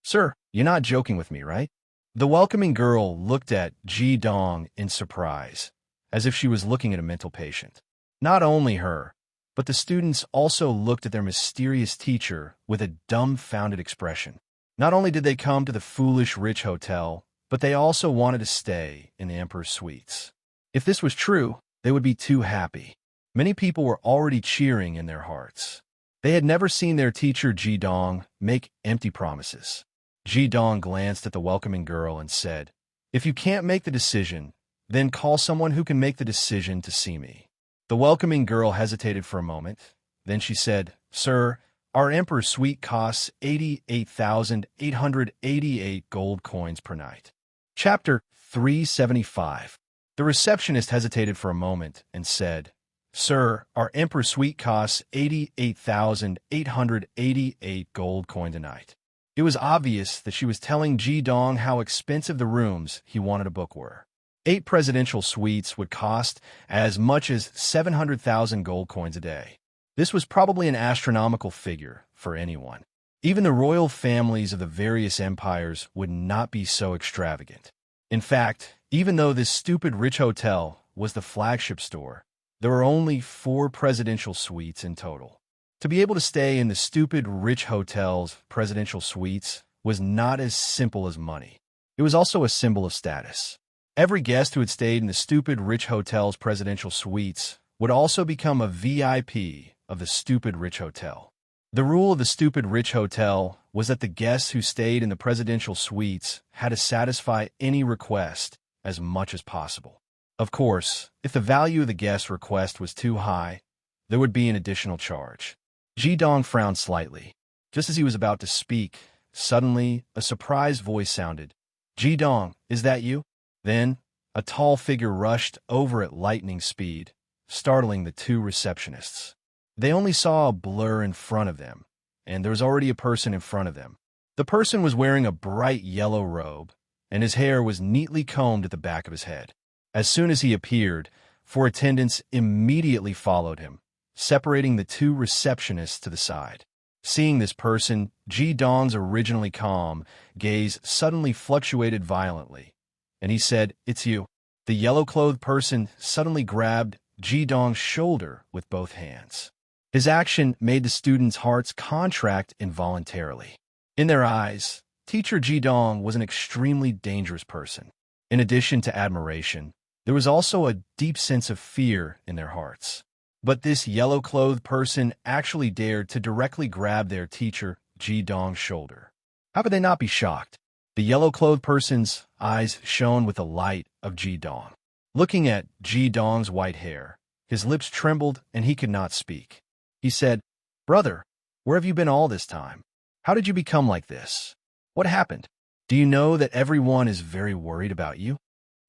Sir, you're not joking with me, right?" The welcoming girl looked at Ji Dong in surprise, as if she was looking at a mental patient. Not only her, but the students also looked at their mysterious teacher with a dumbfounded expression. Not only did they come to the foolish rich hotel, but they also wanted to stay in the Emperor's suites. If this was true, they would be too happy. Many people were already cheering in their hearts. They had never seen their teacher Ji Dong make empty promises. Ji Dong glanced at the welcoming girl and said, "If you can't make the decision, then call someone who can make the decision to see me." The welcoming girl hesitated for a moment. Then she said, "Sir, our Emperor's suite costs 88,888 gold coins per night." Chapter 375. The receptionist hesitated for a moment and said, "Sir, our Emperor's suite costs 88,888 gold coins a night." It was obvious that she was telling Ji Dong how expensive the rooms he wanted to book were. 8 presidential suites would cost as much as 700,000 gold coins a day. This was probably an astronomical figure for anyone. Even the royal families of the various empires would not be so extravagant. In fact, even though this stupid rich hotel was the flagship store, there were only 4 presidential suites in total. To be able to stay in the stupid rich hotel's presidential suites was not as simple as money. It was also a symbol of status. Every guest who had stayed in the stupid rich hotel's presidential suites would also become a VIP of the stupid rich hotel. The rule of the stupid rich hotel was that the guests who stayed in the presidential suites had to satisfy any request as much as possible. Of course, if the value of the guest's request was too high, there would be an additional charge. Ji Dong frowned slightly. Just as he was about to speak, suddenly a surprised voice sounded. "Ji Dong, is that you?" Then, a tall figure rushed over at lightning speed, startling the 2 receptionists. They only saw a blur in front of them, and there was already a person in front of them. The person was wearing a bright yellow robe, and his hair was neatly combed at the back of his head. As soon as he appeared, 4 attendants immediately followed him, separating the 2 receptionists to the side. Seeing this person, Ji Dong's originally calm gaze suddenly fluctuated violently, and he said, "It's you." The yellow-clothed person suddenly grabbed Ji Dong's shoulder with both hands. His action made the students' hearts contract involuntarily. In their eyes, teacher Ji Dong was an extremely dangerous person. In addition to admiration, there was also a deep sense of fear in their hearts. But this yellow-clothed person actually dared to directly grab their teacher, Ji Dong's shoulder. How could they not be shocked? The yellow-clothed person's eyes shone with the light of Ji Dong. Looking at Ji Dong's white hair, his lips trembled and he could not speak. He said, "Brother, where have you been all this time? How did you become like this? What happened?" Do you know that everyone is very worried about you?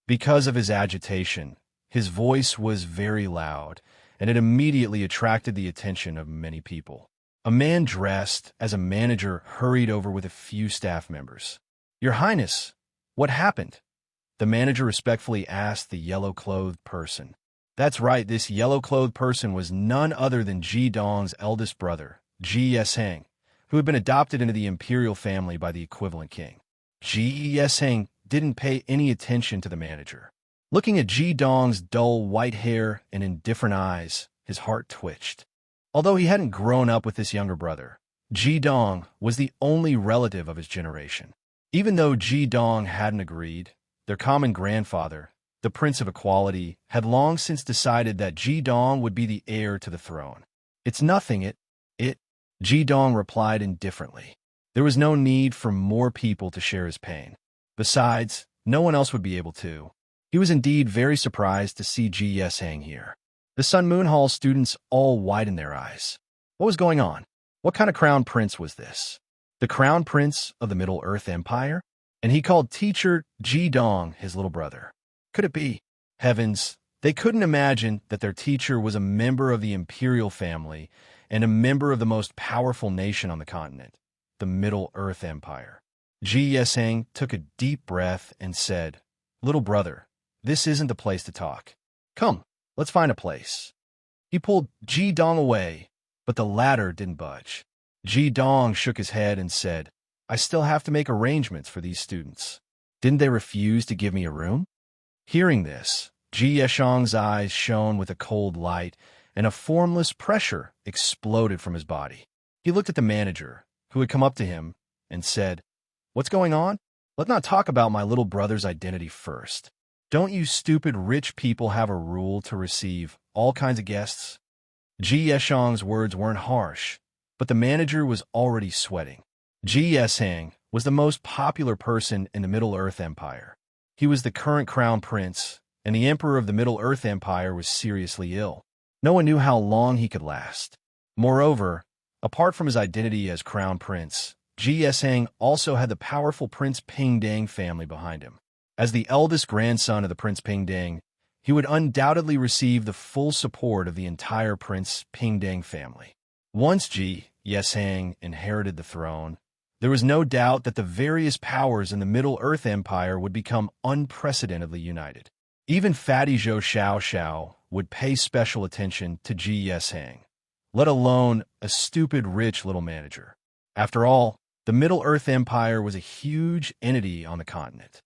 Because of his agitation, his voice was very loud, and it immediately attracted the attention of many people. A man dressed as a manager hurried over with a few staff members. "Your Highness, what happened?" The manager respectfully asked the yellow-clothed person. That's right, this yellow-clothed person was none other than Ji Dong's eldest brother, Ji Yesheng, who had been adopted into the imperial family by the equivalent king. Ji Yesheng didn't pay any attention to the manager. Looking at Ji Dong's dull white hair and indifferent eyes, his heart twitched. Although he hadn't grown up with this younger brother, Ji Dong was the only relative of his generation. Even though Ji Dong hadn't agreed, their common grandfather, the Prince of Equality, had long since decided that Ji Dong would be the heir to the throne. "It's nothing, Ji Dong replied indifferently. There was no need for more people to share his pain. Besides, no one else would be able to. He was indeed very surprised to see Ji Yesheng here. The Sun Moon Hall students all widened their eyes. What was going on? What kind of crown prince was this? The crown prince of the Middle Earth Empire? And he called teacher Ji Dong his little brother. Could it be? Heavens, they couldn't imagine that their teacher was a member of the imperial family and a member of the most powerful nation on the continent, the Middle Earth Empire. Ji Yesheng took a deep breath and said, "Little brother, this isn't the place to talk. Come, let's find a place." He pulled Ji Dong away, but the latter didn't budge. Ji Dong shook his head and said, "I still have to make arrangements for these students. Didn't they refuse to give me a room?" Hearing this, Ji Yesheng's eyes shone with a cold light, and a formless pressure exploded from his body. He looked at the manager, who had come up to him, and said, "What's going on? Let's not talk about my little brother's identity first. Don't you stupid rich people have a rule to receive all kinds of guests?" Ji Yesheng's words weren't harsh, but the manager was already sweating. Ji Yesheng was the most popular person in the Middle Earth Empire. He was the current crown prince, and the emperor of the Middle Earth Empire was seriously ill. No one knew how long he could last. Moreover, apart from his identity as crown prince, Ji Yesheng also had the powerful Prince Pingdang family behind him. As the eldest grandson of the Prince Pingdang, he would undoubtedly receive the full support of the entire Prince Pingdang family. Once Ji Yesheng inherited the throne, there was no doubt that the various powers in the Middle Earth Empire would become unprecedentedly united. Even Fatty Zhou Xiao would pay special attention to Ji Yesheng, let alone a stupid rich little manager. After all, the Middle Earth Empire was a huge entity on the continent.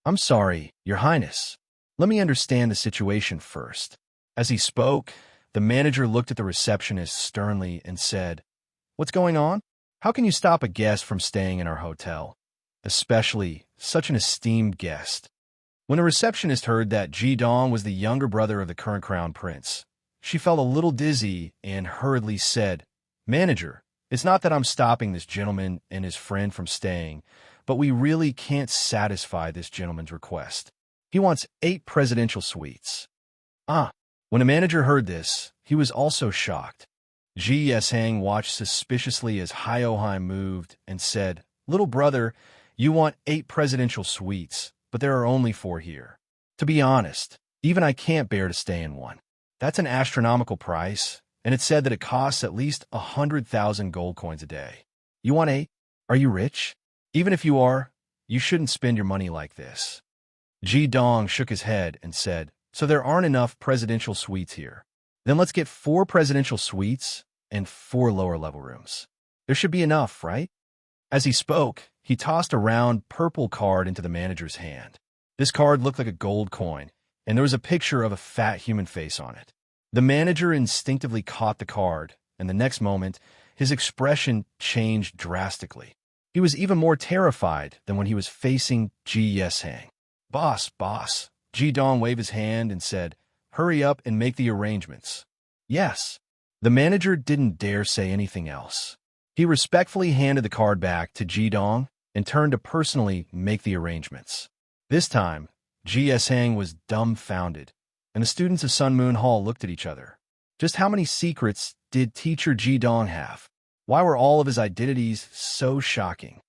"I'm sorry, Your Highness. Let me understand the situation first." As he spoke, the manager looked at the receptionist sternly and said, "What's going on? How can you stop a guest from staying in our hotel? Especially such an esteemed guest." When the receptionist heard that Ji Dong was the younger brother of the current crown prince, she felt a little dizzy and hurriedly said, "Manager, it's not that I'm stopping this gentleman and his friend from staying, but we really can't satisfy this gentleman's request. He wants 8 presidential suites." When the manager heard this, he was also shocked. Ji Yesheng watched suspiciously as Hyoheim moved and said, "Little brother, you want 8 presidential suites, but there are only 4 here. To be honest, even I can't bear to stay in one. That's an astronomical price, and it's said that it costs at least 100,000 gold coins a day. You want 8? Are you rich? Even if you are, you shouldn't spend your money like this." Ji Dong shook his head and said, "So there aren't enough presidential suites here. Then let's get 4 presidential suites and 4 lower-level rooms. There should be enough, right?" As he spoke, he tossed a round purple card into the manager's hand. This card looked like a gold coin, and there was a picture of a fat human face on it. The manager instinctively caught the card, and the next moment, his expression changed drastically. He was even more terrified than when he was facing Ji Yesheng. Boss," Ji Dong waved his hand and said, "Hurry up and make the arrangements." "Yes." The manager didn't dare say anything else. He respectfully handed the card back to Ji Dong and turned to personally make the arrangements. This time, Ji Yesheng was dumbfounded, and the students of Sun Moon Hall looked at each other. Just how many secrets did teacher Ji Dong have? Why were all of his identities so shocking?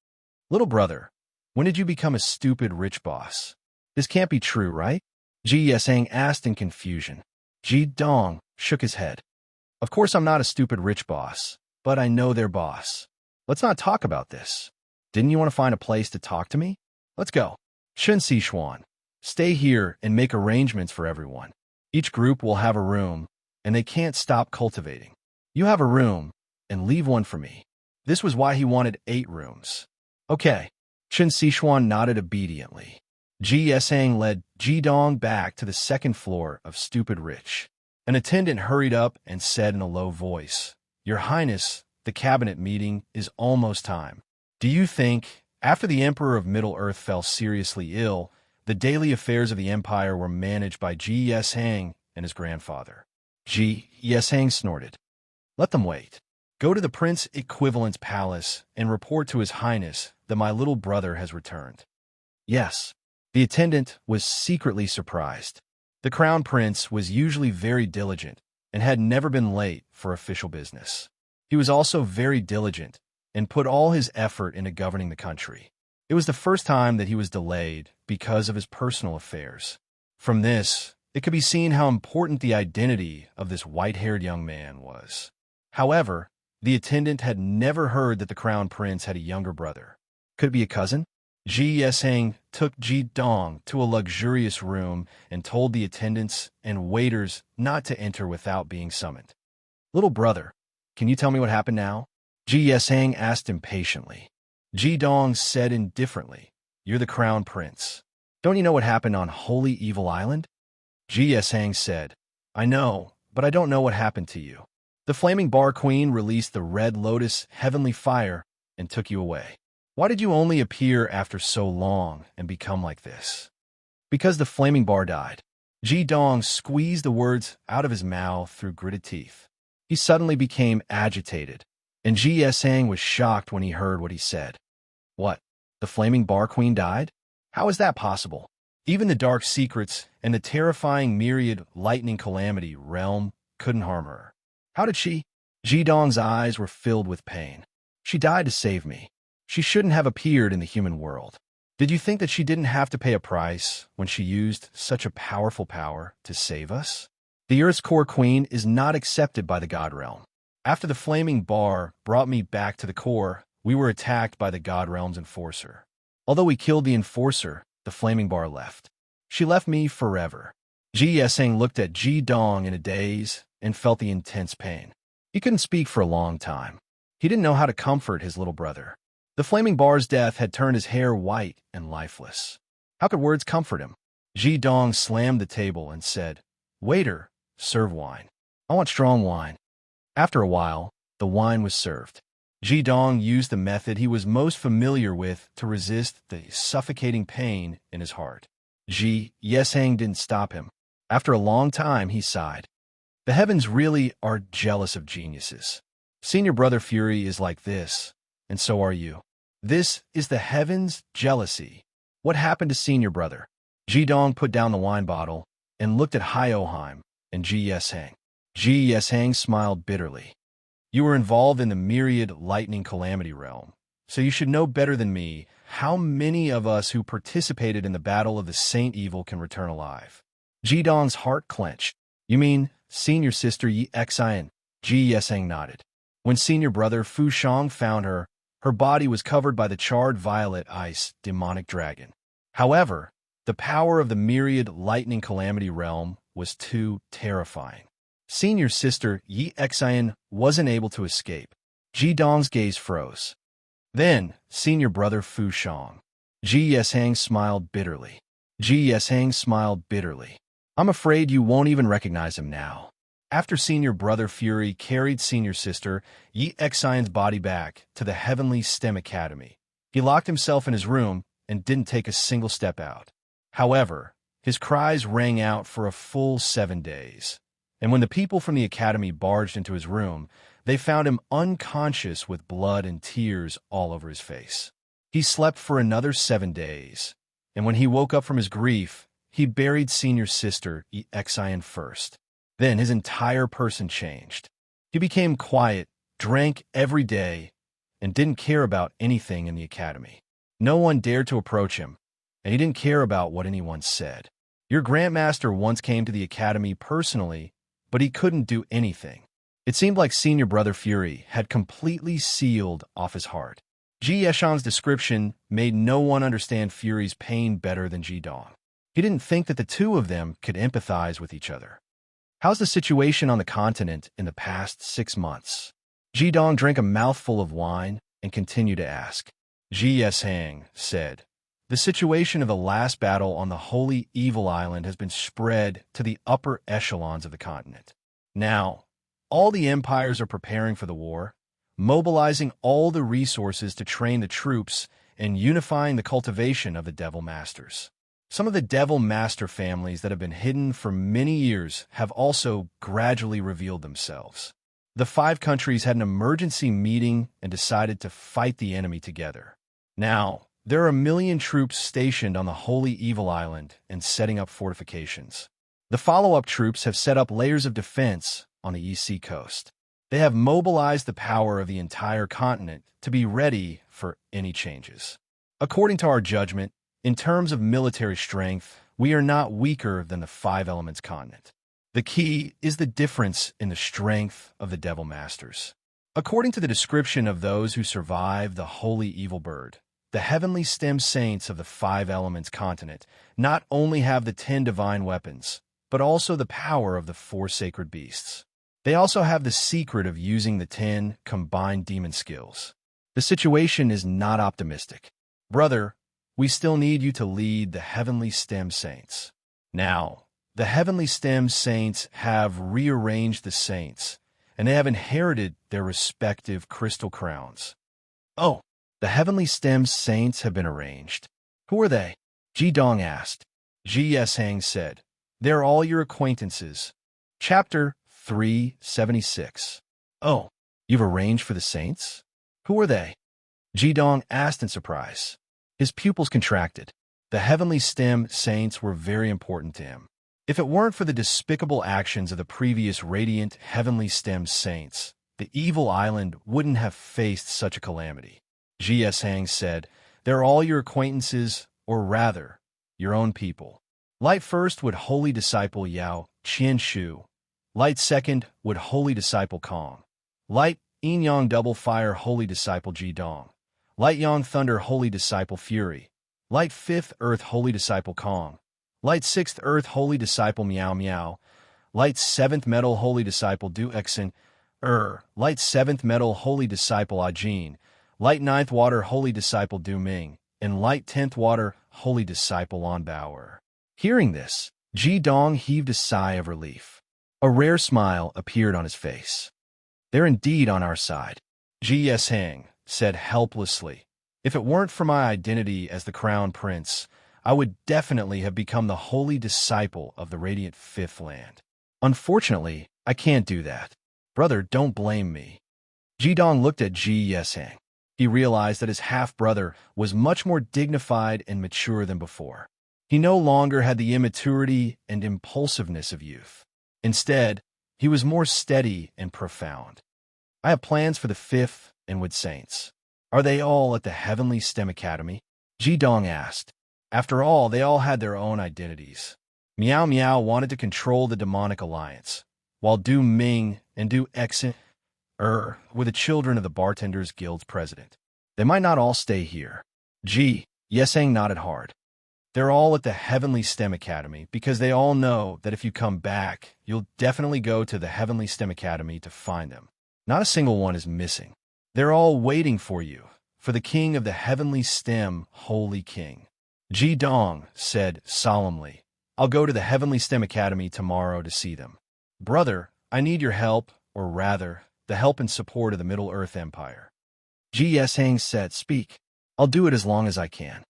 "Little brother, When did you become a stupid rich boss? This can't be true, right? Ji Yesang asked in confusion. Ji Dong shook his head. Of course I'm not a stupid rich boss, but I know their boss. Let's not talk about this. Didn't you want to find a place to talk to me? Let's go. Shen Sichuan, stay here and make arrangements for everyone. Each group will have a room, and they can't stop cultivating. You have a room, and leave one for me. This was why he wanted 8 rooms. Okay. Shen Sichuan nodded obediently. Ji Yesang led Ji Dong back to the second floor of Stupid Rich. An attendant hurried up and said in a low voice, Your Highness, the cabinet meeting is almost time. Do you think, after the Emperor of Middle-earth fell seriously ill, the daily affairs of the empire were managed by Ji Yesang and his grandfather? Ji Yesang snorted. Let them wait. Go to the Prince Equivalent's palace and report to His Highness that my little brother has returned. Yes. The attendant was secretly surprised. The Crown Prince was usually very diligent and had never been late for official business. He was also very diligent and put all his effort into governing the country. It was the first time that he was delayed because of his personal affairs. From this, it could be seen how important the identity of this white-haired young man was. However, the attendant had never heard that the Crown Prince had a younger brother. Could it be a cousin? Ji Yesang took Ji Dong to a luxurious room and told the attendants and waiters not to enter without being summoned. Little brother, can you tell me what happened now? Ji Yesang asked impatiently. Ji Dong said indifferently, You're the Crown Prince. Don't you know what happened on Holy Evil Island? Ji Yesang said, I know, but I don't know what happened to you. The Flaming Bar Queen released the Red Lotus Heavenly Fire and took you away. Why did you only appear after so long and become like this? Because the Flaming Bar died. Ji Dong squeezed the words out of his mouth through gritted teeth. He suddenly became agitated, and Ji Yesang was shocked when he heard what he said. What? The Flaming Bar Queen died? How is that possible? Even the dark secrets and the terrifying myriad lightning calamity realm couldn't harm her. How did she? Ji Dong's eyes were filled with pain. She died to save me. She shouldn't have appeared in the human world. Did you think that she didn't have to pay a price when she used such a powerful power to save us? The Earth's core queen is not accepted by the God realm. After the Flaming Bar brought me back to the core, we were attacked by the God realm's enforcer. Although we killed the enforcer, the Flaming Bar left. She left me forever. Ji Yesang looked at Ji Dong in a daze and felt the intense pain. He couldn't speak for a long time. He didn't know how to comfort his little brother. The Flaming Bar's death had turned his hair white and lifeless. How could words comfort him? Ji Dong slammed the table and said, Waiter, serve wine. I want strong wine. After a while, the wine was served. Ji Dong used the method he was most familiar with to resist the suffocating pain in his heart. Ji Yesang didn't stop him. After a long time, he sighed. The heavens really are jealous of geniuses. Senior Brother Fury is like this, and so are you. This is the heavens' jealousy. What happened to Senior Brother? Ji Dong put down the wine bottle and looked at Hyoheim and Ji Yesang. Ji Yesang smiled bitterly. You were involved in the myriad lightning calamity realm, so you should know better than me how many of us who participated in the battle of the Saint Evil can return alive. Ji Dong's heart clenched. You mean Senior Sister Yi Xian? Ji Yesang nodded. When Senior Brother Fu Shang found her, her body was covered by the charred violet ice demonic dragon. However, the power of the myriad lightning calamity realm was too terrifying. Senior Sister Yi Xian wasn't able to escape. Ji Dong's gaze froze. Then, Senior Brother Fu Shang. Ji Yesang smiled bitterly. Ji Yesang smiled bitterly. I'm afraid you won't even recognize him now. After Senior Brother Fury carried Senior Sister Yi Xian's body back to the Heavenly STEM Academy, he locked himself in his room and didn't take a single step out. However, his cries rang out for a full 7 days, and when the people from the academy barged into his room, they found him unconscious with blood and tears all over his face. He slept for another 7 days, and when he woke up from his grief, he buried Senior Sister Yi Xian first. Then his entire person changed. He became quiet, drank every day, and didn't care about anything in the academy. No one dared to approach him, and he didn't care about what anyone said. Your Grandmaster once came to the academy personally, but he couldn't do anything. It seemed like Senior Brother Fury had completely sealed off his heart. Ji Yeshang's description made no one understand Fury's pain better than Ji Dong. He didn't think that the two of them could empathize with each other. How's the situation on the continent in the past 6 months? Ji Dong drank a mouthful of wine and continued to ask. Ji Yeshang said, the situation of the last battle on the Holy Evil Island has been spread to the upper echelons of the continent. Now, all the empires are preparing for the war, mobilizing all the resources to train the troops and unifying the cultivation of the Devil Masters. Some of the Devil Master families that have been hidden for many years have also gradually revealed themselves. The 5 countries had an emergency meeting and decided to fight the enemy together. Now, there are 1 million troops stationed on the Holy Evil Island and setting up fortifications. The follow-up troops have set up layers of defense on the East Sea coast. They have mobilized the power of the entire continent to be ready for any changes. According to our judgment, in terms of military strength, we are not weaker than the 5 Elements continent. The key is the difference in the strength of the Devil Masters. According to the description of those who survived the Holy Evil Bird, the heavenly stem saints of the 5 Elements continent not only have the 10 divine weapons, but also the power of the 4 sacred beasts. They also have the secret of using the 10 combined demon skills. The situation is not optimistic. Brother, we still need you to lead the heavenly stem saints. Now, the heavenly stem saints have rearranged the saints, and they have inherited their respective crystal crowns. Oh, the heavenly stem saints have been arranged. Who are they? Ji Dong asked. Ji Yeshang said, they're all your acquaintances. Chapter 376. Oh, you've arranged for the saints? Who are they? Ji Dong asked in surprise. His pupils contracted. The heavenly stem saints were very important to him. If it weren't for the despicable actions of the previous radiant heavenly stem saints, the evil island wouldn't have faced such a calamity. Ji Yeshang said, they're all your acquaintances, or rather, your own people. Light first would holy disciple Yao Qianshu. Light second would holy disciple Kong. Light Yin Yang double fire holy disciple Ji Dong. Light Yang thunder holy disciple Fury. Light 5th earth holy disciple Kong. Light 6th earth holy disciple Miao Miao. Light 7th metal holy disciple Du Exen. Light 7th metal holy disciple Ajin. Light 9th water holy disciple Du Ming. And light 10th water holy disciple On Bauer. Hearing this, Ji Dong heaved a sigh of relief. A rare smile appeared on his face. They're indeed on our side. Ji Yeshang said helplessly, if it weren't for my identity as the Crown Prince, I would definitely have become the holy disciple of the Radiant Fifth Land. Unfortunately, I can't do that. Brother, don't blame me. Ji Dong looked at Ji Yeshang. He realized that his half-brother was much more dignified and mature than before. He no longer had the immaturity and impulsiveness of youth. Instead, he was more steady and profound. I have plans for the 5th and Wood Saints. Are they all at the Heavenly STEM Academy? Ji Dong asked. After all, they all had their own identities. Miao Miao wanted to control the demonic alliance, while Du Ming and Du Exen were the children of the Bartenders Guild's president. They might not all stay here. Ji Yeshang nodded hard. They're all at the Heavenly STEM Academy because they all know that if you come back, you'll definitely go to the Heavenly STEM Academy to find them. Not a single one is missing. They're all waiting for you, for the King of the Heavenly STEM, Holy King. Ji Dong said solemnly, I'll go to the Heavenly STEM Academy tomorrow to see them. Brother, I need your help, or rather, the help and support of the Middle-earth Empire. Ji Yeshang said, speak. I'll do it as long as I can.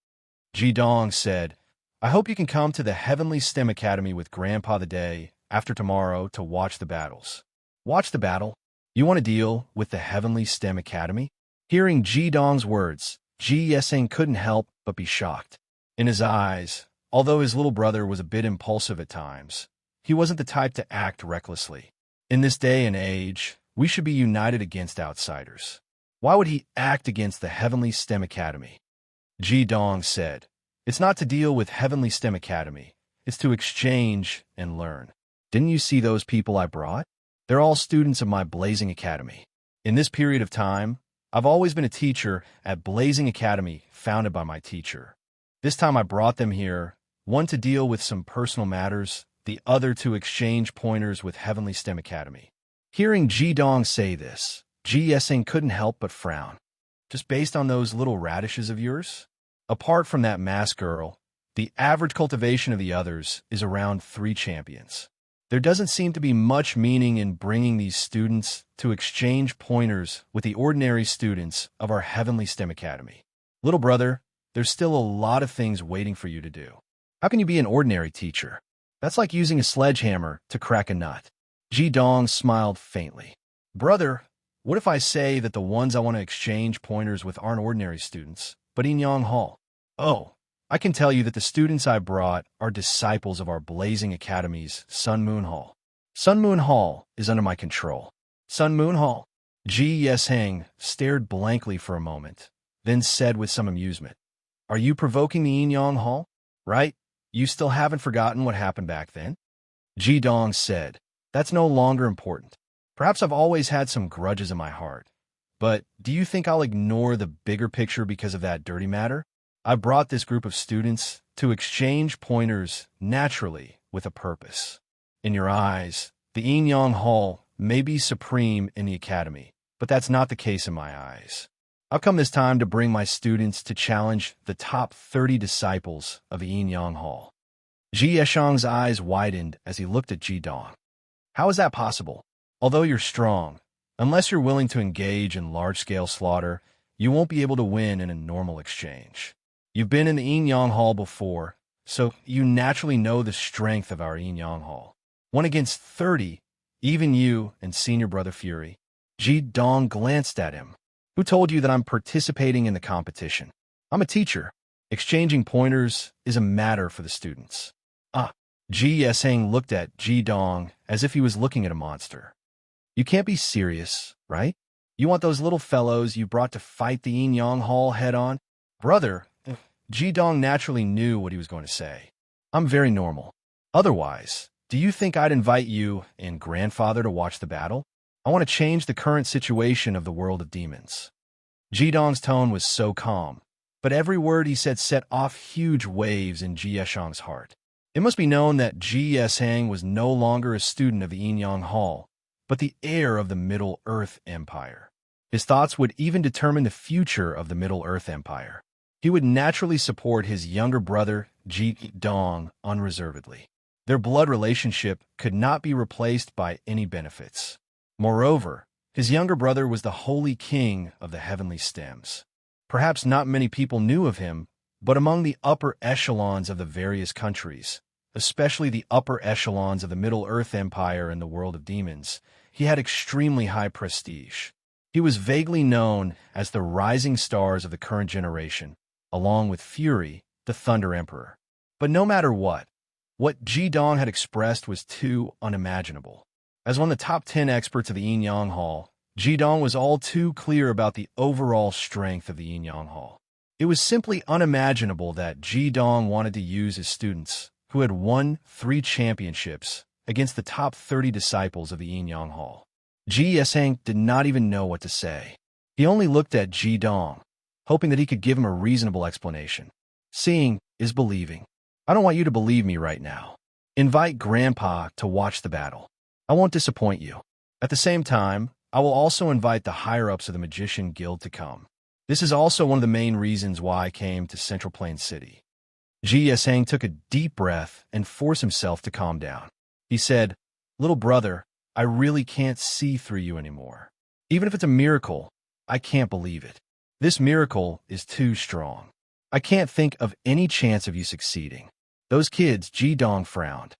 Ji Dong said, I hope you can come to the Heavenly STEM Academy with Grandpa the day after tomorrow to watch the battles. Watch the battle? You want to deal with the Heavenly STEM Academy? Hearing Ji Dong's words, Ji Yeshang couldn't help but be shocked. In his eyes, although his little brother was a bit impulsive at times, he wasn't the type to act recklessly. In this day and age, we should be united against outsiders. Why would he act against the Heavenly STEM Academy? Ji Dong said. It's not to deal with Heavenly STEM Academy. It's to exchange and learn. Didn't you see those people I brought? They're all students of my Blazing Academy. In this period of time, I've always been a teacher at Blazing Academy, founded by my teacher. This time I brought them here, one to deal with some personal matters, the other to exchange pointers with Heavenly STEM Academy. Hearing Ji Dong say this, Ji Yesing couldn't help but frown. Just based on those little radishes of yours? Apart from that masked girl, the average cultivation of the others is around 3 champions. There doesn't seem to be much meaning in bringing these students to exchange pointers with the ordinary students of our Heavenly STEM Academy. Little brother, there's still a lot of things waiting for you to do. How can you be an ordinary teacher? That's like using a sledgehammer to crack a nut. Ji Dong smiled faintly. Brother, what if I say that the ones I want to exchange pointers with aren't ordinary students, but Inyang Hall? Oh, I can tell you that the students I brought are disciples of our Blazing Academy's Sun Moon Hall. Sun Moon Hall is under my control. Sun Moon Hall? Ji Yesheng stared blankly for a moment, then said with some amusement, Are you provoking the Inyang Hall? Right? You still haven't forgotten what happened back then? Ji Dong said, That's no longer important. Perhaps I've always had some grudges in my heart. But do you think I'll ignore the bigger picture because of that dirty matter? I brought this group of students to exchange pointers naturally with a purpose. In your eyes, the Inyang Hall may be supreme in the academy, but that's not the case in my eyes. I've come this time to bring my students to challenge the top 30 disciples of the Inyang Hall. Ji Yeshang's eyes widened as he looked at Ji Dong. How is that possible? Although you're strong, unless you're willing to engage in large-scale slaughter, you won't be able to win in a normal exchange. You've been in the Inyang Hall before, so you naturally know the strength of our Inyang Hall. 1 against 30, even you and senior brother Fury. Ji Dong glanced at him. Who told you that I'm participating in the competition? I'm a teacher. Exchanging pointers is a matter for the students. Ji Yesheng looked at Ji Dong as if he was looking at a monster. You can't be serious, right? You want those little fellows you brought to fight the Inyang Hall head-on? Brother, Ji Dong naturally knew what he was going to say. I'm very normal. Otherwise, do you think I'd invite you and grandfather to watch the battle? I want to change the current situation of the world of demons. Ji Dong's tone was so calm, but every word he said set off huge waves in Ji Yeshang's heart. It must be known that Ji Yeshang was no longer a student of the Inyang Hall, but the heir of the Middle Earth Empire. His thoughts would even determine the future of the Middle Earth Empire. He would naturally support his younger brother, Ji Dong, unreservedly. Their blood relationship could not be replaced by any benefits. Moreover, his younger brother was the holy king of the heavenly stems. Perhaps not many people knew of him, but among the upper echelons of the various countries, especially the upper echelons of the Middle Earth Empire and the world of demons, he had extremely high prestige. He was vaguely known as the rising stars of the current generation, along with Fury, the Thunder Emperor. But no matter what Ji Dong had expressed was too unimaginable. As one of the top 10 experts of the Inyang Hall, Ji Dong was all too clear about the overall strength of the Inyang Hall. It was simply unimaginable that Ji Dong wanted to use his students, who had won 3 championships, against the top 30 disciples of the Inyang Hall. Ji Yesheng did not even know what to say. He only looked at Ji Dong, hoping that he could give him a reasonable explanation. Seeing is believing. I don't want you to believe me right now. Invite Grandpa to watch the battle. I won't disappoint you. At the same time, I will also invite the higher-ups of the Magician Guild to come. This is also one of the main reasons why I came to Central Plain City. Ji Yesheng took a deep breath and forced himself to calm down. He said, Little brother, I really can't see through you anymore. Even if it's a miracle, I can't believe it. This miracle is too strong. I can't think of any chance of you succeeding. Those kids, Ji Dong frowned.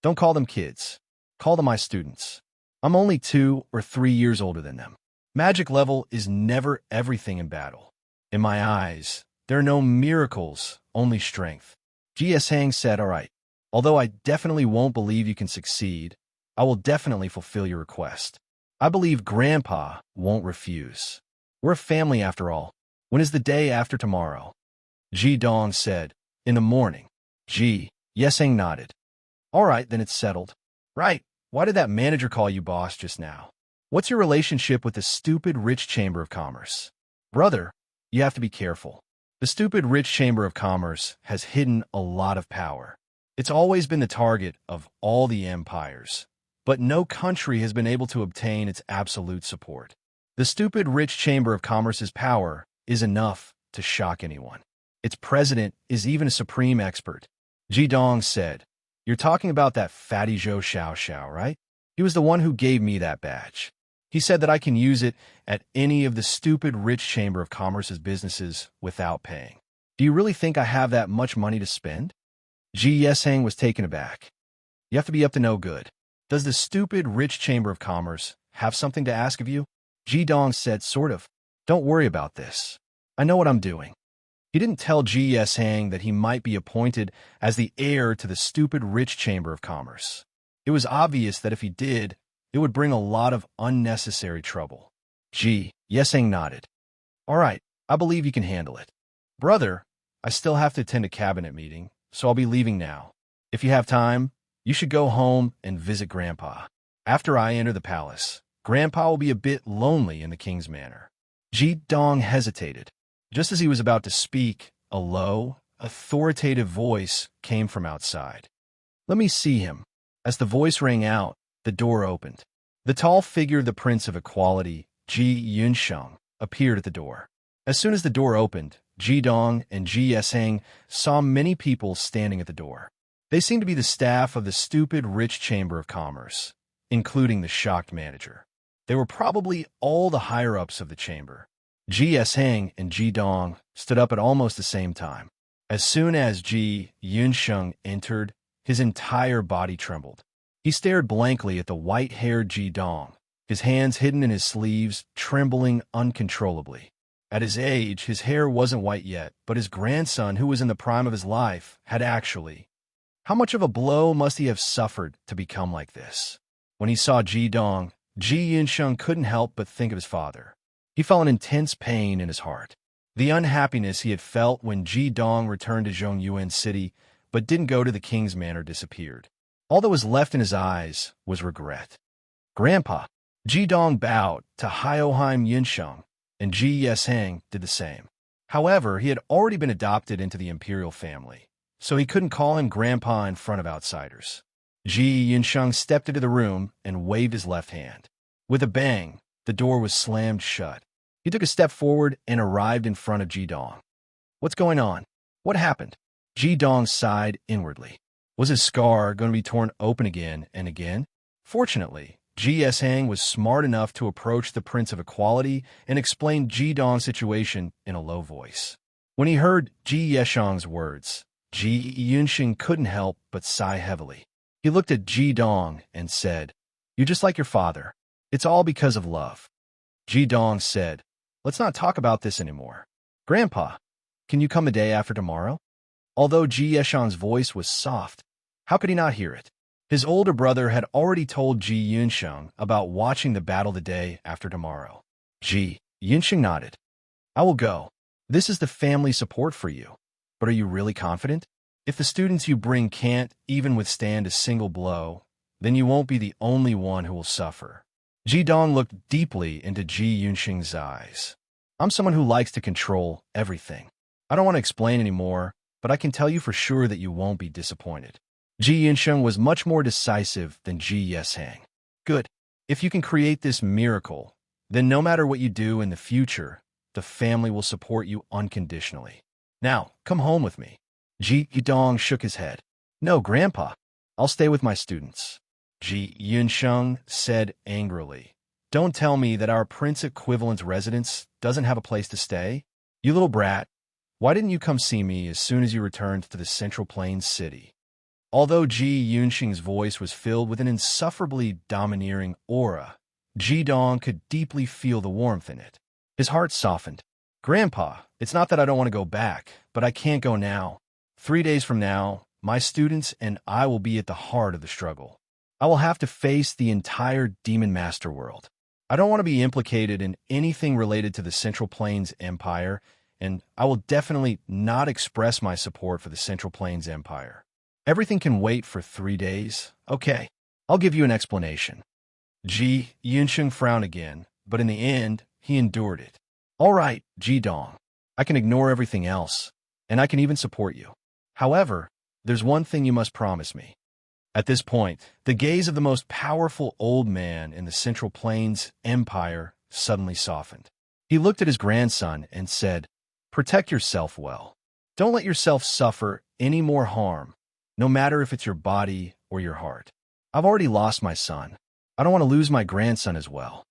Don't call them kids. Call them my students. I'm only 2 or 3 years older than them. Magic level is never everything in battle. In my eyes, there are no miracles, only strength. Ji Yesheng said, All right. Although I definitely won't believe you can succeed, I will definitely fulfill your request. I believe Grandpa won't refuse. We're a family after all. When is the day after tomorrow? Ji Dong said. In the morning. Ji Yeseng nodded. All right, then it's settled. Right. Why did that manager call you boss just now? What's your relationship with the stupid rich Chamber of Commerce? Brother, you have to be careful. The stupid rich Chamber of Commerce has hidden a lot of power. It's always been the target of all the empires, but no country has been able to obtain its absolute support. The stupid rich Chamber of Commerce's power is enough to shock anyone. Its president is even a supreme expert. Ji Dong said, You're talking about that fatty Zhou Xiao, right? He was the one who gave me that badge. He said that I can use it at any of the stupid rich Chamber of Commerce's businesses without paying. Do you really think I have that much money to spend? Ji Yeseng was taken aback. You have to be up to no good. Does the stupid rich Chamber of Commerce have something to ask of you? Ji Dong said, sort of. Don't worry about this. I know what I'm doing. He didn't tell Ji Yeseng that he might be appointed as the heir to the stupid rich Chamber of Commerce. It was obvious that if he did, it would bring a lot of unnecessary trouble. Ji Yeseng nodded. All right, I believe you can handle it. Brother, I still have to attend a cabinet meeting, so I'll be leaving now. If you have time, you should go home and visit Grandpa. After I enter the palace, Grandpa will be a bit lonely in the king's manor. Ji Dong hesitated. Just as he was about to speak, a low, authoritative voice came from outside. Let me see him. As the voice rang out, the door opened. The tall figure of the Prince of Equality, Ji Yunsheng, appeared at the door. As soon as the door opened, Ji Dong and Ji Yeseng saw many people standing at the door. They seemed to be the staff of the stupid rich Chamber of Commerce, including the shocked manager. They were probably all the higher-ups of the chamber. Ji Yeseng and Ji Dong stood up at almost the same time. As soon as Ji Yunsheng entered, his entire body trembled. He stared blankly at the white-haired Ji Dong, his hands hidden in his sleeves, trembling uncontrollably. At his age, his hair wasn't white yet, but his grandson, who was in the prime of his life, had actually. How much of a blow must he have suffered to become like this? When he saw Ji Dong, Ji Yunsheng couldn't help but think of his father. He felt an intense pain in his heart. The unhappiness he had felt when Ji Dong returned to Zhongyuan City but didn't go to the king's manor disappeared. All that was left in his eyes was regret. Grandpa, Ji Dong bowed to Hyoheim Yunsheng, and Ji Yeseng did the same. However, he had already been adopted into the imperial family, so he couldn't call him Grandpa in front of outsiders. Ji Yunsheng stepped into the room and waved his left hand. With a bang, the door was slammed shut. He took a step forward and arrived in front of Ji Dong. What's going on? What happened? Ji Dong sighed inwardly. Was his scar going to be torn open again and again? Fortunately, Ji Yeseng was smart enough to approach the Prince of Equality and explain Ji Dong's situation in a low voice. When he heard Ji Yesheng's words, Ji Yunsheng couldn't help but sigh heavily. He looked at Ji Dong and said, You're just like your father. It's all because of love. Ji Dong said, Let's not talk about this anymore. Grandpa, can you come the day after tomorrow? Although Ji Yesheng's voice was soft, how could he not hear it? His older brother had already told Ji Yunsheng about watching the battle the day after tomorrow. Ji Yunsheng nodded. I will go. This is the family support for you. But are you really confident? If the students you bring can't even withstand a single blow, then you won't be the only one who will suffer. Ji Dong looked deeply into Ji Yunsheng's eyes. I'm someone who likes to control everything. I don't want to explain anymore, but I can tell you for sure that you won't be disappointed. Ji Yunsheng was much more decisive than Ji Yeseng. Good. If you can create this miracle, then no matter what you do in the future, the family will support you unconditionally. Now, come home with me. Ji Dong shook his head. No, Grandpa. I'll stay with my students. Ji Yunsheng said angrily. Don't tell me that our Prince Equivalent's residence doesn't have a place to stay. You little brat, why didn't you come see me as soon as you returned to the Central Plains city? Although Ji Yunsheng's voice was filled with an insufferably domineering aura, Ji Dong could deeply feel the warmth in it. His heart softened. Grandpa, it's not that I don't want to go back, but I can't go now. 3 days from now, my students and I will be at the heart of the struggle. I will have to face the entire Demon Master world. I don't want to be implicated in anything related to the Central Plains Empire, and I will definitely not express my support for the Central Plains Empire. Everything can wait for 3 days. Okay, I'll give you an explanation. Ji Yunsheng frowned again, but in the end, he endured it. All right, Ji Dong. I can ignore everything else, and I can even support you. However, there's one thing you must promise me. At this point, the gaze of the most powerful old man in the Central Plains Empire suddenly softened. He looked at his grandson and said, "Protect yourself well. Don't let yourself suffer any more harm, no matter if it's your body or your heart. I've already lost my son. I don't want to lose my grandson as well."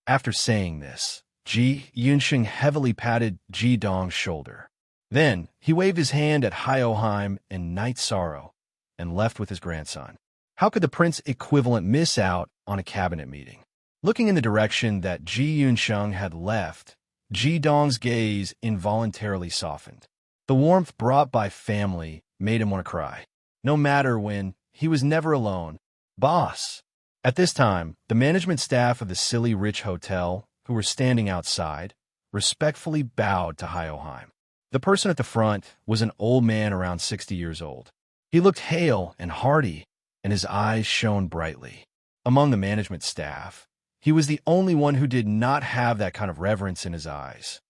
After saying this, Ji Yunsheng heavily patted Ji Dong's shoulder. Then he waved his hand at Hyoheim and Night Sorrow and left with his grandson. How could the prince equivalent miss out on a cabinet meeting? Looking in the direction that Ji Yunsheng had left, Ji Dong's gaze involuntarily softened. The warmth brought by family made him want to cry. No matter when, he was never alone. Boss! At this time, the management staff of the Silly Rich Hotel, who were standing outside, respectfully bowed to Hyoheim. The person at the front was an old man around 60 years old. He looked hale and hearty, and his eyes shone brightly. Among the management staff, he was the only one who did not have that kind of reverence in his eyes.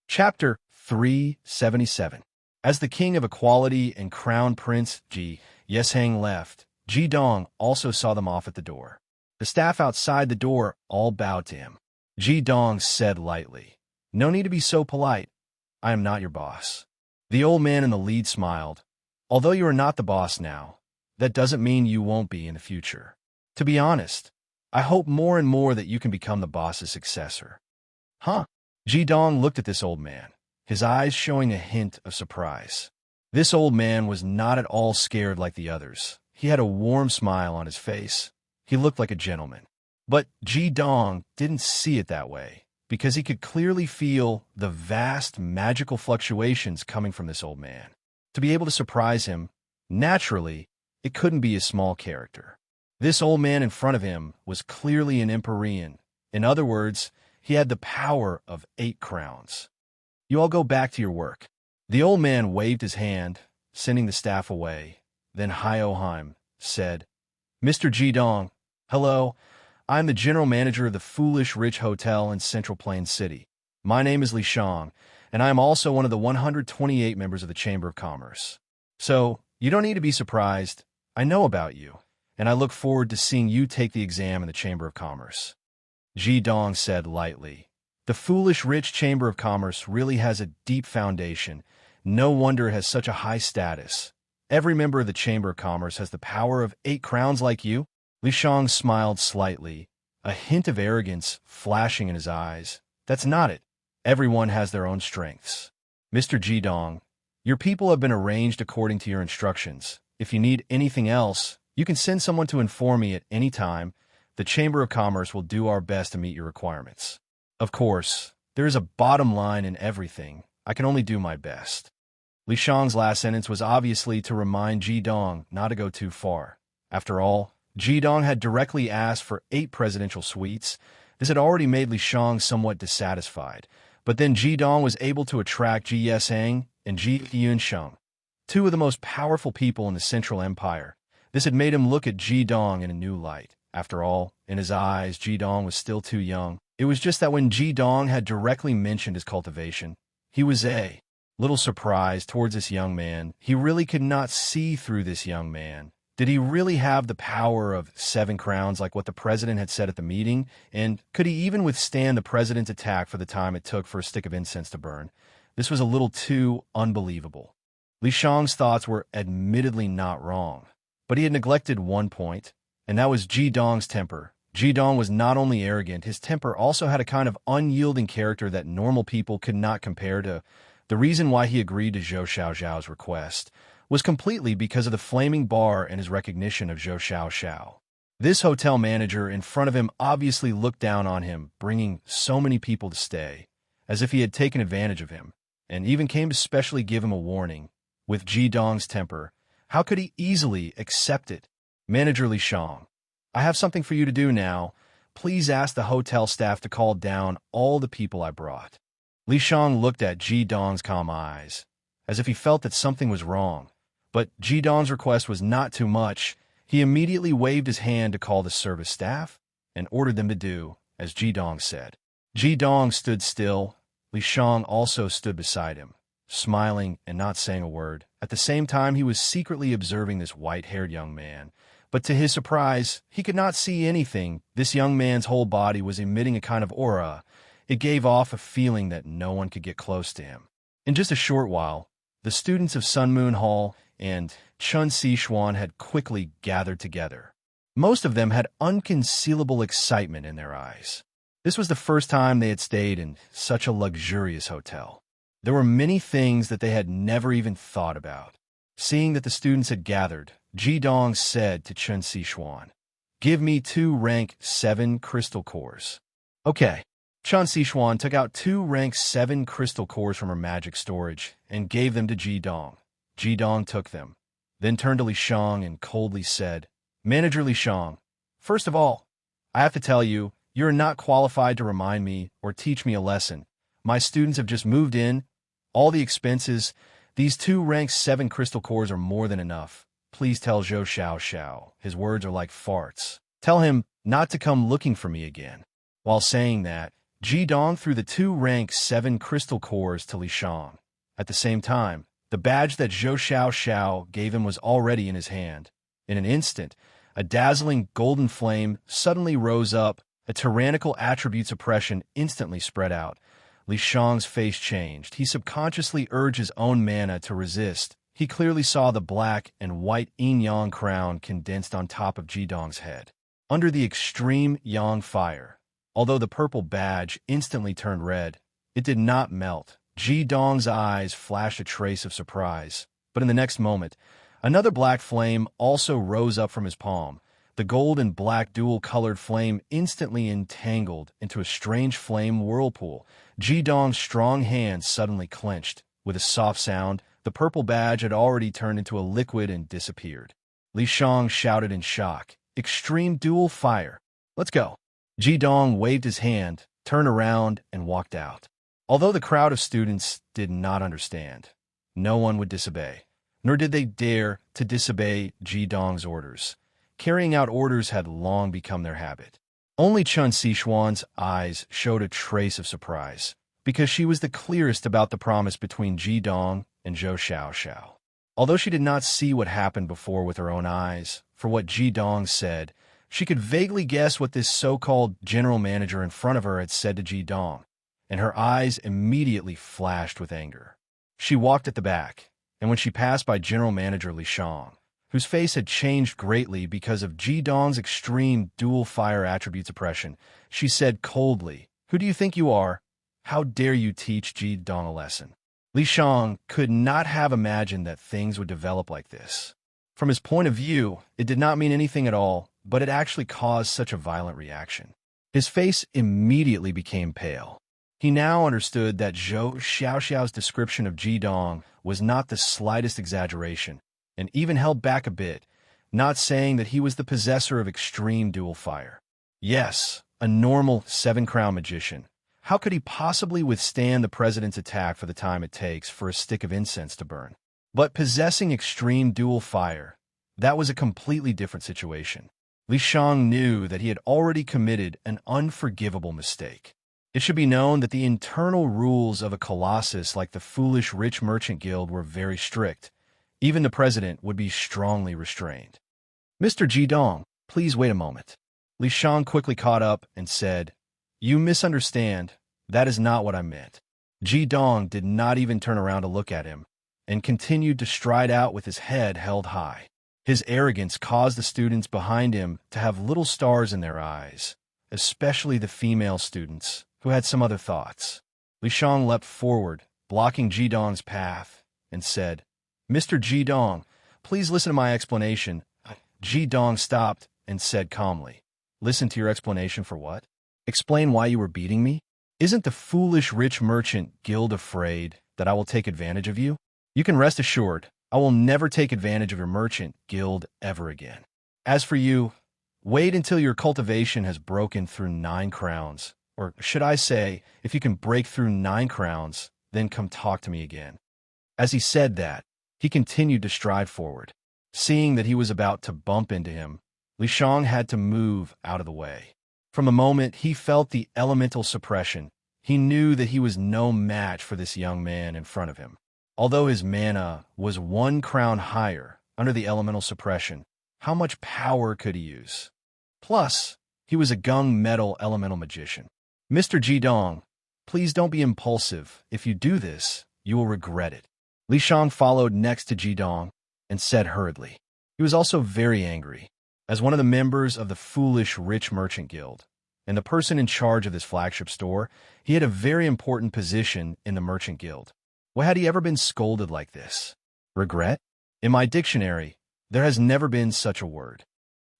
Chapter 377. As the king of equality and crown prince Ji Yesheng left, Ji Dong also saw them off at the door. The staff outside the door all bowed to him. Ji Dong said lightly, "No need to be so polite. I am not your boss." The old man in the lead smiled. "Although you are not the boss now, that doesn't mean you won't be in the future. To be honest, I hope more and more that you can become the boss's successor." Huh? Ji Dong looked at this old man, his eyes showing a hint of surprise. This old man was not at all scared like the others. He had a warm smile on his face. He looked like a gentleman. But Ji Dong didn't see it that way, because he could clearly feel the vast magical fluctuations coming from this old man. To be able to surprise him, naturally, it couldn't be a small character. This old man in front of him was clearly an Empyrean. In other words, he had the power of 8 crowns. "You all go back to your work." The old man waved his hand, sending the staff away. Then Hyoheim said, "Mr. Ji Dong, hello. I'm the general manager of the Foolish Rich Hotel in Central Plains City. My name is Li Shang, and I am also one of the 128 members of the Chamber of Commerce. So, you don't need to be surprised. I know about you, and I look forward to seeing you take the exam in the Chamber of Commerce." Ji Dong said lightly, "The Foolish Rich Chamber of Commerce really has a deep foundation. No wonder it has such a high status. Every member of the Chamber of Commerce has the power of 8 crowns like you." Li Shang smiled slightly, a hint of arrogance flashing in his eyes. "That's not it. Everyone has their own strengths. Mr. Ji Dong, your people have been arranged according to your instructions. If you need anything else, you can send someone to inform me at any time. The Chamber of Commerce will do our best to meet your requirements. Of course, there is a bottom line in everything. I can only do my best." Li Shang's last sentence was obviously to remind Ji Dong not to go too far. After all, Ji Dong had directly asked for 8 presidential suites. This had already made Li Shang somewhat dissatisfied. But then Ji Dong was able to attract Ji Yesheng and Ji Yunsheng, 2 of the most powerful people in the Central Empire. This had made him look at Ji Dong in a new light. After all, in his eyes, Ji Dong was still too young. It was just that when Ji Dong had directly mentioned his cultivation, he was a little surprised towards this young man. He really could not see through this young man. Did he really have the power of 7 crowns like what the president had said at the meeting? And could he even withstand the president's attack for the time it took for a stick of incense to burn? This was a little too unbelievable. Li Shang's thoughts were admittedly not wrong, but he had neglected one point, and that was Ji Dong's temper. Ji Dong was not only arrogant, his temper also had a kind of unyielding character that normal people could not compare to. The reason why he agreed to Zhou Xiaoxiao's request was completely because of the flaming bar and his recognition of Zhou Xiaoxiao. This hotel manager in front of him obviously looked down on him, bringing so many people to stay, as if he had taken advantage of him, and even came to specially give him a warning. With Ji Dong's temper, how could he easily accept it? "Manager Li Shang, I have something for you to do now. Please ask the hotel staff to call down all the people I brought." Li Shang looked at Ji Dong's calm eyes, as if he felt that something was wrong. But Ji Dong's request was not too much. He immediately waved his hand to call the service staff and ordered them to do as Ji Dong said. Ji Dong stood still. Li Shang also stood beside him, smiling and not saying a word. At the same time, he was secretly observing this white-haired young man. But to his surprise, he could not see anything. This young man's whole body was emitting a kind of aura. It gave off a feeling that no one could get close to him. In just a short while, the students of Sun Moon Hall and Chun Sichuan had quickly gathered together. Most of them had unconcealable excitement in their eyes. This was the first time they had stayed in such a luxurious hotel. There were many things that they had never even thought about. Seeing that the students had gathered, Ji Dong said to Chun Sichuan, "Give me 2 rank 7 crystal cores." Okay. Chun Sichuan took out 2 rank 7 crystal cores from her magic storage and gave them to Ji Dong. Ji Dong took them, then turned to Li Shang and coldly said, "Manager Li Shang, first of all, I have to tell you, you're not qualified to remind me or teach me a lesson. My students have just moved in. All the expenses, these 2 rank 7 crystal cores are more than enough. Please tell Zhou Xiao. His words are like farts. Tell him not to come looking for me again." While saying that, Ji Dong threw the 2 rank 7 crystal cores to Li Shang. At the same time, the badge that Zhou Xiao gave him was already in his hand. In an instant, a dazzling golden flame suddenly rose up. A tyrannical attribute suppression instantly spread out. Li Shang's face changed. He subconsciously urged his own mana to resist. He clearly saw the black and white yin-yang crown condensed on top of Ji Dong's head. Under the extreme yang fire, although the purple badge instantly turned red, it did not melt. Ji Dong's eyes flashed a trace of surprise. But in the next moment, another black flame also rose up from his palm. The gold and black dual-colored flame instantly entangled into a strange flame whirlpool. Ji Dong's strong hand suddenly clenched. With a soft sound, the purple badge had already turned into a liquid and disappeared. Li Shang shouted in shock, "Extreme dual fire! Let's go!" Ji Dong waved his hand, turned around, and walked out. Although the crowd of students did not understand, no one would disobey, nor did they dare to disobey Ji Dong's orders. Carrying out orders had long become their habit. Only Chun Sichuan's eyes showed a trace of surprise, because she was the clearest about the promise between Ji Dong and Zhou Xiao. Although she did not see what happened before with her own eyes, for what Ji Dong said, she could vaguely guess what this so-called general manager in front of her had said to Ji Dong, and her eyes immediately flashed with anger. She walked at the back, and when she passed by General Manager Li Shang, whose face had changed greatly because of Ji Dong's extreme dual-fire attribute suppression, she said coldly, "Who do you think you are? How dare you teach Ji Dong a lesson?" Li Shang could not have imagined that things would develop like this. From his point of view, it did not mean anything at all, but it actually caused such a violent reaction. His face immediately became pale. He now understood that Zhou Xiao's description of Ji Dong was not the slightest exaggeration, and even held back a bit, not saying that he was the possessor of extreme dual fire. Yes, a normal 7-crown magician. How could he possibly withstand the president's attack for the time it takes for a stick of incense to burn? But possessing extreme dual fire, that was a completely different situation. Li Shang knew that he had already committed an unforgivable mistake. It should be known that the internal rules of a colossus like the foolish rich merchant guild were very strict. Even the president would be strongly restrained. "Mr. Ji Dong, please wait a moment." Li Shang quickly caught up and said, "You misunderstand. That is not what I meant." Ji Dong did not even turn around to look at him, and continued to stride out with his head held high. His arrogance caused the students behind him to have little stars in their eyes, especially the female students, who had some other thoughts. Li Shang leapt forward, blocking Ji Dong's path, and said, "Mr. Ji Dong, please listen to my explanation." Ji Dong stopped and said calmly, "Listen to your explanation for what? Explain why you were beating me? Isn't the foolish rich merchant guild afraid that I will take advantage of you? You can rest assured, I will never take advantage of your merchant guild ever again. As for you, wait until your cultivation has broken through 9 crowns. Or should I say, if you can break through 9 crowns, then come talk to me again. As he said that, he continued to stride forward. Seeing that he was about to bump into him, Li Shang had to move out of the way. From the moment he felt the elemental suppression, he knew that he was no match for this young man in front of him. Although his mana was 1 crown higher under the elemental suppression, how much power could he use? Plus, he was a gung metal elemental magician. Mr. Jidong, please don't be impulsive. If you do this, you will regret it. Li Shang followed next to Jidong and said hurriedly. He was also very angry. As one of the members of the Foolish Rich Merchant Guild, and the person in charge of this flagship store, he had a very important position in the Merchant Guild. Why had he ever been scolded like this? Regret? In my dictionary, there has never been such a word.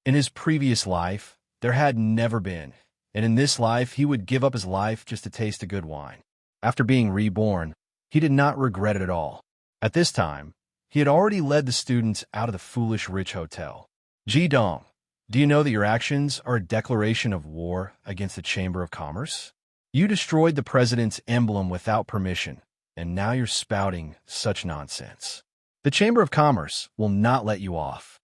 In his previous life, there had never been, and in this life he would give up his life just to taste a good wine. After being reborn, he did not regret it at all. At this time, he had already led the students out of the Foolish Rich Hotel. Jidong, do you know that your actions are a declaration of war against the Chamber of Commerce? You destroyed the president's emblem without permission, and now you're spouting such nonsense. The Chamber of Commerce will not let you off,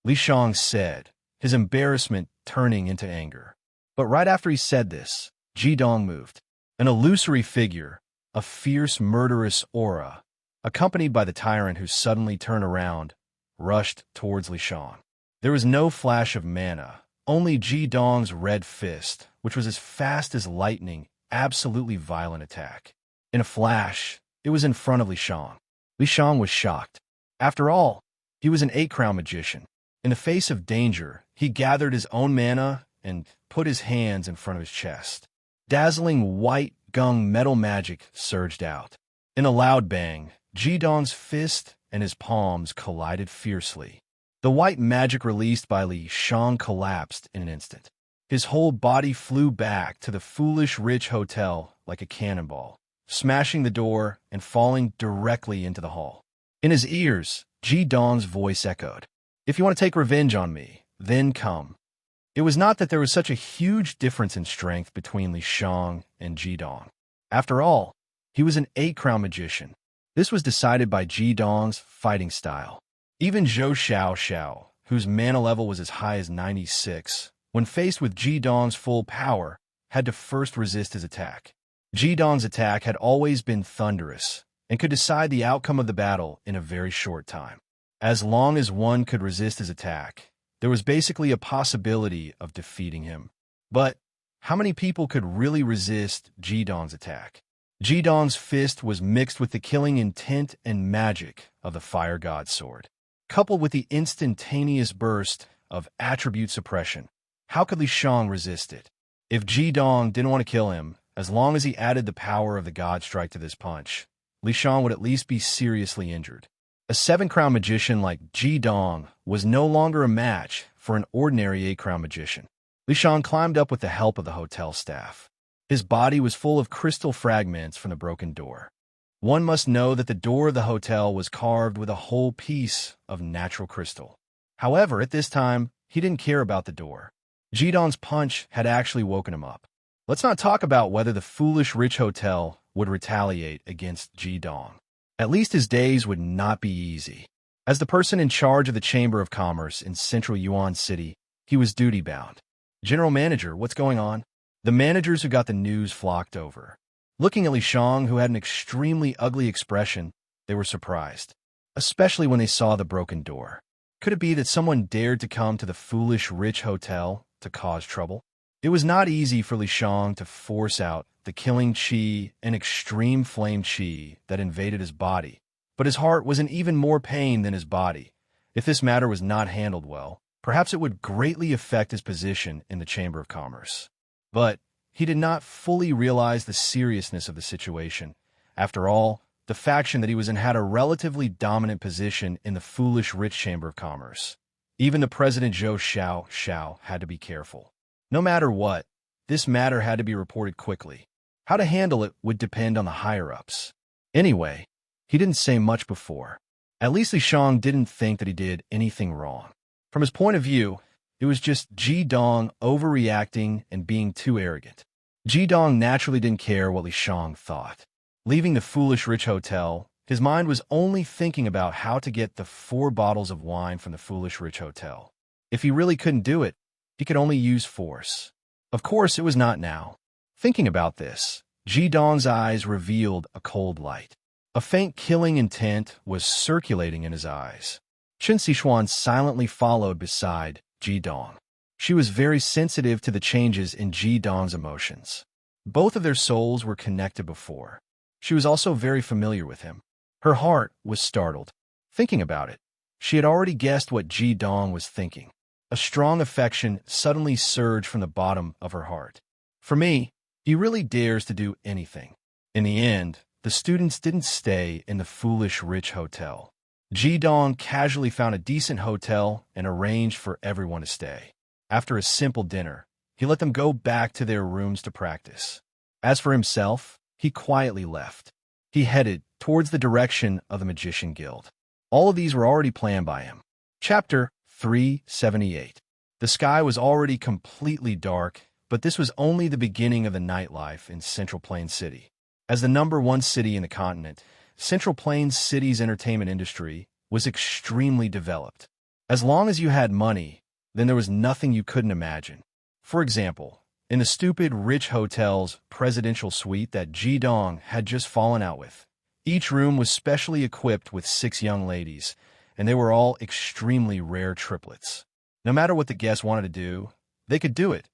Li Shang said, his embarrassment turning into anger. But right after he said this, Jidong moved. An illusory figure, a fierce, murderous aura, accompanied by the tyrant who suddenly turned around, rushed towards Li Shang. There was no flash of mana, only Jidong's red fist, which was as fast as lightning, absolutely violent attack. In a flash, it was in front of Li Shang. Li Shang was shocked. After all, he was an 8-crown magician. In the face of danger, he gathered his own mana and put his hands in front of his chest. Dazzling white gung metal magic surged out. In a loud bang, Jidong's fist and his palms collided fiercely. The white magic released by Li Shang collapsed in an instant. His whole body flew back to the Foolish Rich Hotel like a cannonball, smashing the door and falling directly into the hall. In his ears, Jidong's voice echoed. If you want to take revenge on me, then come. It was not that there was such a huge difference in strength between Li Shang and Jidong. After all, he was an 8-crown magician. This was decided by Jidong's fighting style. Even Zhou Xiao, whose mana level was as high as 96, when faced with Jidong's full power, had to first resist his attack. Jidong's attack had always been thunderous and could decide the outcome of the battle in a very short time. As long as one could resist his attack, there was basically a possibility of defeating him. But how many people could really resist Jidong's attack? Jidong's fist was mixed with the killing intent and magic of the Fire God's sword, coupled with the instantaneous burst of attribute suppression. How could Li Shang resist it? If Jidong didn't want to kill him, as long as he added the power of the God Strike to this punch, Li Shang would at least be seriously injured. A 7-crown magician like Jidong was no longer a match for an ordinary 8-crown magician. Li Shang climbed up with the help of the hotel staff. His body was full of crystal fragments from the broken door. One must know that the door of the hotel was carved with a whole piece of natural crystal. However, at this time, he didn't care about the door. Jidong's punch had actually woken him up. Let's not talk about whether the Foolish Rich Hotel would retaliate against Jidong. At least his days would not be easy. As the person in charge of the Chamber of Commerce in Central Yuan City, he was duty-bound. General Manager, what's going on? The managers who got the news flocked over. Looking at Li Shang, who had an extremely ugly expression, they were surprised, especially when they saw the broken door. Could it be that someone dared to come to the Foolish Rich Hotel to cause trouble? It was not easy for Li Shang to force out the killing qi and extreme flame qi that invaded his body, but his heart was in even more pain than his body. If this matter was not handled well, perhaps it would greatly affect his position in the Chamber of Commerce. But he did not fully realize the seriousness of the situation. After all, the faction that he was in had a relatively dominant position in the Foolish Rich Chamber of Commerce. Even the President Zhou Xiao had to be careful. No matter what, this matter had to be reported quickly. How to handle it would depend on the higher-ups. Anyway, he didn't say much before. At least Li Shang didn't think that he did anything wrong. From his point of view, it was just Jidong overreacting and being too arrogant. Jidong naturally didn't care what Li Shang thought. Leaving the foolish rich hotel, his mind was only thinking about how to get the 4 bottles of wine from the foolish rich hotel. If he really couldn't do it, he could only use force. Of course, it was not now. Thinking about this, Jidong's eyes revealed a cold light. A faint killing intent was circulating in his eyes. Chen Sichuan silently followed beside Jidong. She was very sensitive to the changes in Jidong's emotions. Both of their souls were connected before. She was also very familiar with him. Her heart was startled. Thinking about it, she had already guessed what Jidong was thinking. A strong affection suddenly surged from the bottom of her heart. For me, he really dares to do anything. In the end, the students didn't stay in the foolish rich hotel. Jidong casually found a decent hotel and arranged for everyone to stay. After a simple dinner, he let them go back to their rooms to practice. As for himself, he quietly left. He headed towards the direction of the Magician Guild. All of these were already planned by him. Chapter 378. The sky was already completely dark, but this was only the beginning of the nightlife in Central Plains City. As the #1 city in the continent, Central Plains City's entertainment industry was extremely developed. As long as you had money, then there was nothing you couldn't imagine. For example, in the stupid rich hotel's presidential suite that Jidong had just fallen out with, each room was specially equipped with 6 young ladies, and they were all extremely rare triplets. No matter what the guests wanted to do, they could do it.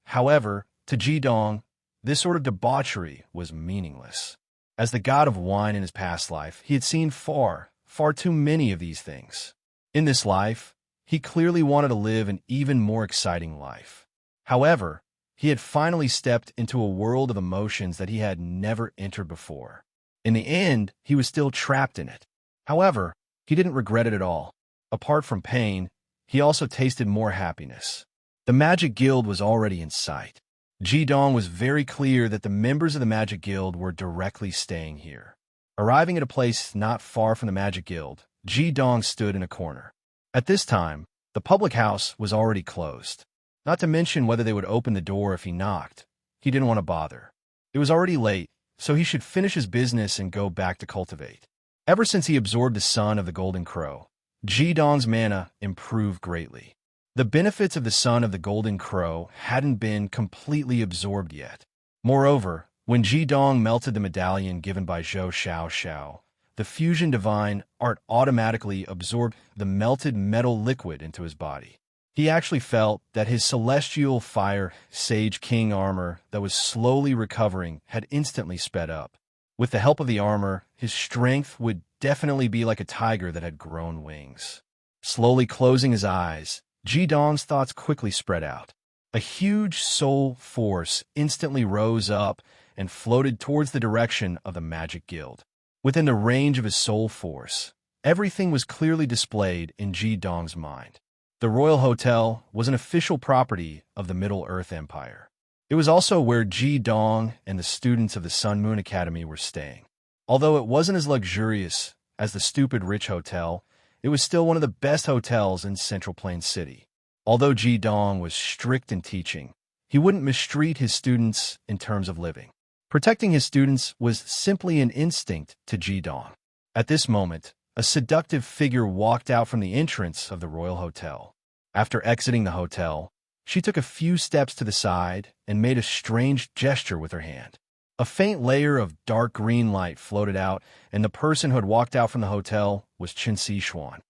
However, to Jidong, this sort of debauchery was meaningless. As the god of wine in his past life, he had seen far too many of these things. In this life, he clearly wanted to live an even more exciting life. However, he had finally stepped into a world of emotions that he had never entered before. In the end, he was still trapped in it. However, he didn't regret it at all. Apart from pain, he also tasted more happiness. The Magic Guild was already in sight. Jidong was very clear that the members of the Magic Guild were directly staying here. Arriving at a place not far from the Magic Guild, Jidong stood in a corner. At this time, the public house was already closed. Not to mention whether they would open the door if he knocked. He didn't want to bother. It was already late, so he should finish his business and go back to cultivate. Ever since he absorbed the son of the Golden Crow, Jidong's mana improved greatly. The benefits of the son of the Golden Crow hadn't been completely absorbed yet. Moreover, when Jidong melted the medallion given by Zhou Xiao, the fusion divine art automatically absorbed the melted metal liquid into his body. He actually felt that his celestial fire Sage King armor that was slowly recovering had instantly sped up. With the help of the armor, his strength would definitely be like a tiger that had grown wings. Slowly closing his eyes, Jidong's thoughts quickly spread out. A huge soul force instantly rose up and floated towards the direction of the Magic Guild. Within the range of his soul force, everything was clearly displayed in Jidong's mind. The Royal Hotel was an official property of the Middle-earth Empire. It was also where Jidong and the students of the Sun Moon Academy were staying. Although it wasn't as luxurious as the stupid rich hotel, it was still one of the best hotels in Central Plains City. Although Jidong was strict in teaching, he wouldn't mistreat his students in terms of living. Protecting his students was simply an instinct to Jidong. At this moment, a seductive figure walked out from the entrance of the Royal Hotel. After exiting the hotel, she took a few steps to the side and made a strange gesture with her hand. A faint layer of dark green light floated out, and the person who had walked out from the hotel was Chen Sichuan.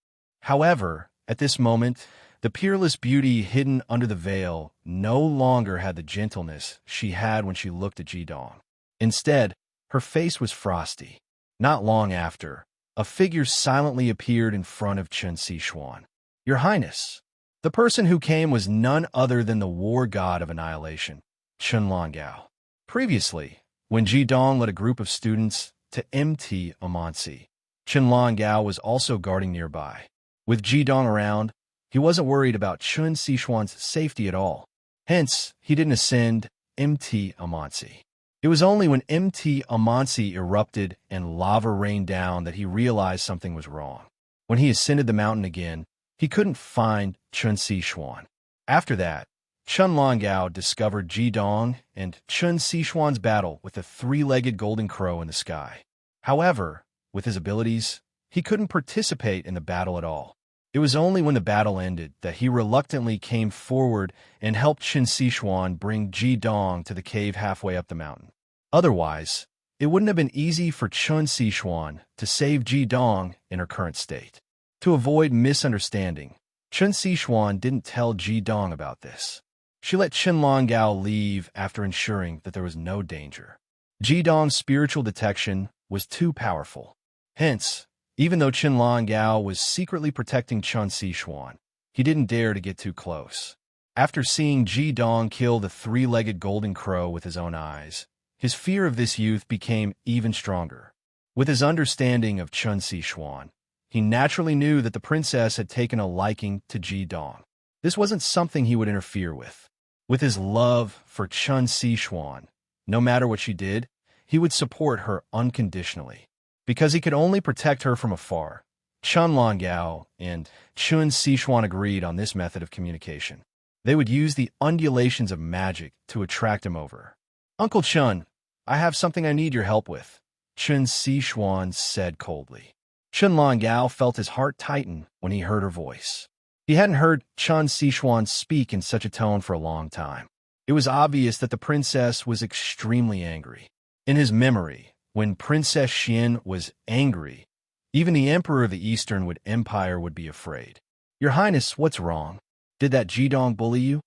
However, at this moment, the peerless beauty hidden under the veil no longer had the gentleness she had when she looked at Jidong. Instead, her face was frosty. Not long after, a figure silently appeared in front of Chen Sichuan. "Your Highness." The person who came was none other than the war god of annihilation, Chen Longgao. Previously, when Jidong led a group of students to Mt. Amansi, Chen Longgao was also guarding nearby. With Jidong around, he wasn't worried about Chen Sichuan's safety at all. Hence, he didn't ascend Mt. Amansi. It was only when Mt. Amansi erupted and lava rained down that he realized something was wrong. When he ascended the mountain again, he couldn't find Chen Sichuan. After that, Chun Longao discovered Ji Dong and Chun Sichuan's battle with the three-legged golden crow in the sky. However, with his abilities, he couldn't participate in the battle at all. It was only when the battle ended that he reluctantly came forward and helped Chun Sichuan bring Ji Dong to the cave halfway up the mountain. Otherwise, it wouldn't have been easy for Chun Sichuan to save Ji Dong in her current state. To avoid misunderstanding, Chun Sichuan didn't tell Ji Dong about this. She let Chun Longao leave after ensuring that there was no danger. Ji Dong's spiritual detection was too powerful. Hence, even though Chun Longao was secretly protecting Chun Sichuan, he didn't dare to get too close. After seeing Ji Dong kill the three-legged golden crow with his own eyes, his fear of this youth became even stronger. With his understanding of Chun Sichuan, he naturally knew that the princess had taken a liking to Ji Dong. This wasn't something he would interfere with. With his love for Chun Sichuan, no matter what she did, he would support her unconditionally. Because he could only protect her from afar, Chun Longao and Chun Sichuan agreed on this method of communication. They would use the undulations of magic to attract him over. "Uncle Chun, I have something I need your help with," Chun Sichuan said coldly. Chun Longao felt his heart tighten when he heard her voice. He hadn't heard Chun Sichuan speak in such a tone for a long time. It was obvious that the princess was extremely angry. In his memory, when Princess Xian was angry, even the Emperor of the Eastern Empire would be afraid. "Your Highness, what's wrong? Did that Ji Dong bully you?"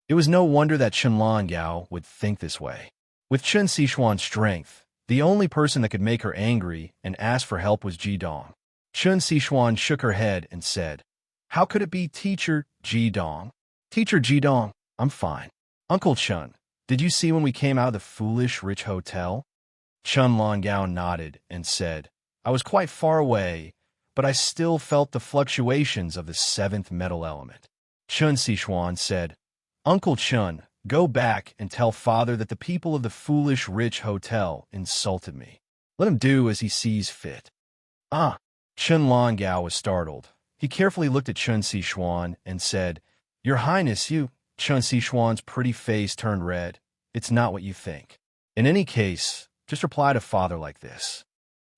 It was no wonder that Chun Longao would think this way. With Chun Sichuan's strength, the only person that could make her angry and ask for help was Ji Dong. Chun Sichuan shook her head and said, "How could it be Teacher Ji Dong? Teacher Ji Dong, I'm fine." "Uncle Chun, did you see when we came out of the foolish rich hotel?" Chun Longao nodded and said, "I was quite far away, but I still felt the fluctuations of the seventh metal element." Chun Sichuan said, "Uncle Chun, go back and tell father that the people of the foolish rich hotel insulted me. Let him do as he sees fit." "Ah!" Chun Longao was startled. He carefully looked at Chun Sichuan and said, "Your Highness, you—" Chun Sichuan's pretty face turned red. "It's not what you think. In any case, just reply to father like this."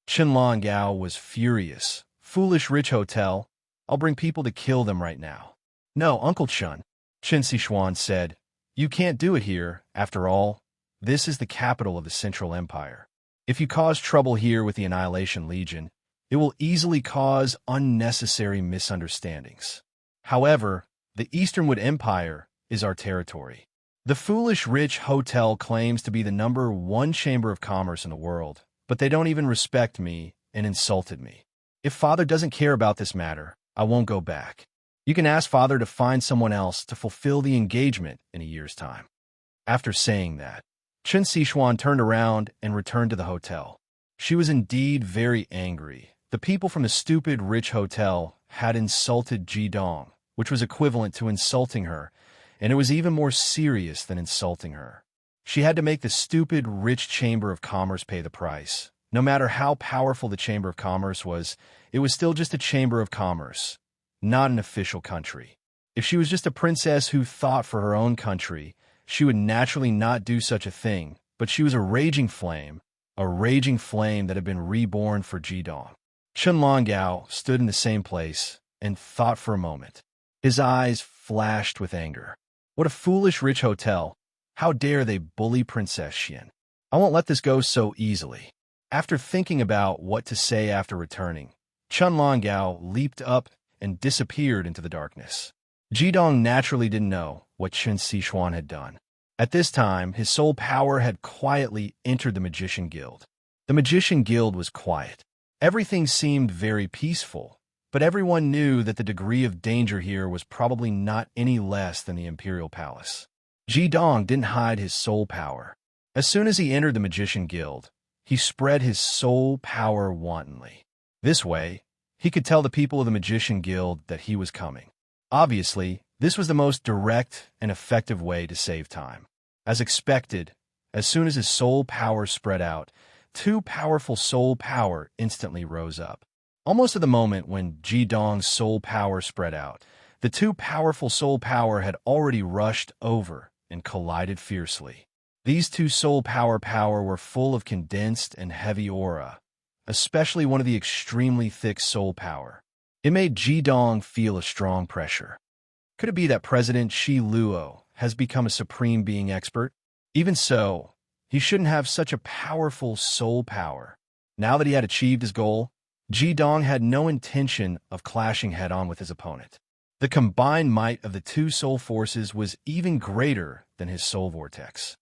Chun Longao was furious. "Foolish rich hotel, I'll bring people to kill them right now." "No, Uncle Chun," Chun Sichuan said, "you can't do it here. After all, this is the capital of the Central Empire. If you cause trouble here with the Annihilation Legion, it will easily cause unnecessary misunderstandings. However, the Easternwood Empire is our territory. The Foolish Rich Hotel claims to be the #1 chamber of commerce in the world, but they don't even respect me and insulted me. If father doesn't care about this matter, I won't go back. You can ask father to find someone else to fulfill the engagement in a year's time." After saying that, Chun Sichuan turned around and returned to the hotel. She was indeed very angry. The people from the stupid rich hotel had insulted Ji Dong, which was equivalent to insulting her, and it was even more serious than insulting her. She had to make the stupid rich Chamber of Commerce pay the price. No matter how powerful the Chamber of Commerce was, it was still just a Chamber of Commerce, not an official country. If she was just a princess who thought for her own country, she would naturally not do such a thing, but she was a raging flame that had been reborn for Ji Dong. Chun Longao stood in the same place and thought for a moment. His eyes flashed with anger. What a foolish rich hotel. How dare they bully Princess Xian? I won't let this go so easily. After thinking about what to say after returning, Chun Longao leaped up and disappeared into the darkness. Ji Dong naturally didn't know what Chun Sichuan had done. At this time, his soul power had quietly entered the Magician Guild. The Magician Guild was quiet. Everything seemed very peaceful, but everyone knew that the degree of danger here was probably not any less than the Imperial Palace. Ji Dong didn't hide his soul power. As soon as he entered the Magician Guild, he spread his soul power wantonly. This way, he could tell the people of the Magician Guild that he was coming. Obviously, this was the most direct and effective way to save time. As expected, as soon as his soul power spread out, 2 powerful soul power instantly rose up. Almost at the moment when Ji Dong's soul power spread out, The two powerful soul power had already rushed over and collided fiercely. These two soul power were full of condensed and heavy aura, especially one of the extremely thick soul power. It made Jidong feel a strong pressure. Could it be that President Shi Luo has become a supreme being expert? Even so, he shouldn't have such a powerful soul power. Now that he had achieved his goal, Jidong had no intention of clashing head-on with his opponent. The combined might of the two soul forces was even greater than his soul vortex.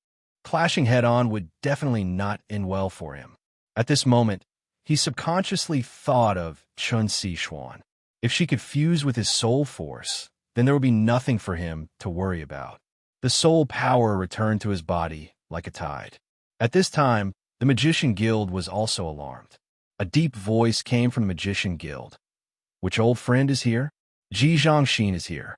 Clashing head-on would definitely not end well for him. At this moment, he subconsciously thought of Chun Si-Xuan. If she could fuse with his soul force, then there would be nothing for him to worry about. The soul power returned to his body like a tide. At this time, the Magician Guild was also alarmed. A deep voice came from the Magician Guild. "Which old friend is here?" "Ji Zhangxin is here."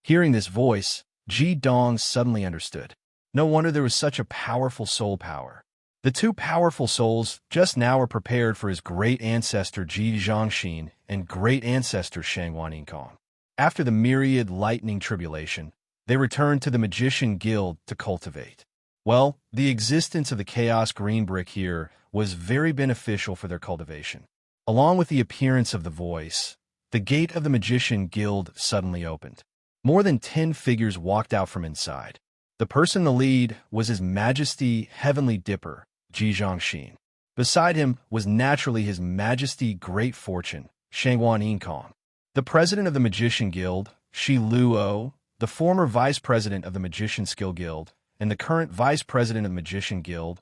Hearing this voice, Ji Dong suddenly understood. No wonder there was such a powerful soul power. The two powerful souls just now were prepared for his great ancestor Ji Zhangxin and great ancestor Shangwan Yinkong. After the myriad lightning tribulation, they returned to the Magician Guild to cultivate. Well, the existence of the Chaos Green Brick here was very beneficial for their cultivation. Along with the appearance of the voice, the gate of the Magician Guild suddenly opened. More than 10 figures walked out from inside. The person in the lead was His Majesty Heavenly Dipper, Ji Zhangxin. Beside him was naturally His Majesty Great Fortune, Shangwan Yinkong. The president of the Magician Guild, Shi Luo, the former vice president of the Magician Skill Guild, and the current vice president of the Magician Guild,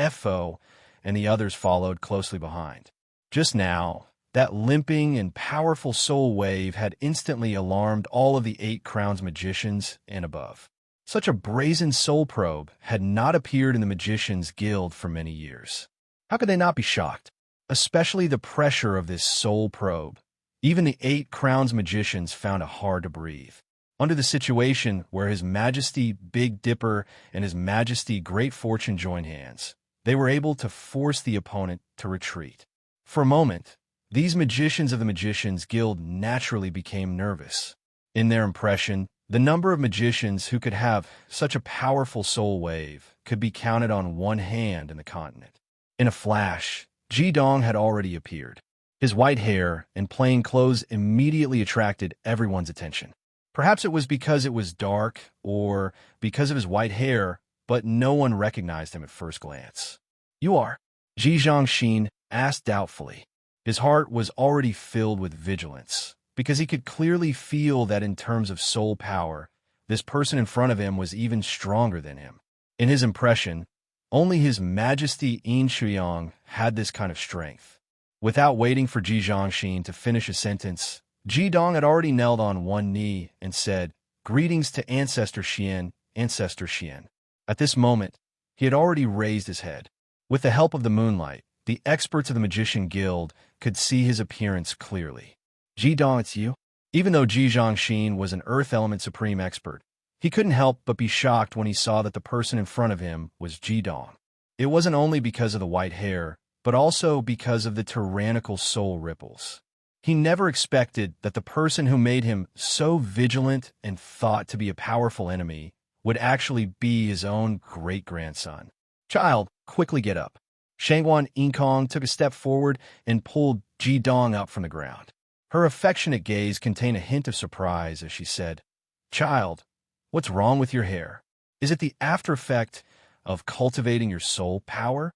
Fo, and the others followed closely behind. Just now, that limping and powerful soul wave had instantly alarmed all of the 8 Crowns magicians and above. Such a brazen soul probe had not appeared in the Magician's Guild for many years. How could they not be shocked? Especially the pressure of this soul probe. Even the 8 Crowns magicians found it hard to breathe. Under the situation where His Majesty Big Dipper and His Majesty Great Fortune joined hands, they were able to force the opponent to retreat. For a moment, these magicians of the Magician's Guild naturally became nervous. In their impression, the number of magicians who could have such a powerful soul wave could be counted on one hand in the continent. In a flash, Jidong had already appeared. His white hair and plain clothes immediately attracted everyone's attention. Perhaps it was because it was dark or because of his white hair, but no one recognized him at first glance. "You are?" Ji Zhangxin asked doubtfully. His heart was already filled with vigilance, because he could clearly feel that in terms of soul power, this person in front of him was even stronger than him. In his impression, only His Majesty Yin Shuyong had this kind of strength. Without waiting for Ji Zhangxin to finish a sentence, Jidong had already knelt on one knee and said, "Greetings to Ancestor Xian, Ancestor Xian." At this moment, he had already raised his head. With the help of the moonlight, the experts of the Magician Guild could see his appearance clearly. "Jidong, it's you?" Even though Ji Zhangxin was an Earth Element Supreme expert, he couldn't help but be shocked when he saw that the person in front of him was Jidong. It wasn't only because of the white hair, but also because of the tyrannical soul ripples. He never expected that the person who made him so vigilant and thought to be a powerful enemy would actually be his own great-grandson. "Child, quickly get up." Shangwan Yinkong took a step forward and pulled Jidong up from the ground. Her affectionate gaze contained a hint of surprise as she said, "Child, what's wrong with your hair? Is it the after effect of cultivating your soul power?"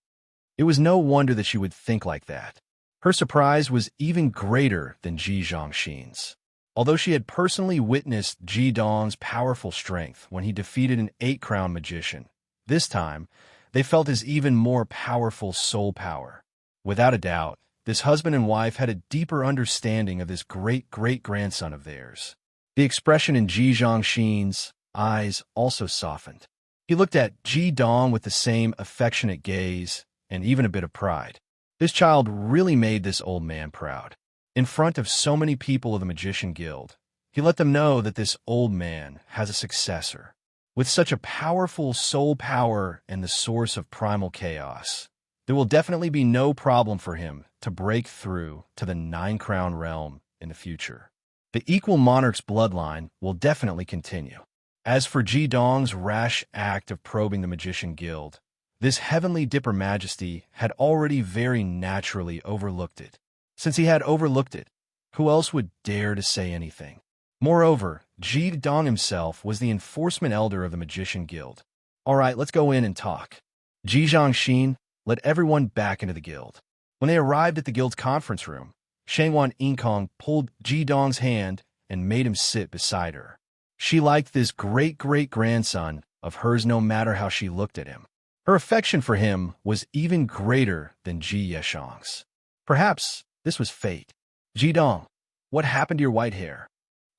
It was no wonder that she would think like that. Her surprise was even greater than Ji Zhangxin's. Although she had personally witnessed Jidong's powerful strength when he defeated an 8-crown magician, this time, they felt his even more powerful soul power. Without a doubt, this husband and wife had a deeper understanding of this great-great-grandson of theirs. The expression in Ji Zhangxin's eyes also softened. He looked at Jidong with the same affectionate gaze and even a bit of pride. This child really made this old man proud. In front of so many people of the Magician Guild, he let them know that this old man has a successor. With such a powerful soul power and the source of primal chaos, there will definitely be no problem for him to break through to the 9-crown realm in the future. The equal monarch's bloodline will definitely continue. As for Ji Dong's rash act of probing the Magician Guild, this heavenly Dipper Majesty had already very naturally overlooked it. Since he had overlooked it, who else would dare to say anything? Moreover, Ji Dong himself was the enforcement elder of the Magician Guild. All right, let's go in and talk. Ji Zhangxin led everyone back into the guild. When they arrived at the guild's conference room, Shangwan Yinkong pulled Ji Dong's hand and made him sit beside her. She liked this great-great-grandson of hers no matter how she looked at him. Her affection for him was even greater than Ji Yeshang's. Perhaps this was fate. Ji Dong, what happened to your white hair?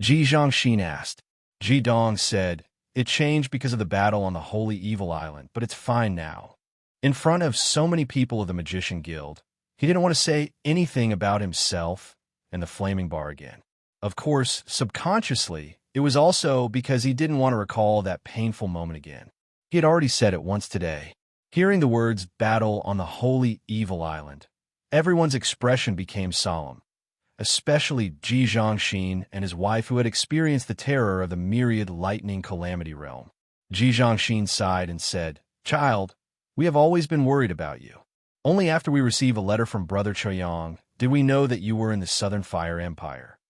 Ji Zhangxin asked. Ji Dong said, it changed because of the battle on the Holy Evil Island, but it's fine now. In front of so many people of the Magician Guild, he didn't want to say anything about himself and the flaming bar again. Of course, subconsciously, it was also because he didn't want to recall that painful moment again. He had already said it once today. Hearing the words battle on the Holy Evil Island, everyone's expression became solemn, especially Ji Zhangxin and his wife who had experienced the terror of the myriad lightning calamity realm. Ji Zhangxin sighed and said, Child, we have always been worried about you. Only after we received a letter from Brother Choyang did we know that you were in the Southern Fire Empire.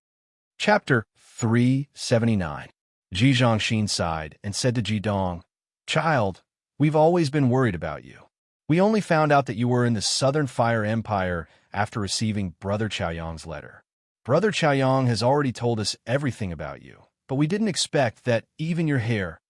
Chapter 379. Ji Zhangxin sighed and said to Ji Dong, Child, we've always been worried about you. We only found out that you were in the Southern Fire Empire after receiving Brother Chaoyang's letter. Brother Chaoyang has already told us everything about you, but we didn't expect that even your hair.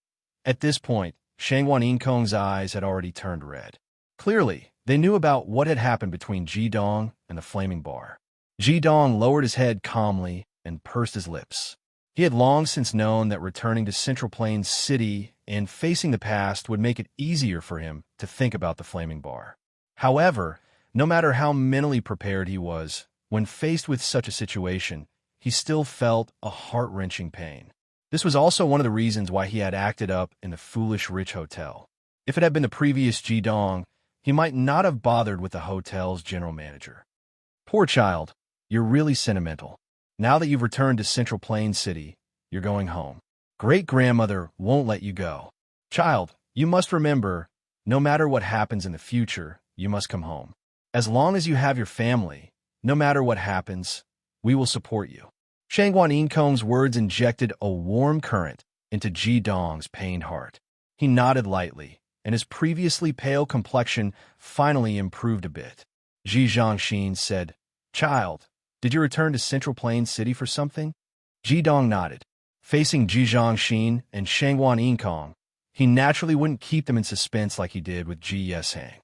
At this point, Shangwan Yinkong's eyes had already turned red. Clearly, they knew about what had happened between Ji Dong and the flaming bar. Ji Dong lowered his head calmly and pursed his lips. He had long since known that returning to Central Plains City and facing the past would make it easier for him to think about the flaming bar. However, no matter how mentally prepared he was, when faced with such a situation, he still felt a heart-wrenching pain. This was also one of the reasons why he had acted up in the foolish rich hotel. If it had been the previous Ji Dong, he might not have bothered with the hotel's general manager. Poor child, you're really sentimental. Now that you've returned to Central Plains City, you're going home. Great-grandmother won't let you go. Child, you must remember, no matter what happens in the future, you must come home. As long as you have your family, no matter what happens, we will support you. Shangwan Yinkong's words injected a warm current into Ji Dong's pained heart. He nodded lightly, and his previously pale complexion finally improved a bit. Ji Zhangxin said, Child, did you return to Central Plains City for something? Ji Dong nodded. Facing Ji Zhangxin and Shangwan Yinkong, he naturally wouldn't keep them in suspense like he did with Ji Yeshang.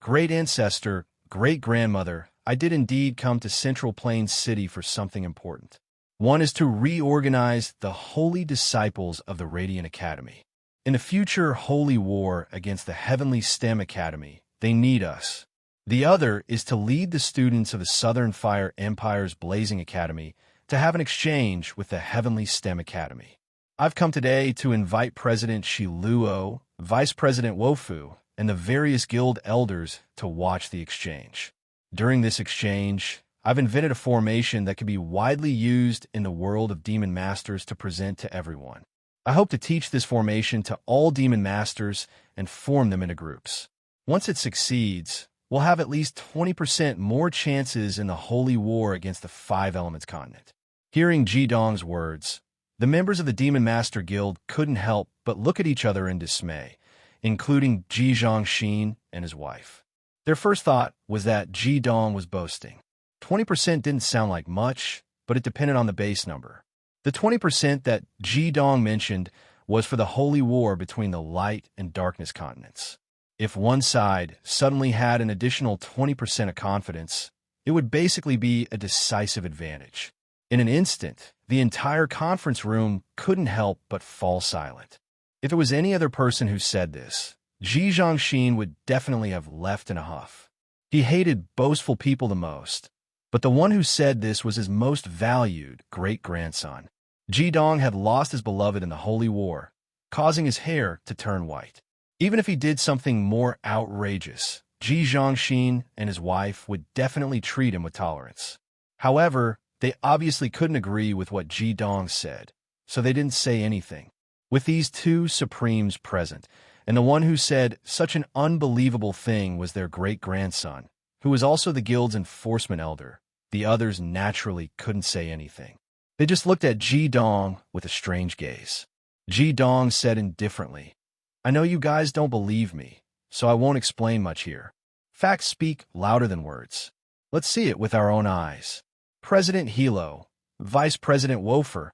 Great ancestor, great-grandmother, I did indeed come to Central Plains City for something important. One is to reorganize the holy disciples of the Radiant Academy. In the future holy war against the Heavenly STEM Academy, they need us. The other is to lead the students of the Southern Fire Empire's Blazing Academy to have an exchange with the Heavenly STEM Academy. I've come today to invite President Shi Luo, Vice President Wofu, and the various guild elders to watch the exchange. During this exchange, I've invented a formation that can be widely used in the world of Demon Masters to present to everyone. I hope to teach this formation to all Demon Masters and form them into groups. Once it succeeds, we'll have at least 20% more chances in the Holy War against the Five Elements continent. Hearing Ji Dong's words, the members of the Demon Master Guild couldn't help but look at each other in dismay, including Ji Zhangxin and his wife. Their first thought was that Ji Dong was boasting. 20% didn't sound like much, but it depended on the base number. The 20% that Ji Dong mentioned was for the holy war between the light and darkness continents. If one side suddenly had an additional 20% of confidence, it would basically be a decisive advantage. In an instant, the entire conference room couldn't help but fall silent. If it was any other person who said this, Ji Zhangxin would definitely have left in a huff. He hated boastful people the most, but the one who said this was his most valued great-grandson. Ji Dong had lost his beloved in the Holy War, causing his hair to turn white. Even if he did something more outrageous, Ji Zhangxin and his wife would definitely treat him with tolerance. However, They obviously couldn't agree with what Ji Dong said, so they didn't say anything. With these two supremes present, and the one who said such an unbelievable thing was their great-grandson, who was also the guild's enforcement elder, the others naturally couldn't say anything. They just looked at Ji Dong with a strange gaze. Ji Dong said indifferently, "I know you guys don't believe me, so I won't explain much here. Facts speak louder than words. Let's see it with our own eyes. President Hilo, Vice President Wofer,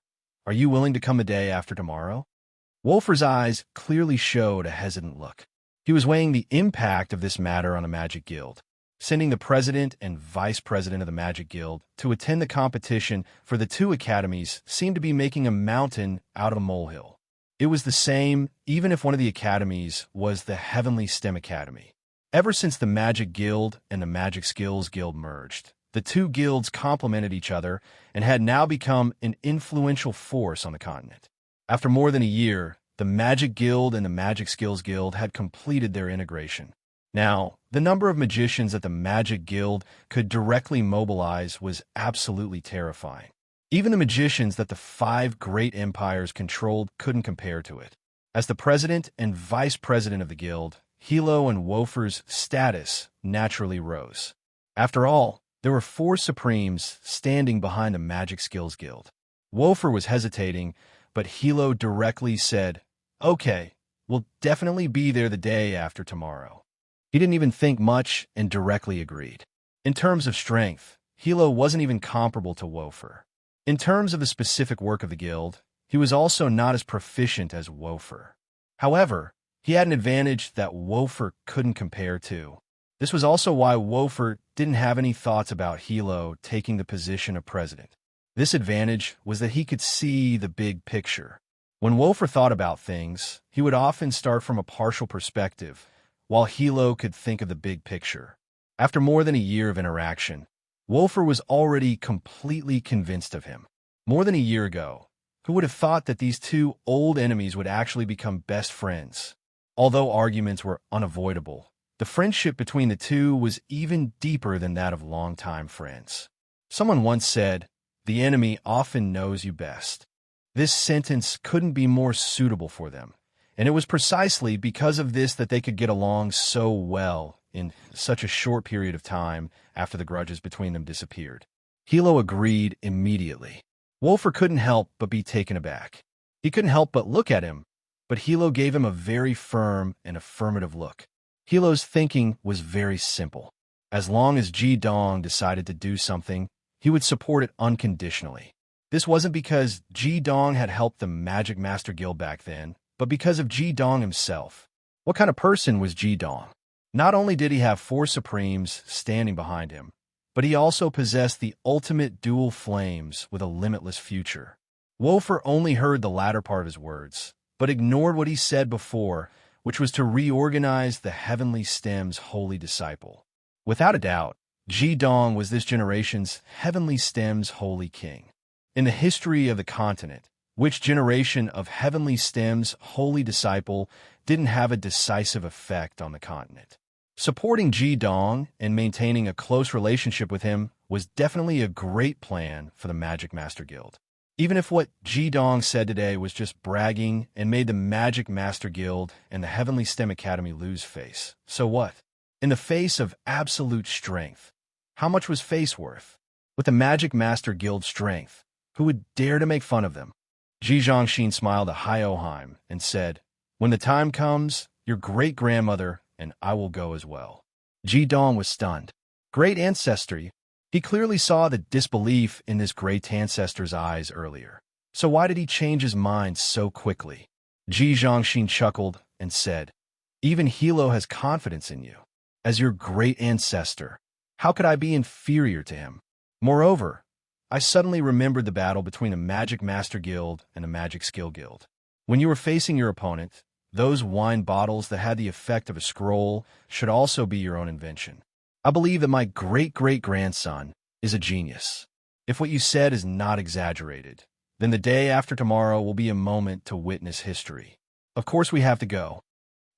are you willing to come a day after tomorrow?" Wofer's eyes clearly showed a hesitant look. He was weighing the impact of this matter on the Magic Guild. Sending the president and vice president of the Magic Guild to attend the competition for the two academies seemed to be making a mountain out of a molehill. It was the same even if one of the academies was the Heavenly STEM Academy. Ever since the Magic Guild and the Magic Skills Guild merged, the two guilds complemented each other and had now become an influential force on the continent. After more than a year, the Magic Guild and the Magic Skills Guild had completed their integration. Now, the number of magicians that the Magic Guild could directly mobilize was absolutely terrifying. Even the magicians that the 5 great empires controlled couldn't compare to it. As the president and vice president of the guild, Hilo and Wofer's status naturally rose. After all, there were 4 supremes standing behind the Magic Skills Guild. Wofer was hesitating, but Hilo directly said, "Okay, we'll definitely be there the day after tomorrow." He didn't even think much and directly agreed. In terms of strength, Hilo wasn't even comparable to Wofer. In terms of the specific work of the guild, he was also not as proficient as Wofer. However, he had an advantage that Wofer couldn't compare to. This was also why Wofer didn't have any thoughts about Hilo taking the position of president. This advantage was that he could see the big picture. When Wofer thought about things, he would often start from a partial perspective, while Hilo could think of the big picture. After more than a year of interaction, Wofer was already completely convinced of him. More than a year ago, who would have thought that these two old enemies would actually become best friends? Although arguments were unavoidable, the friendship between the two was even deeper than that of longtime friends. Someone once said, "The enemy often knows you best." This sentence couldn't be more suitable for them, and it was precisely because of this that they could get along so well in such a short period of time after the grudges between them disappeared. Hilo agreed immediately. Wofer couldn't help but be taken aback. He couldn't help but look at him, but Hilo gave him a very firm and affirmative look. Hilo's thinking was very simple. As long as Ji Dong decided to do something, he would support it unconditionally. This wasn't because Ji Dong had helped the Magic Master Guild back then, but because of Ji Dong himself. What kind of person was Ji Dong? Not only did he have 4 supremes standing behind him, but he also possessed the ultimate dual flames with a limitless future. Wofer only heard the latter part of his words, but ignored what he said before, which was to reorganize the Heavenly STEM's holy disciple. Without a doubt, Ji Dong was this generation's Heavenly STEM's holy king. In the history of the continent, which generation of Heavenly STEM's holy disciple didn't have a decisive effect on the continent? Supporting Ji Dong and maintaining a close relationship with him was definitely a great plan for the Magic Master Guild. Even if what Ji Dong said today was just bragging and made the Magic Master Guild and the Heavenly STEM Academy lose face, so what? In the face of absolute strength, how much was face worth? With the Magic Master Guild's strength, who would dare to make fun of them? Ji Zhongxin smiled at Hyoheim and said, "When the time comes, your great-grandmother and I will go as well." Ji Dong was stunned. Great ancestry? He clearly saw the disbelief in this great ancestor's eyes earlier. So why did he change his mind so quickly? Ji Zhongxin chuckled and said, "Even Hilo has confidence in you. As your great ancestor, how could I be inferior to him? Moreover, I suddenly remembered the battle between the Magic Master Guild and the Magic Skill Guild. When you were facing your opponent, those wine bottles that had the effect of a scroll should also be your own invention. I believe that my great-great-grandson is a genius. If what you said is not exaggerated, then the day after tomorrow will be a moment to witness history. Of course we have to go."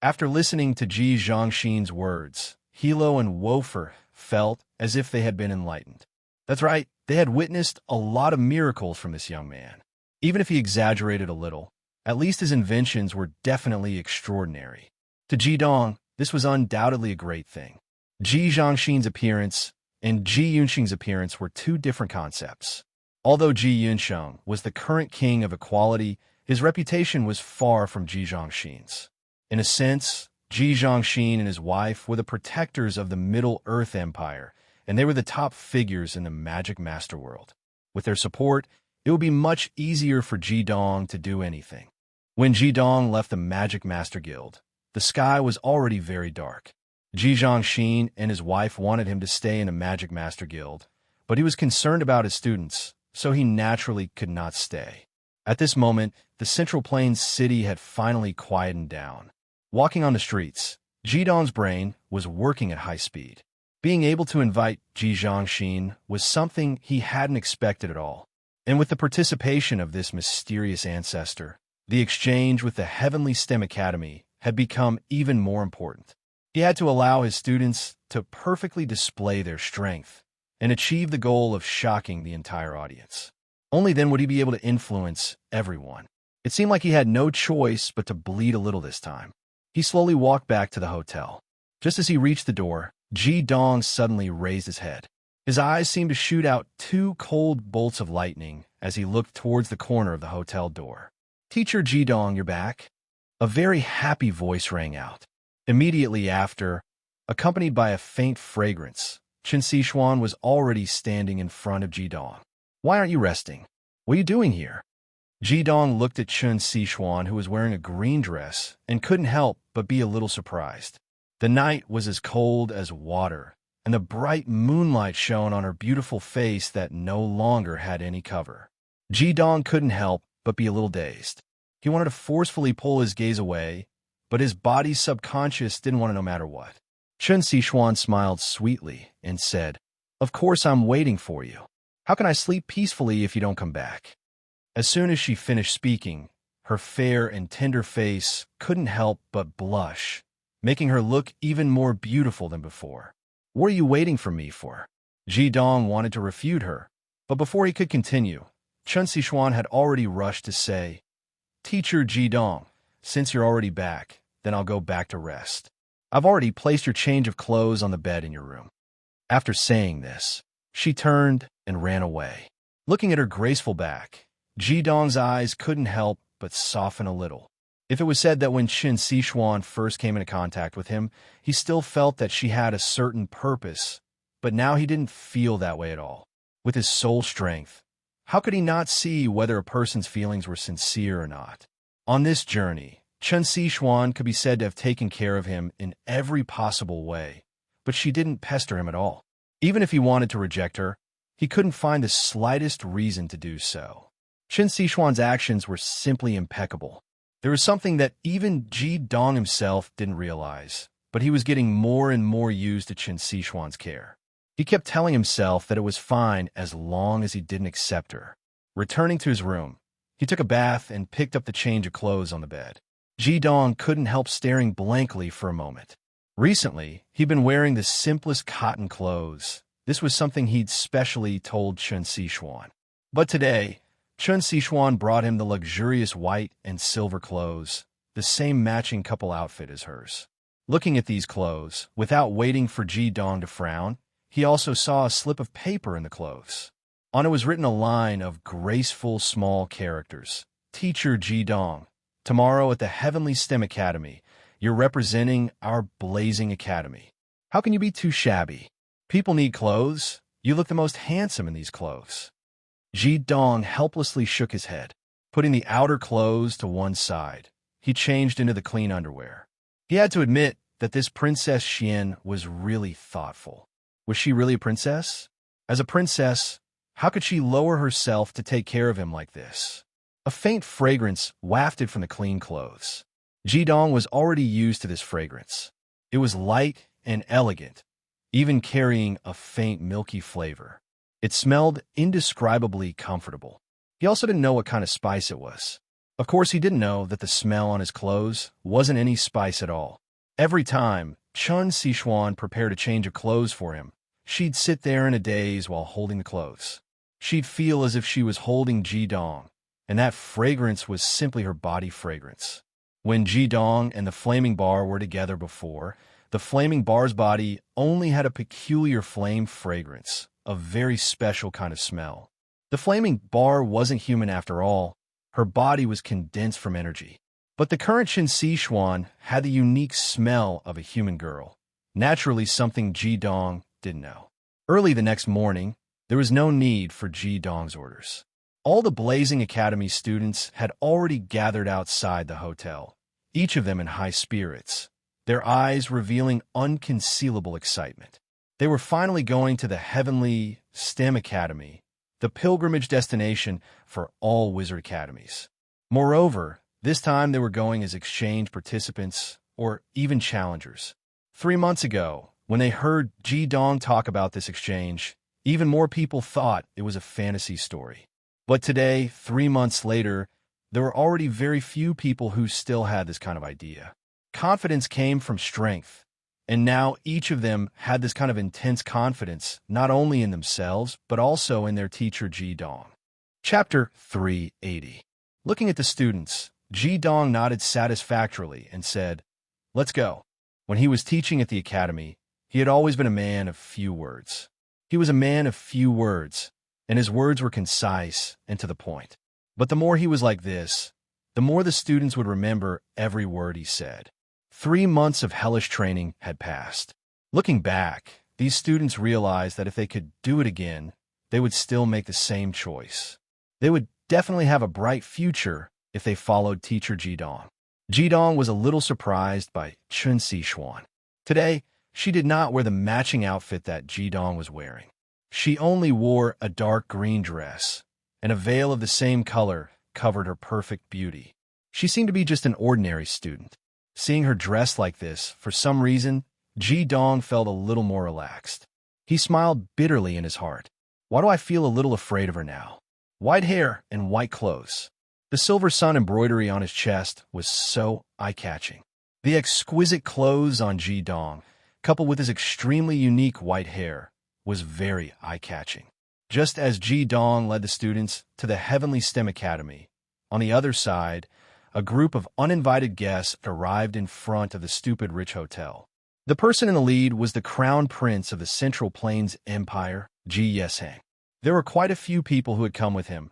After listening to Ji Zhongxin's words, Hilo and Wofer felt as if they had been enlightened. That's right, they had witnessed a lot of miracles from this young man. Even if he exaggerated a little, at least his inventions were definitely extraordinary. To Ji Dong, this was undoubtedly a great thing. Ji Zhongxin's appearance and Ji Yunxing's appearance were two different concepts. Although Ji Yunsheng was the current king of equality, his reputation was far from Ji Zhongxin's. In a sense, Ji Zhongxin and his wife were the protectors of the Middle-earth Empire, and they were the top figures in the magic master world. With their support, it would be much easier for Ji Dong to do anything. When Ji Dong left the Magic Master Guild, the sky was already very dark. Ji Zhongxin and his wife wanted him to stay in the Magic Master Guild, but he was concerned about his students, so he naturally could not stay. At this moment, the Central Plains city had finally quietened down. Walking on the streets, Ji Dong's brain was working at high speed. Being able to invite Ji Zhongxin was something he hadn't expected at all. And with the participation of this mysterious ancestor, the exchange with the Heavenly STEM Academy had become even more important. He had to allow his students to perfectly display their strength and achieve the goal of shocking the entire audience. Only then would he be able to influence everyone. It seemed like he had no choice but to bleed a little this time. He slowly walked back to the hotel. Just as he reached the door, Ji Dong suddenly raised his head. His eyes seemed to shoot out two cold bolts of lightning as he looked towards the corner of the hotel door. "Teacher Ji Dong, you're back?" A very happy voice rang out. Immediately after, accompanied by a faint fragrance, Chen Sichuan was already standing in front of Ji Dong. "Why aren't you resting? What are you doing here?" Ji Dong looked at Chen Sichuan, who was wearing a green dress, and couldn't help but be a little surprised. The night was as cold as water, and the bright moonlight shone on her beautiful face that no longer had any cover. Ji Dong couldn't help but be a little dazed. He wanted to forcefully pull his gaze away, but his body's subconscious didn't want to no matter what. Chen Sichuan smiled sweetly and said, "Of course I'm waiting for you. How can I sleep peacefully if you don't come back?" As soon as she finished speaking, her fair and tender face couldn't help but blush, making her look even more beautiful than before. "What are you waiting for me for?" Ji Dong wanted to refute her, but before he could continue, Chen Sichuan had already rushed to say, "Teacher Ji Dong, since you're already back, then I'll go back to rest. I've already placed your change of clothes on the bed in your room." After saying this, she turned and ran away. Looking at her graceful back, Ji Dong's eyes couldn't help but soften a little. If it was said that when Chen Sichuan first came into contact with him, he still felt that she had a certain purpose, but now he didn't feel that way at all. With his soul strength, how could he not see whether a person's feelings were sincere or not? On this journey, Chen Sichuan could be said to have taken care of him in every possible way, but she didn't pester him at all. Even if he wanted to reject her, he couldn't find the slightest reason to do so. Chen Sichuan's actions were simply impeccable. There was something that even Ji Dong himself didn't realize, but he was getting more and more used to Chen Sichuan's care. He kept telling himself that it was fine as long as he didn't accept her. Returning to his room, he took a bath and picked up the change of clothes on the bed. Ji Dong couldn't help staring blankly for a moment. Recently, he'd been wearing the simplest cotton clothes. This was something he'd specially told Chen Sichuan. But today, Chen Sichuan brought him the luxurious white and silver clothes, the same matching couple outfit as hers. Looking at these clothes, without waiting for Ji Dong to frown, he also saw a slip of paper in the clothes. On it was written a line of graceful small characters. "Teacher Ji Dong, tomorrow at the Heavenly STEM Academy, you're representing our blazing academy. How can you be too shabby? People need clothes. You look the most handsome in these clothes." Ji Dong helplessly shook his head. Putting the outer clothes to one side, he changed into the clean underwear. He had to admit that this Princess Xian was really thoughtful. Was she really a princess? As a princess, how could she lower herself to take care of him like this? A faint fragrance wafted from the clean clothes. Ji Dong was already used to this fragrance. It was light and elegant, even carrying a faint milky flavor. It smelled indescribably comfortable. He also didn't know what kind of spice it was. Of course, he didn't know that the smell on his clothes wasn't any spice at all. Every time Chen Sichuan prepared a change of clothes for him, She'd sit there in a daze while holding the clothes. She'd feel as if she was holding Ji-dong, and that fragrance was simply her body fragrance. When Ji-dong and the flaming bar were together before, the flaming bar's body only had a peculiar flame fragrance, a very special kind of smell. The flaming bar wasn't human after all. Her body was condensed from energy. But the current Qin Xuan had the unique smell of a human girl, naturally something Ji-dong didn't know. Early the next morning, there was no need for Ji-dong's orders. All the Blazing Academy students had already gathered outside the hotel, each of them in high spirits, their eyes revealing unconcealable excitement. They were finally going to the heavenly STEM Academy, the pilgrimage destination for all wizard academies. Moreover, this time they were going as exchange participants or even challengers. 3 months ago, when they heard Ji-dong talk about this exchange, even more people thought it was a fantasy story. But today, 3 months later, there were already very few people who still had this kind of idea. Confidence came from strength, and now each of them had this kind of intense confidence, not only in themselves, but also in their teacher Ji-dong. Chapter 380. Looking at the students, Ji-dong nodded satisfactorily and said, "Let's go." When he was teaching at the academy, he had always been a man of few words. He was a man of few words, and his words were concise and to the point. But the more he was like this, the more the students would remember every word he said. 3 months of hellish training had passed. Looking back, these students realized that if they could do it again, they would still make the same choice. They would definitely have a bright future if they followed teacher Ji-dong. Ji-dong was a little surprised by Qin Xuan. Today, she did not wear the matching outfit that Ji-dong was wearing. She only wore a dark green dress, and a veil of the same color covered her perfect beauty. She seemed to be just an ordinary student. Seeing her dressed like this, for some reason, Ji-dong felt a little more relaxed. He smiled bitterly in his heart. Why do I feel a little afraid of her now? White hair and white clothes. The silver sun embroidery on his chest was so eye-catching. The exquisite clothes on Ji-dong, coupled with his extremely unique white hair, was very eye-catching. Just as Ji-dong led the students to the Heavenly STEM Academy, on the other side, a group of uninvited guests arrived in front of the stupid rich hotel. The person in the lead was the crown prince of the Central Plains Empire, Ji Yesheng. There were quite a few people who had come with him.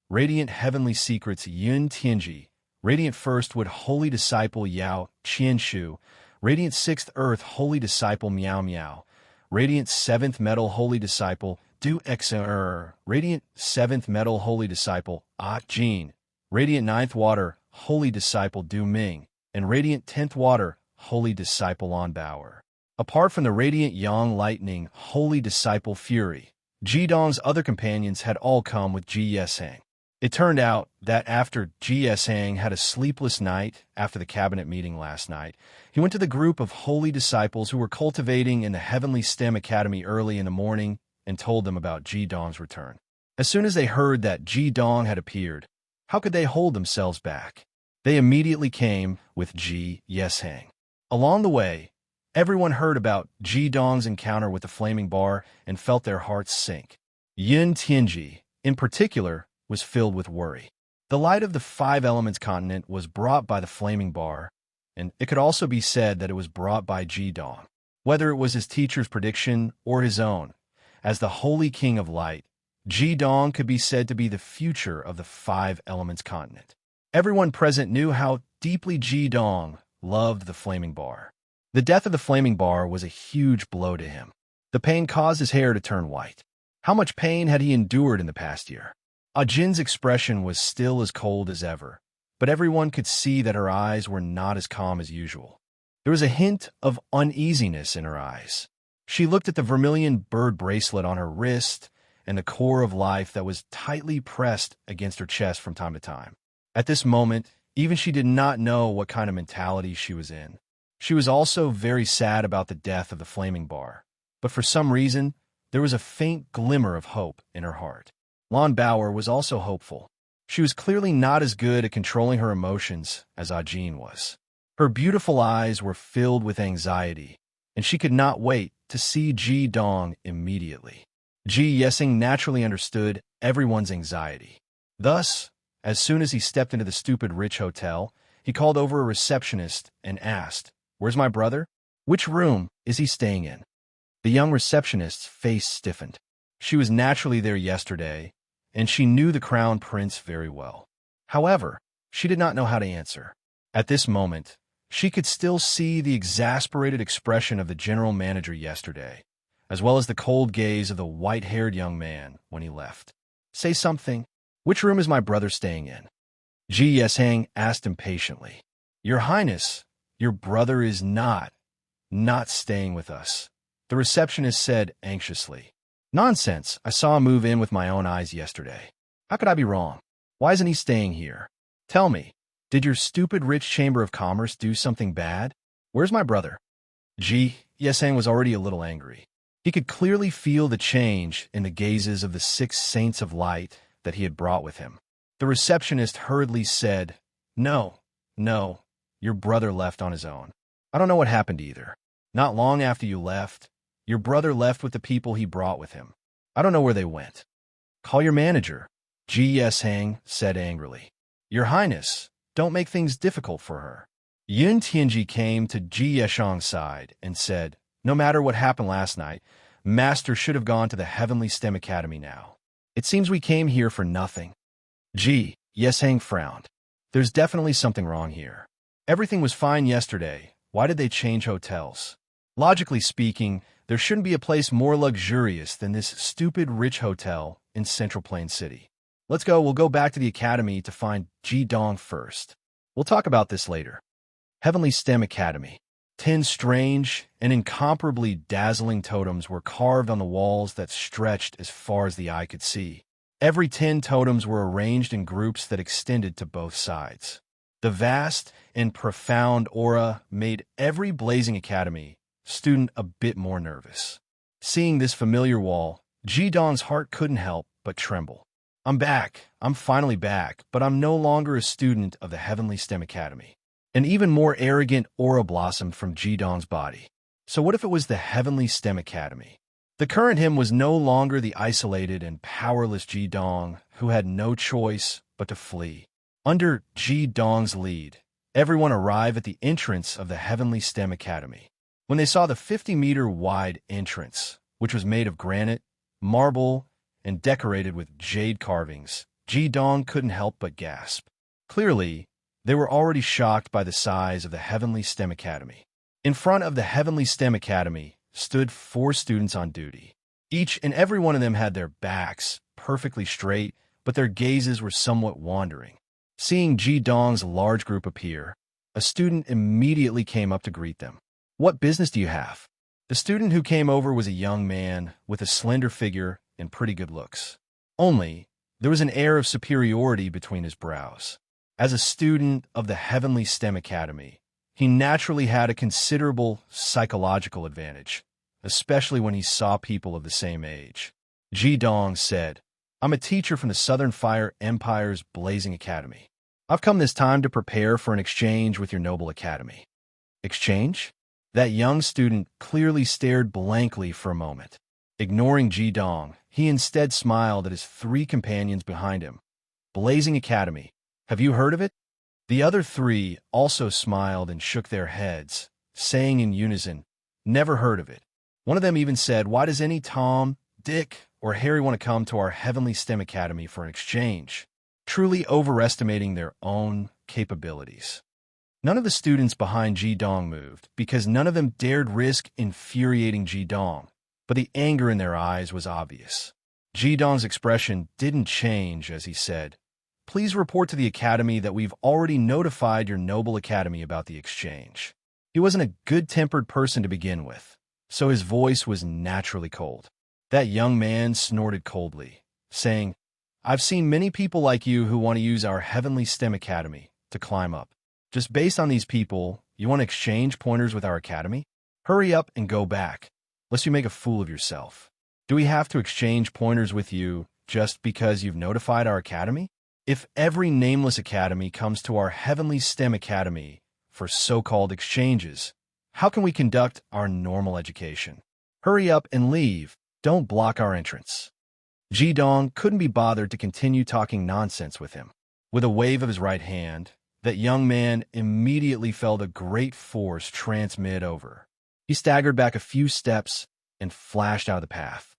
Radiant Heavenly Secrets Yun Tianji, Radiant First Wood Holy Disciple Yao Qianshu, Radiant Sixth Earth Holy Disciple Miao Miao, Radiant Seventh Metal Holy Disciple Du Xer, Radiant Seventh Metal Holy Disciple Ah Jin, Radiant Ninth Water Holy Disciple Du Ming, and Radiant 10th Water Holy Disciple On Bauer. Apart from the Radiant Yang Lightning Holy Disciple Fury, Ji-dong's other companions had all come with Ji Yesheng. It turned out that after Ji Yesheng had a sleepless night after the cabinet meeting last night, he went to the group of holy disciples who were cultivating in the Heavenly STEM Academy early in the morning and told them about Ji-dong's return. As soon as they heard that Ji-dong had appeared, how could they hold themselves back? They immediately came with Ji Yesheng. Along the way, everyone heard about Ji-dong's encounter with the flaming bar and felt their hearts sink. Yun Tianji, in particular, was filled with worry. The light of the 5 elements continent was brought by the flaming bar, and it could also be said that it was brought by Ji-dong. Whether it was his teacher's prediction or his own, as the Holy King of Light, Ji-dong could be said to be the future of the 5 elements continent. Everyone present knew how deeply Ji-dong loved the flaming bar. The death of the flaming bar was a huge blow to him. The pain caused his hair to turn white. How much pain had he endured in the past year? Jin's expression was still as cold as ever, but everyone could see that her eyes were not as calm as usual. There was a hint of uneasiness in her eyes. She looked at the vermilion bird bracelet on her wrist and the core of life that was tightly pressed against her chest from time to time. At this moment, even she did not know what kind of mentality she was in. She was also very sad about the death of the flaming bar, but for some reason, there was a faint glimmer of hope in her heart. Lon Bauer was also hopeful. She was clearly not as good at controlling her emotions as Ajin was. Her beautiful eyes were filled with anxiety, and she could not wait to see Ji Dong immediately. Ji Yesing naturally understood everyone's anxiety. Thus, as soon as he stepped into the stupid rich hotel, he called over a receptionist and asked, "Where's my brother? Which room is he staying in?" The young receptionist's face stiffened. She was naturally there yesterday, and she knew the crown prince very well. However, she did not know how to answer. At this moment, she could still see the exasperated expression of the general manager yesterday, as well as the cold gaze of the white-haired young man when he left. "Say something. Which room is my brother staying in?" Ji Yeshang asked impatiently. "Your Highness, your brother is not staying with us," the receptionist said anxiously. "Nonsense. I saw him move in with my own eyes yesterday. How could I be wrong? Why isn't he staying here? Tell me, did your stupid rich Chamber of Commerce do something bad? Where's my brother?" Ji Yeshang was already a little angry. He could clearly feel the change in the gazes of the 6 saints of light that he had brought with him. The receptionist hurriedly said, No, your brother left on his own. I don't know what happened either. Not long after you left, your brother left with the people he brought with him. I don't know where they went." "Call your manager," Ji Yeshang said angrily. "Your Highness, don't make things difficult for her." Yun Tianji came to Ji Yeshang's side and said, "No matter what happened last night, Master should have gone to the Heavenly STEM Academy now. It seems we came here for nothing." Ji Yeshang frowned. "There's definitely something wrong here. Everything was fine yesterday. Why did they change hotels? Logically speaking, there shouldn't be a place more luxurious than this stupid rich hotel in Central Plain City. Let's go. We'll go back to the academy to find Ji Dong first. We'll talk about this later." Heavenly STEM Academy. 10 strange and incomparably dazzling totems were carved on the walls that stretched as far as the eye could see. Every 10 totems were arranged in groups that extended to both sides. The vast and profound aura made every Blazing Academy student a bit more nervous. Seeing this familiar wall, Ji Dong's heart couldn't help but tremble. "I'm back. I'm finally back, but I'm no longer a student of the Heavenly STEM Academy." An even more arrogant aura blossomed from Ji Dong's body. So what if it was the Heavenly STEM Academy? The current him was no longer the isolated and powerless Ji Dong who had no choice but to flee. Under Ji Dong's lead, everyone arrived at the entrance of the Heavenly STEM Academy. When they saw the 50-meter-wide entrance, which was made of granite, marble, and decorated with jade carvings, Ji Dong couldn't help but gasp. Clearly, they were already shocked by the size of the Heavenly STEM Academy. In front of the Heavenly STEM Academy stood 4 students on duty. Each and every one of them had their backs perfectly straight, but their gazes were somewhat wandering. Seeing Ji Dong's large group appear, a student immediately came up to greet them. "What business do you have?" The student who came over was a young man with a slender figure and pretty good looks. Only, there was an air of superiority between his brows. As a student of the Heavenly STEM Academy, he naturally had a considerable psychological advantage, especially when he saw people of the same age. Ji Dong said, "I'm a teacher from the Southern Fire Empire's Blazing Academy. I've come this time to prepare for an exchange with your noble academy." "Exchange?" That young student clearly stared blankly for a moment. Ignoring Ji Dong, he instead smiled at his 3 companions behind him. "Blazing Academy. Have you heard of it?" The other 3 also smiled and shook their heads, saying in unison, "Never heard of it." One of them even said, "Why does any Tom, Dick, or Harry want to come to our Heavenly STEM Academy for an exchange?" Truly overestimating their own capabilities. None of the students behind Ji Dong moved, because none of them dared risk infuriating Ji Dong, but the anger in their eyes was obvious. Ji Dong's expression didn't change as he said, "Please report to the academy that we've already notified your noble academy about the exchange." He wasn't a good-tempered person to begin with, so his voice was naturally cold. That young man snorted coldly, saying, "I've seen many people like you who want to use our Heavenly STEM Academy to climb up. Just based on these people, you want to exchange pointers with our academy? Hurry up and go back, lest you make a fool of yourself. Do we have to exchange pointers with you just because you've notified our academy? If every nameless academy comes to our Heavenly STEM Academy for so-called exchanges, how can we conduct our normal education? Hurry up and leave. Don't block our entrance. Jidong couldn't be bothered to continue talking nonsense with him. With a wave of his right hand, that young man immediately felt a great force transmit over. He staggered back a few steps and flashed out of the path.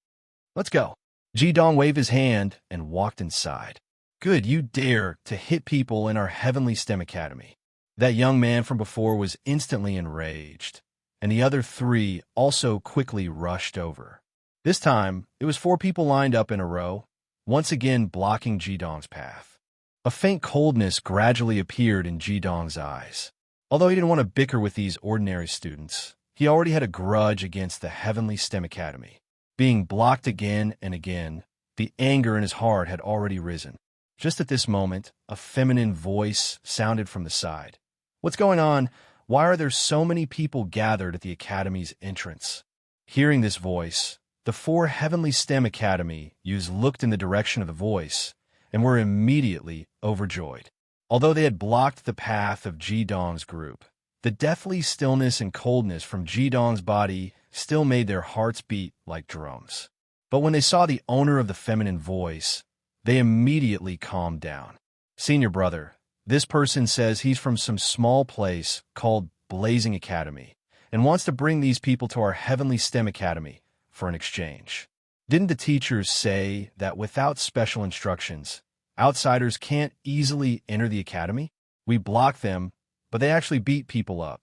Let's go. Jidong waved his hand and walked inside. Good, you dare to hit people in our Heavenly STEM Academy. That young man from before was instantly enraged, and the other three also quickly rushed over. This time, it was 4 people lined up in a row, once again blocking Jidong's path. A faint coldness gradually appeared in Jidong's eyes. Although he didn't want to bicker with these ordinary students, he already had a grudge against the Heavenly STEM Academy. Being blocked again and again, the anger in his heart had already risen. Just at this moment, a feminine voice sounded from the side. What's going on? Why are there so many people gathered at the Academy's entrance? Hearing this voice, the 4 Heavenly STEM Academy youths looked in the direction of the voice and were immediately overjoyed. Although they had blocked the path of Jidong's group, the deathly stillness and coldness from Jidong's body still made their hearts beat like drums. But when they saw the owner of the feminine voice, they immediately calmed down. Senior brother, this person says he's from some small place called Blazing Academy and wants to bring these people to our Heavenly STEM Academy for an exchange. Didn't the teachers say that without special instructions, outsiders can't easily enter the academy? We block them, but they actually beat people up.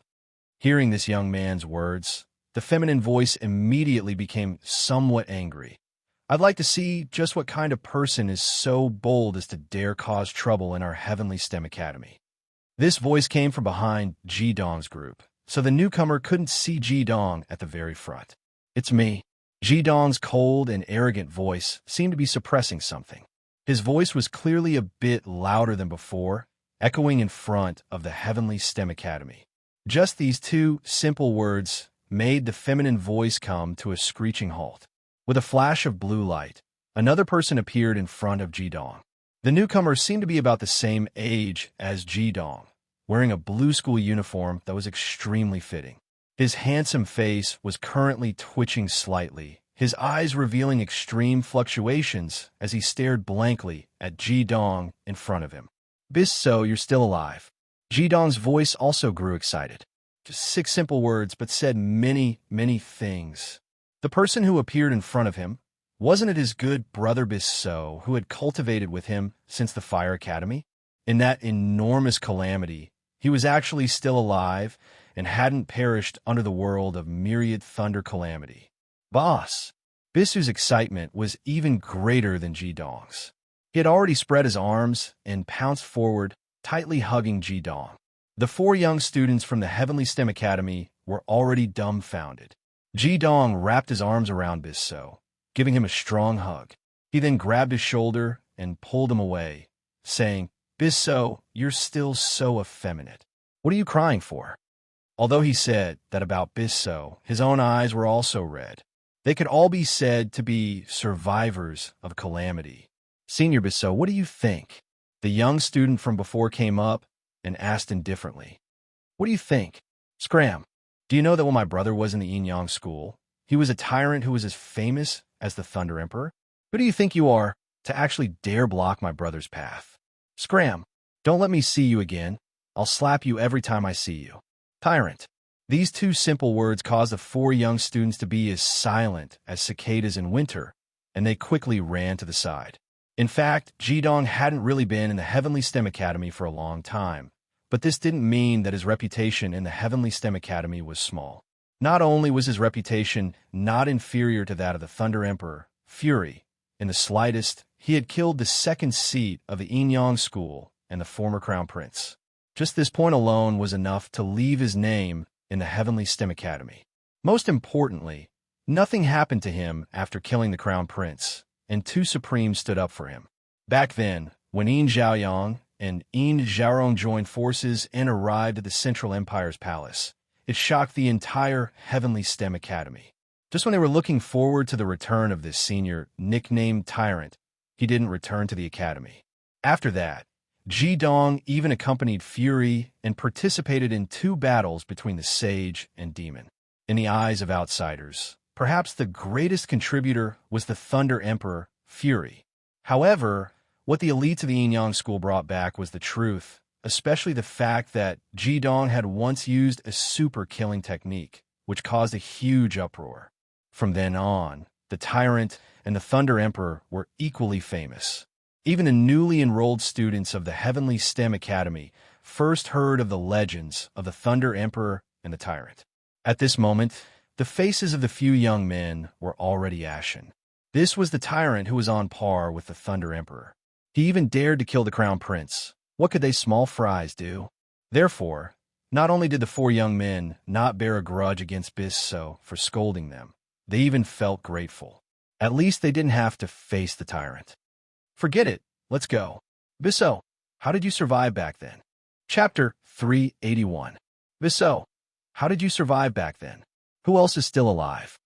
Hearing this young man's words, the feminine voice immediately became somewhat angry. I'd like to see just what kind of person is so bold as to dare cause trouble in our Heavenly STEM Academy. This voice came from behind Jidong's group, so the newcomer couldn't see Jidong at the very front. It's me. Jidong's cold and arrogant voice seemed to be suppressing something. His voice was clearly a bit louder than before, echoing in front of the Heavenly STEM Academy. Just these 2 simple words made the feminine voice come to a screeching halt. With a flash of blue light, another person appeared in front of Jidong. The newcomer seemed to be about the same age as Jidong, wearing a blue school uniform that was extremely fitting. His handsome face was currently twitching slightly, his eyes revealing extreme fluctuations as he stared blankly at Jidong in front of him. So, you're still alive. Jidong's voice also grew excited. Just 6 simple words, but said many, many things. The person who appeared in front of him, wasn't it his good brother So, who had cultivated with him since the Fire Academy? In that enormous calamity, he was actually still alive and hadn't perished under the world of myriad thunder calamity. Boss! Bisu's excitement was even greater than Jidong's. He had already spread his arms and pounced forward, tightly hugging Jidong. The 4 young students from the Heavenly STEM Academy were already dumbfounded. Jidong wrapped his arms around Bisu, giving him a strong hug. He then grabbed his shoulder and pulled him away, saying, Bisu, you're still so effeminate. What are you crying for? Although he said that about Bisu, his own eyes were also red. They could all be said to be survivors of calamity. Senior Bisu, what do you think? The young student from before came up and asked indifferently. What do you think? Scram, do you know that when my brother was in the Yin-Yang school, he was a tyrant who was as famous as the Thunder Emperor? Who do you think you are to actually dare block my brother's path? Scram, don't let me see you again. I'll slap you every time I see you. Tyrant. These 2 simple words caused the 4 young students to be as silent as cicadas in winter, and they quickly ran to the side. In fact, Jidong hadn't really been in the Heavenly STEM Academy for a long time, but this didn't mean that his reputation in the Heavenly STEM Academy was small. Not only was his reputation not inferior to that of the Thunder Emperor, Fury, in the slightest, he had killed the 2nd seat of the Yin-Yang school and the former Crown Prince. Just this point alone was enough to leave his name in the Heavenly STEM Academy. Most importantly, nothing happened to him after killing the Crown Prince, and 2 Supremes stood up for him. Back then, when Yin Zhaoyang and Yin Zhaorong joined forces and arrived at the Central Empire's palace, it shocked the entire Heavenly STEM Academy. Just when they were looking forward to the return of this senior, nicknamed Tyrant, he didn't return to the academy. After that, Jidong even accompanied Fury and participated in 2 battles between the sage and demon. In the eyes of outsiders, Perhaps the greatest contributor was the Thunder Emperor, Fury. However, what the elites of the Yin-Yang school brought back was the truth, especially the fact that Jidong had once used a super killing technique, which caused a huge uproar. From then on, the Tyrant and the Thunder Emperor were equally famous. Even the newly enrolled students of the Heavenly STEM Academy first heard of the legends of the Thunder Emperor and the Tyrant. At this moment, the faces of the few young men were already ashen. This was the Tyrant who was on par with the Thunder Emperor. He even dared to kill the Crown Prince. What could they small fries do? Therefore, not only did the four young men not bear a grudge against Bisso for scolding them, they even felt grateful. At least they didn't have to face the Tyrant. Forget it. Let's go. Bisso, how did you survive back then? Chapter 381. Bisso, how did you survive back then? Who else is still alive?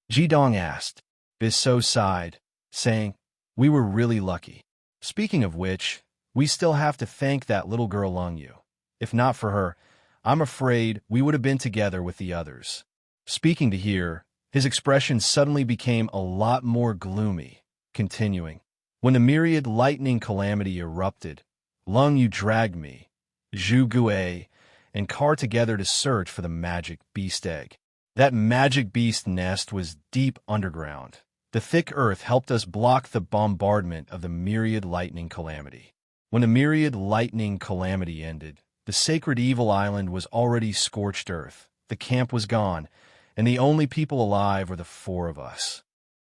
Jidong asked. Bisso sighed, saying, we were really lucky. Speaking of which, we still have to thank that little girl Lungyu. If not for her, I'm afraid we would have been together with the others. Speaking to here, his expression suddenly became a lot more gloomy, continuing. When the myriad lightning calamity erupted, Lungyu dragged me, Zhu Gue, and Kar together to search for the magic beast egg. That magic beast nest was deep underground. The thick earth helped us block the bombardment of the myriad lightning calamity. When the myriad lightning calamity ended, the sacred evil island was already scorched earth, the camp was gone, and the only people alive were the four of us.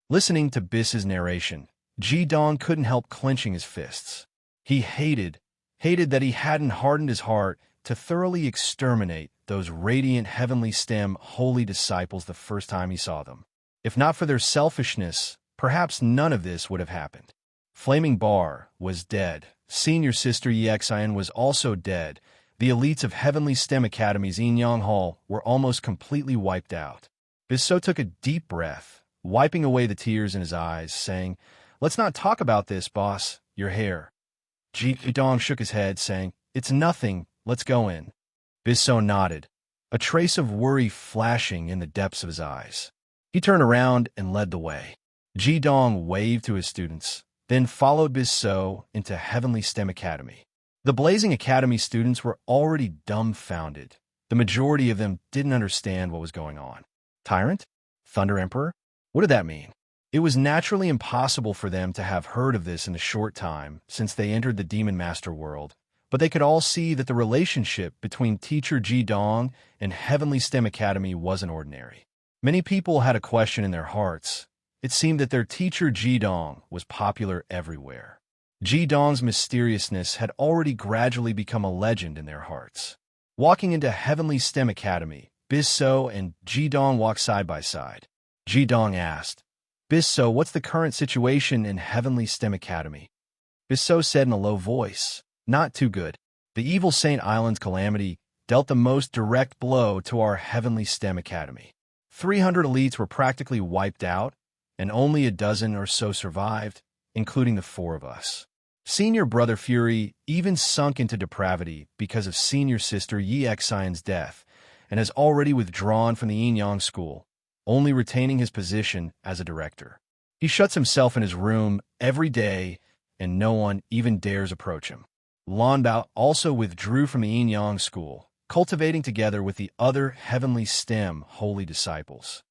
Listening to Biss's narration, Jidong couldn't help clenching his fists. He hated that he hadn't hardened his heart to thoroughly exterminate those radiant heavenly STEM holy disciples the first time he saw them. If not for their selfishness, perhaps none of this would have happened. Flaming Bar was dead. Senior Sister Yexin was also dead. The elites of Heavenly STEM Academy's Yin-Yang Hall were almost completely wiped out. Bisso took a deep breath, wiping away the tears in his eyes, saying, let's not talk about this, boss. Your hair. Jidong shook his head, saying, it's nothing. Let's go in. Bisso nodded, a trace of worry flashing in the depths of his eyes. He turned around and led the way. Jidong waved to his students, then followed Bisso into Heavenly STEM Academy. The Blazing Academy students were already dumbfounded. The majority of them didn't understand what was going on. Tyrant? Thunder Emperor? What did that mean? It was naturally impossible for them to have heard of this in the short time since they entered the Demon Master world, but they could all see that the relationship between Teacher Jidong and Heavenly STEM Academy wasn't ordinary. Many people had a question in their hearts. It seemed that their teacher Jidong was popular everywhere. Jidong's mysteriousness had already gradually become a legend in their hearts. Walking into Heavenly STEM Academy, Bisso and Jidong walked side by side. Jidong asked, Bisso, what's the current situation in Heavenly STEM Academy? Bisso said in a low voice, not too good. The evil Saint Island's calamity dealt the most direct blow to our Heavenly STEM Academy. 300 elites were practically wiped out, and only a dozen or so survived, including the four of us. Senior Brother Fury even sunk into depravity because of Senior Sister Yexin's death, and has already withdrawn from the Yin-Yang school, only retaining his position as a director. He shuts himself in his room every day, and no one even dares approach him. Lanbao also withdrew from the Yin-Yang school, cultivating together with the other Heavenly STEM holy disciples.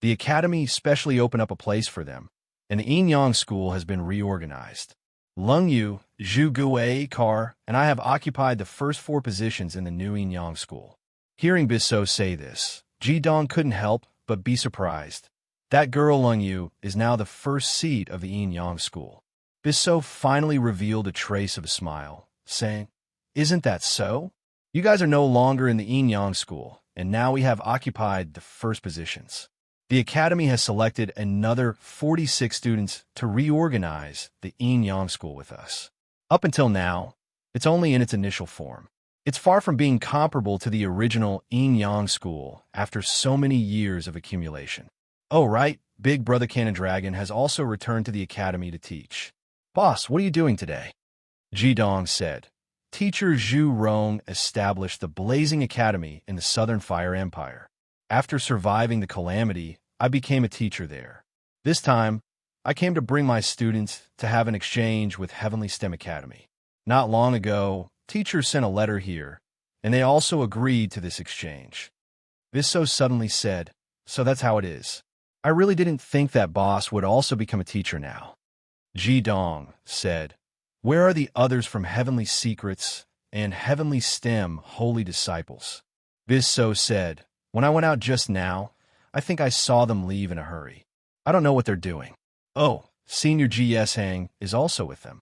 The Academy specially opened up a place for them, and the Yin-Yang school has been reorganized. Lungyu, Zhu Gue, Kar, and I have occupied the first 4 positions in the new Yin-Yang school. Hearing Bisso say this, Jidong couldn't help but be surprised. That girl Lungyu is now the first seat of the Yin-Yang school. Bisso finally revealed a trace of a smile, saying, isn't that so? You guys are no longer in the Yin-Yang school, and now we have occupied the first positions. The Academy has selected another 46 students to reorganize the Yin-Yang school with us. Up until now, it's only in its initial form. It's far from being comparable to the original Yin-Yang school after so many years of accumulation. Oh, right, Big Brother Cannon Dragon has also returned to the Academy to teach. Boss, what are you doing today? Jidong said. Teacher Zhu Rong established the Blazing Academy in the Southern Fire Empire. After surviving the calamity, I became a teacher there. This time, I came to bring my students to have an exchange with Heavenly STEM Academy. Not long ago, teachers sent a letter here, and they also agreed to this exchange. Bisso suddenly said, "So that's how it is. I really didn't think that boss would also become a teacher now." Ji Dong said, "Where are the others from Heavenly Secrets and Heavenly STEM Holy Disciples?" Bisso said, "When I went out just now, I think I saw them leave in a hurry. I don't know what they're doing. Oh, Senior G.S. Hang is also with them."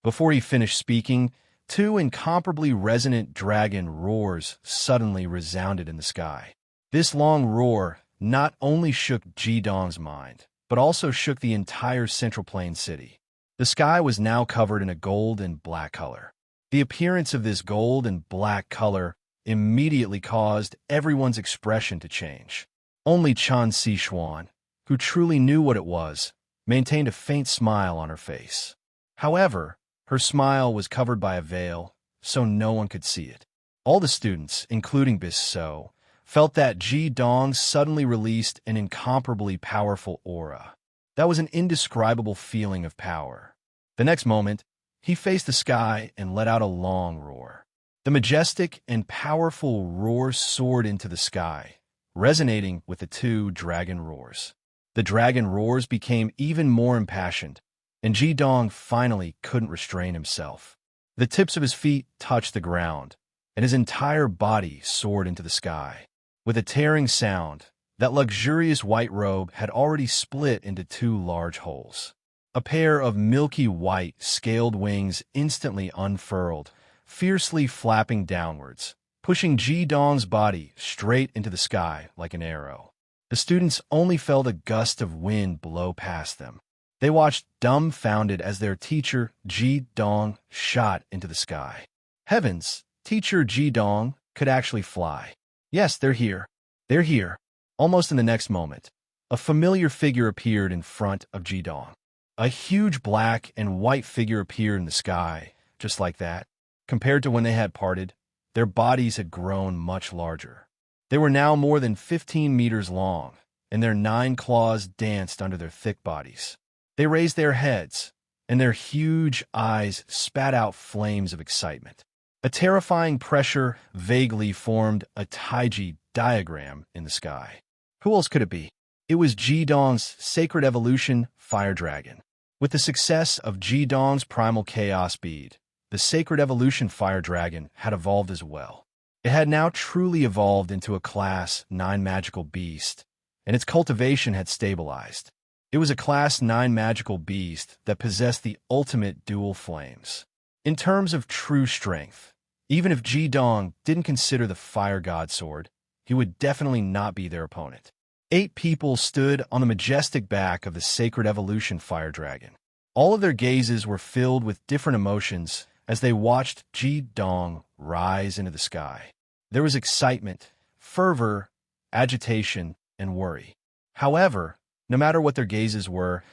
Before he finished speaking, two incomparably resonant dragon roars suddenly resounded in the sky. This long roar not only shook Ji Dong's mind, but also shook the entire Central Plain city. The sky was now covered in a gold and black color. The appearance of this gold and black color immediately caused everyone's expression to change. Only Chan Sichuan, who truly knew what it was, maintained a faint smile on her face. However, her smile was covered by a veil, so no one could see it. All the students, including Bisso, felt that Ji Dong suddenly released an incomparably powerful aura. That was an indescribable feeling of power. The next moment, he faced the sky and let out a long roar. The majestic and powerful roar soared into the sky, resonating with the two dragon roars. The dragon roars became even more impassioned, and Ji Dong finally couldn't restrain himself. The tips of his feet touched the ground, and his entire body soared into the sky. With a tearing sound, that luxurious white robe had already split into two large holes. A pair of milky white, scaled wings instantly unfurled, fiercely flapping downwards, pushing Ji Dong's body straight into the sky like an arrow. The students only felt a gust of wind blow past them. They watched dumbfounded as their teacher, Ji Dong, shot into the sky. Heavens, teacher Ji Dong could actually fly. Yes, they're here. They're here. Almost in the next moment, a familiar figure appeared in front of Ji Dong. A huge black and white figure appeared in the sky, just like that. Compared to when they had parted, their bodies had grown much larger. They were now more than 15 meters long, and their 9 claws danced under their thick bodies. They raised their heads, and their huge eyes spat out flames of excitement. A terrifying pressure vaguely formed a taiji diagram in the sky. Who else could it be? It was Ji Dong's Sacred Evolution Fire Dragon. With the success of Ji Dong's Primal Chaos Bead, the Sacred Evolution Fire Dragon had evolved as well. It had now truly evolved into a Class 9 magical beast, and its cultivation had stabilized. It was a Class 9 magical beast that possessed the ultimate dual flames. In terms of true strength, even if Ji Dong didn't consider the Fire God Sword, he would definitely not be their opponent. 8 people stood on the majestic back of the Sacred Evolution Fire Dragon. All of their gazes were filled with different emotions as they watched Ji Dong rise into the sky. There was excitement, fervor, agitation, and worry. However, no matter what their gazes were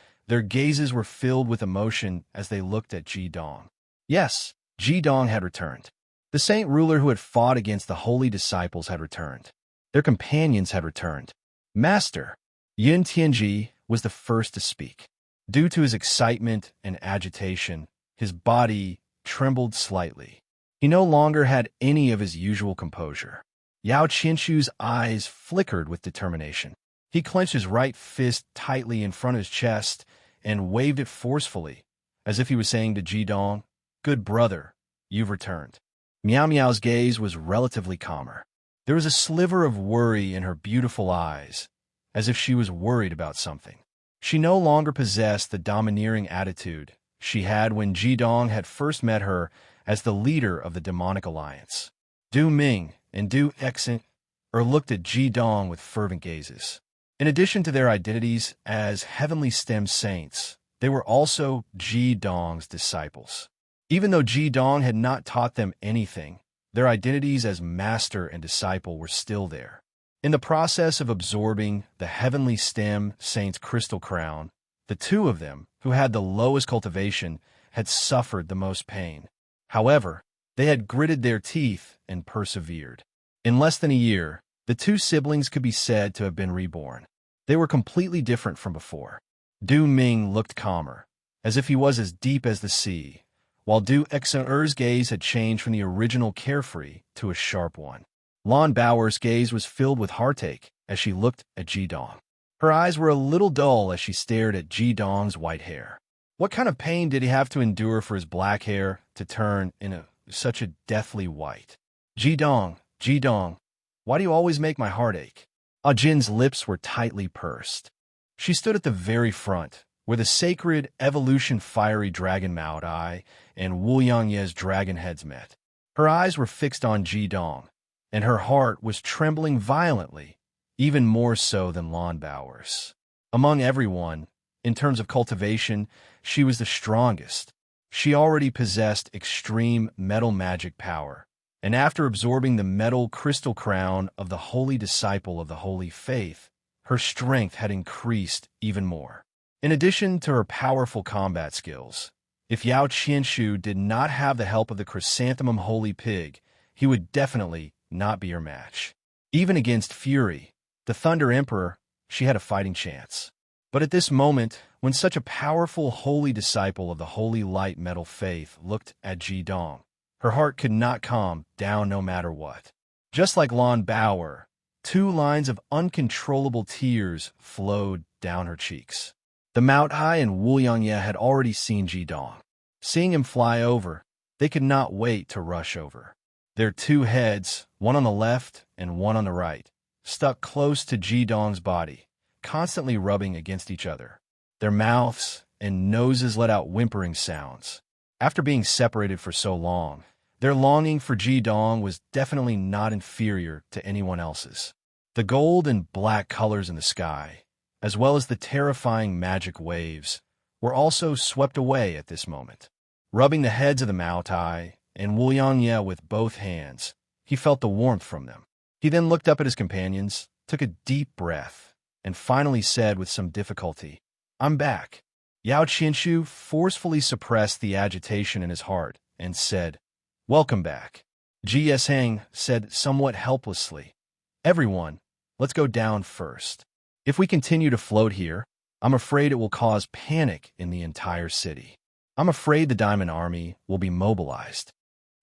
filled with emotion as they looked at Ji Dong. Yes, Ji Dong had returned. The saint ruler who had fought against the holy disciples had returned. Their companions had returned. Master Yin Tianji was the first to speak. Due to his excitement and agitation, his body trembled slightly. He no longer had any of his usual composure. Yao Qinshu's eyes flickered with determination. He clenched his right fist tightly in front of his chest and waved it forcefully, as if he was saying to Ji Dong, "Good brother, you've returned." Miao Miao's gaze was relatively calmer. There was a sliver of worry in her beautiful eyes, as if she was worried about something. She no longer possessed the domineering attitude she had when Ji Dong had first met her as the leader of the demonic alliance. Du Ming and Du Exin looked at Ji Dong with fervent gazes. In addition to their identities as heavenly STEM saints, they were also Ji Dong's disciples. Even though Ji Dong had not taught them anything, their identities as master and disciple were still there. In the process of absorbing the heavenly STEM saint's crystal crown, the two of them, who had the lowest cultivation, had suffered the most pain. However, they had gritted their teeth and persevered. In less than a year, the two siblings could be said to have been reborn. They were completely different from before. Du Ming looked calmer, as if he was as deep as the sea, while Du Exer's gaze had changed from the original carefree to a sharp one. Lan Baoer's gaze was filled with heartache as she looked at Ji Dong. Her eyes were a little dull as she stared at Ji Dong's white hair. What kind of pain did he have to endure for his black hair to turn into such a deathly white? Ji Dong, why do you always make my heart ache? Ah Jin's lips were tightly pursed. She stood at the very front, where the sacred evolution fiery dragon Mao Tai and Wu Yangye's dragon heads met. Her eyes were fixed on Ji Dong, and her heart was trembling violently, even more so than Lan Baoer's. Among everyone, in terms of cultivation, she was the strongest. She already possessed extreme metal magic power, and after absorbing the metal crystal crown of the holy disciple of the holy faith, her strength had increased even more. In addition to her powerful combat skills, if Yao Qianshu did not have the help of the chrysanthemum holy pig, he would definitely not be her match. Even against Fury, the Thunder Emperor, she had a fighting chance. But at this moment, when such a powerful holy disciple of the holy light metal faith looked at Ji Dong, her heart could not calm down no matter what. Just like Lan Baoer, 2 lines of uncontrollable tears flowed down her cheeks. The Mao Tai and Wu Yangye had already seen Ji Dong. Seeing him fly over, they could not wait to rush over. Their 2 heads, one on the left and one on the right, stuck close to Ji Dong's body, constantly rubbing against each other. Their mouths and noses let out whimpering sounds. After being separated for so long, their longing for Ji Dong was definitely not inferior to anyone else's. The gold and black colors in the sky, as well as the terrifying magic waves, were also swept away at this moment. Rubbing the heads of the Mao Tai and Wu Yangye with both hands, he felt the warmth from them. He then looked up at his companions, took a deep breath, and finally said with some difficulty, "I'm back." Yao Qianshu forcefully suppressed the agitation in his heart and said, "Welcome back." Ji Yesheng said somewhat helplessly, "Everyone, let's go down first. If we continue to float here, I'm afraid it will cause panic in the entire city. I'm afraid the Diamond Army will be mobilized."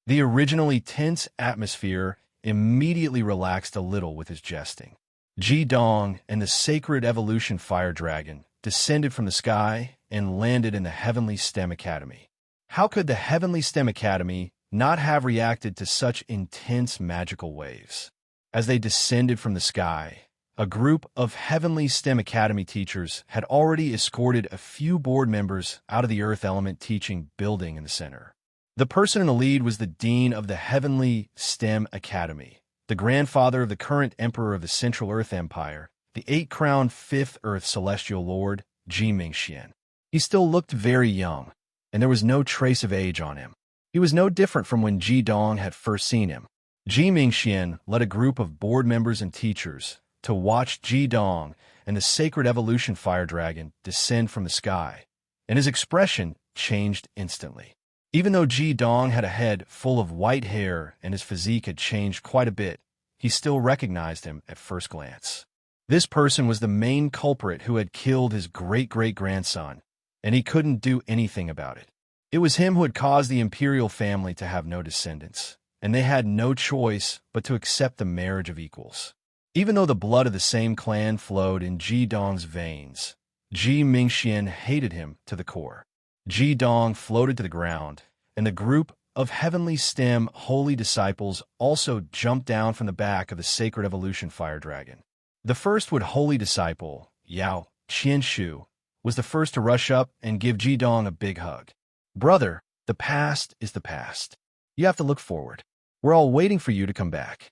The originally tense atmosphere immediately relaxed a little with his jesting. Ji Dong and the sacred evolution fire dragon descended from the sky and landed in the Heavenly STEM Academy. How could the Heavenly STEM Academy not have reacted to such intense magical waves? As they descended from the sky, a group of Heavenly STEM Academy teachers had already escorted a few board members out of the Earth Element Teaching building in the center. The person in the lead was the Dean of the Heavenly STEM Academy, the grandfather of the current Emperor of the Central Earth Empire, the 8-crowned 5th Earth Celestial Lord, Ji Mingxian. He still looked very young, and there was no trace of age on him. He was no different from when Ji Dong had first seen him. Ji Mingxian led a group of board members and teachers to watch Ji Dong and the sacred evolution fire dragon descend from the sky, and his expression changed instantly. Even though Ji Dong had a head full of white hair and his physique had changed quite a bit, he still recognized him at first glance. This person was the main culprit who had killed his great-great-grandson, and he couldn't do anything about it. It was him who had caused the imperial family to have no descendants, and they had no choice but to accept the marriage of equals. Even though the blood of the same clan flowed in Ji Dong's veins, Ji Mingxian hated him to the core. Ji Dong floated to the ground, and the group of Heavenly STEM holy disciples also jumped down from the back of the sacred evolution fire dragon. The first holy disciple, Yao Qianshu, was the first to rush up and give Ji Dong a big hug. "Brother, the past is the past. You have to look forward. We're all waiting for you to come back."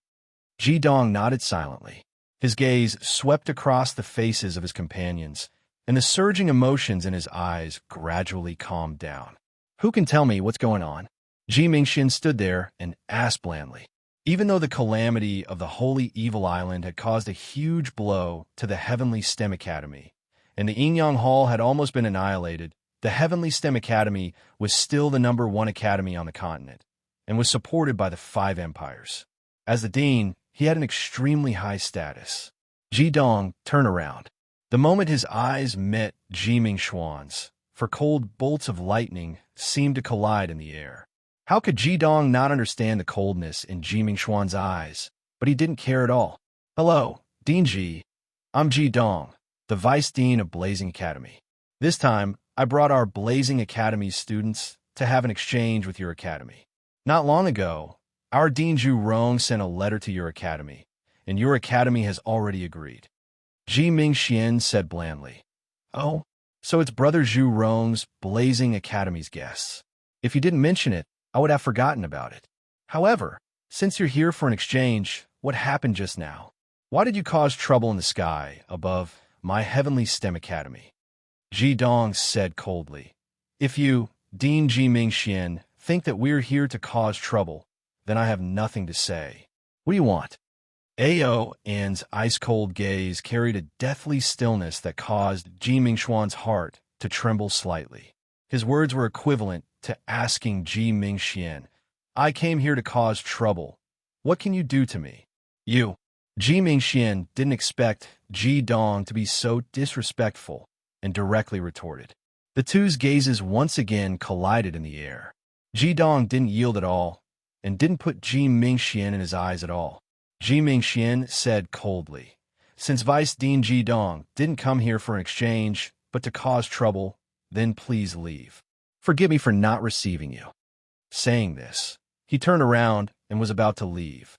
Ji Dong nodded silently. His gaze swept across the faces of his companions, and the surging emotions in his eyes gradually calmed down. "Who can tell me what's going on?" Ji Mingxian stood there and asked blandly. Even though the calamity of the Holy Evil Island had caused a huge blow to the Heavenly STEM Academy, and the Yingyang Hall had almost been annihilated, the Heavenly STEM Academy was still the #1 academy on the continent, and was supported by the 5 empires. As the dean, he had an extremely high status. "Ji Dong, turn around." The moment his eyes met Ji Mingxuan's, for cold bolts of lightning seemed to collide in the air. How could Ji Dong not understand the coldness in Ji Mingxuan's eyes? But he didn't care at all. "Hello, Dean Ji. I'm Ji Dong, the Vice Dean of Blazing Academy. This time, I brought our Blazing Academy students to have an exchange with your academy. Not long ago, our Dean Zhu Rong sent a letter to your academy, and your academy has already agreed." Ji Mingxian said blandly. "Oh, so it's Brother Zhu Rong's Blazing Academy's guests. If you didn't mention it, I would have forgotten about it. However, since you're here for an exchange, what happened just now? Why did you cause trouble in the sky above my heavenly STEM academy?" Ji Dong said coldly. "If you, Dean Ji Mingxian, think that we're here to cause trouble, then I have nothing to say. What do you want?" Ao An's ice-cold gaze carried a deathly stillness that caused Ji Mingxuan's heart to tremble slightly. His words were equivalent to asking Ji Mingxian, "I came here to cause trouble. What can you do to me?" "You." Ji Mingxian didn't expect Ji Dong to be so disrespectful and directly retorted. The two's gazes once again collided in the air. Ji Dong didn't yield at all and didn't put Ji Mingxian in his eyes at all. Ji Mingxian said coldly, "Since Vice Dean Ji Dong didn't come here for an exchange, but to cause trouble, then please leave. Forgive me for not receiving you." Saying this, he turned around and was about to leave.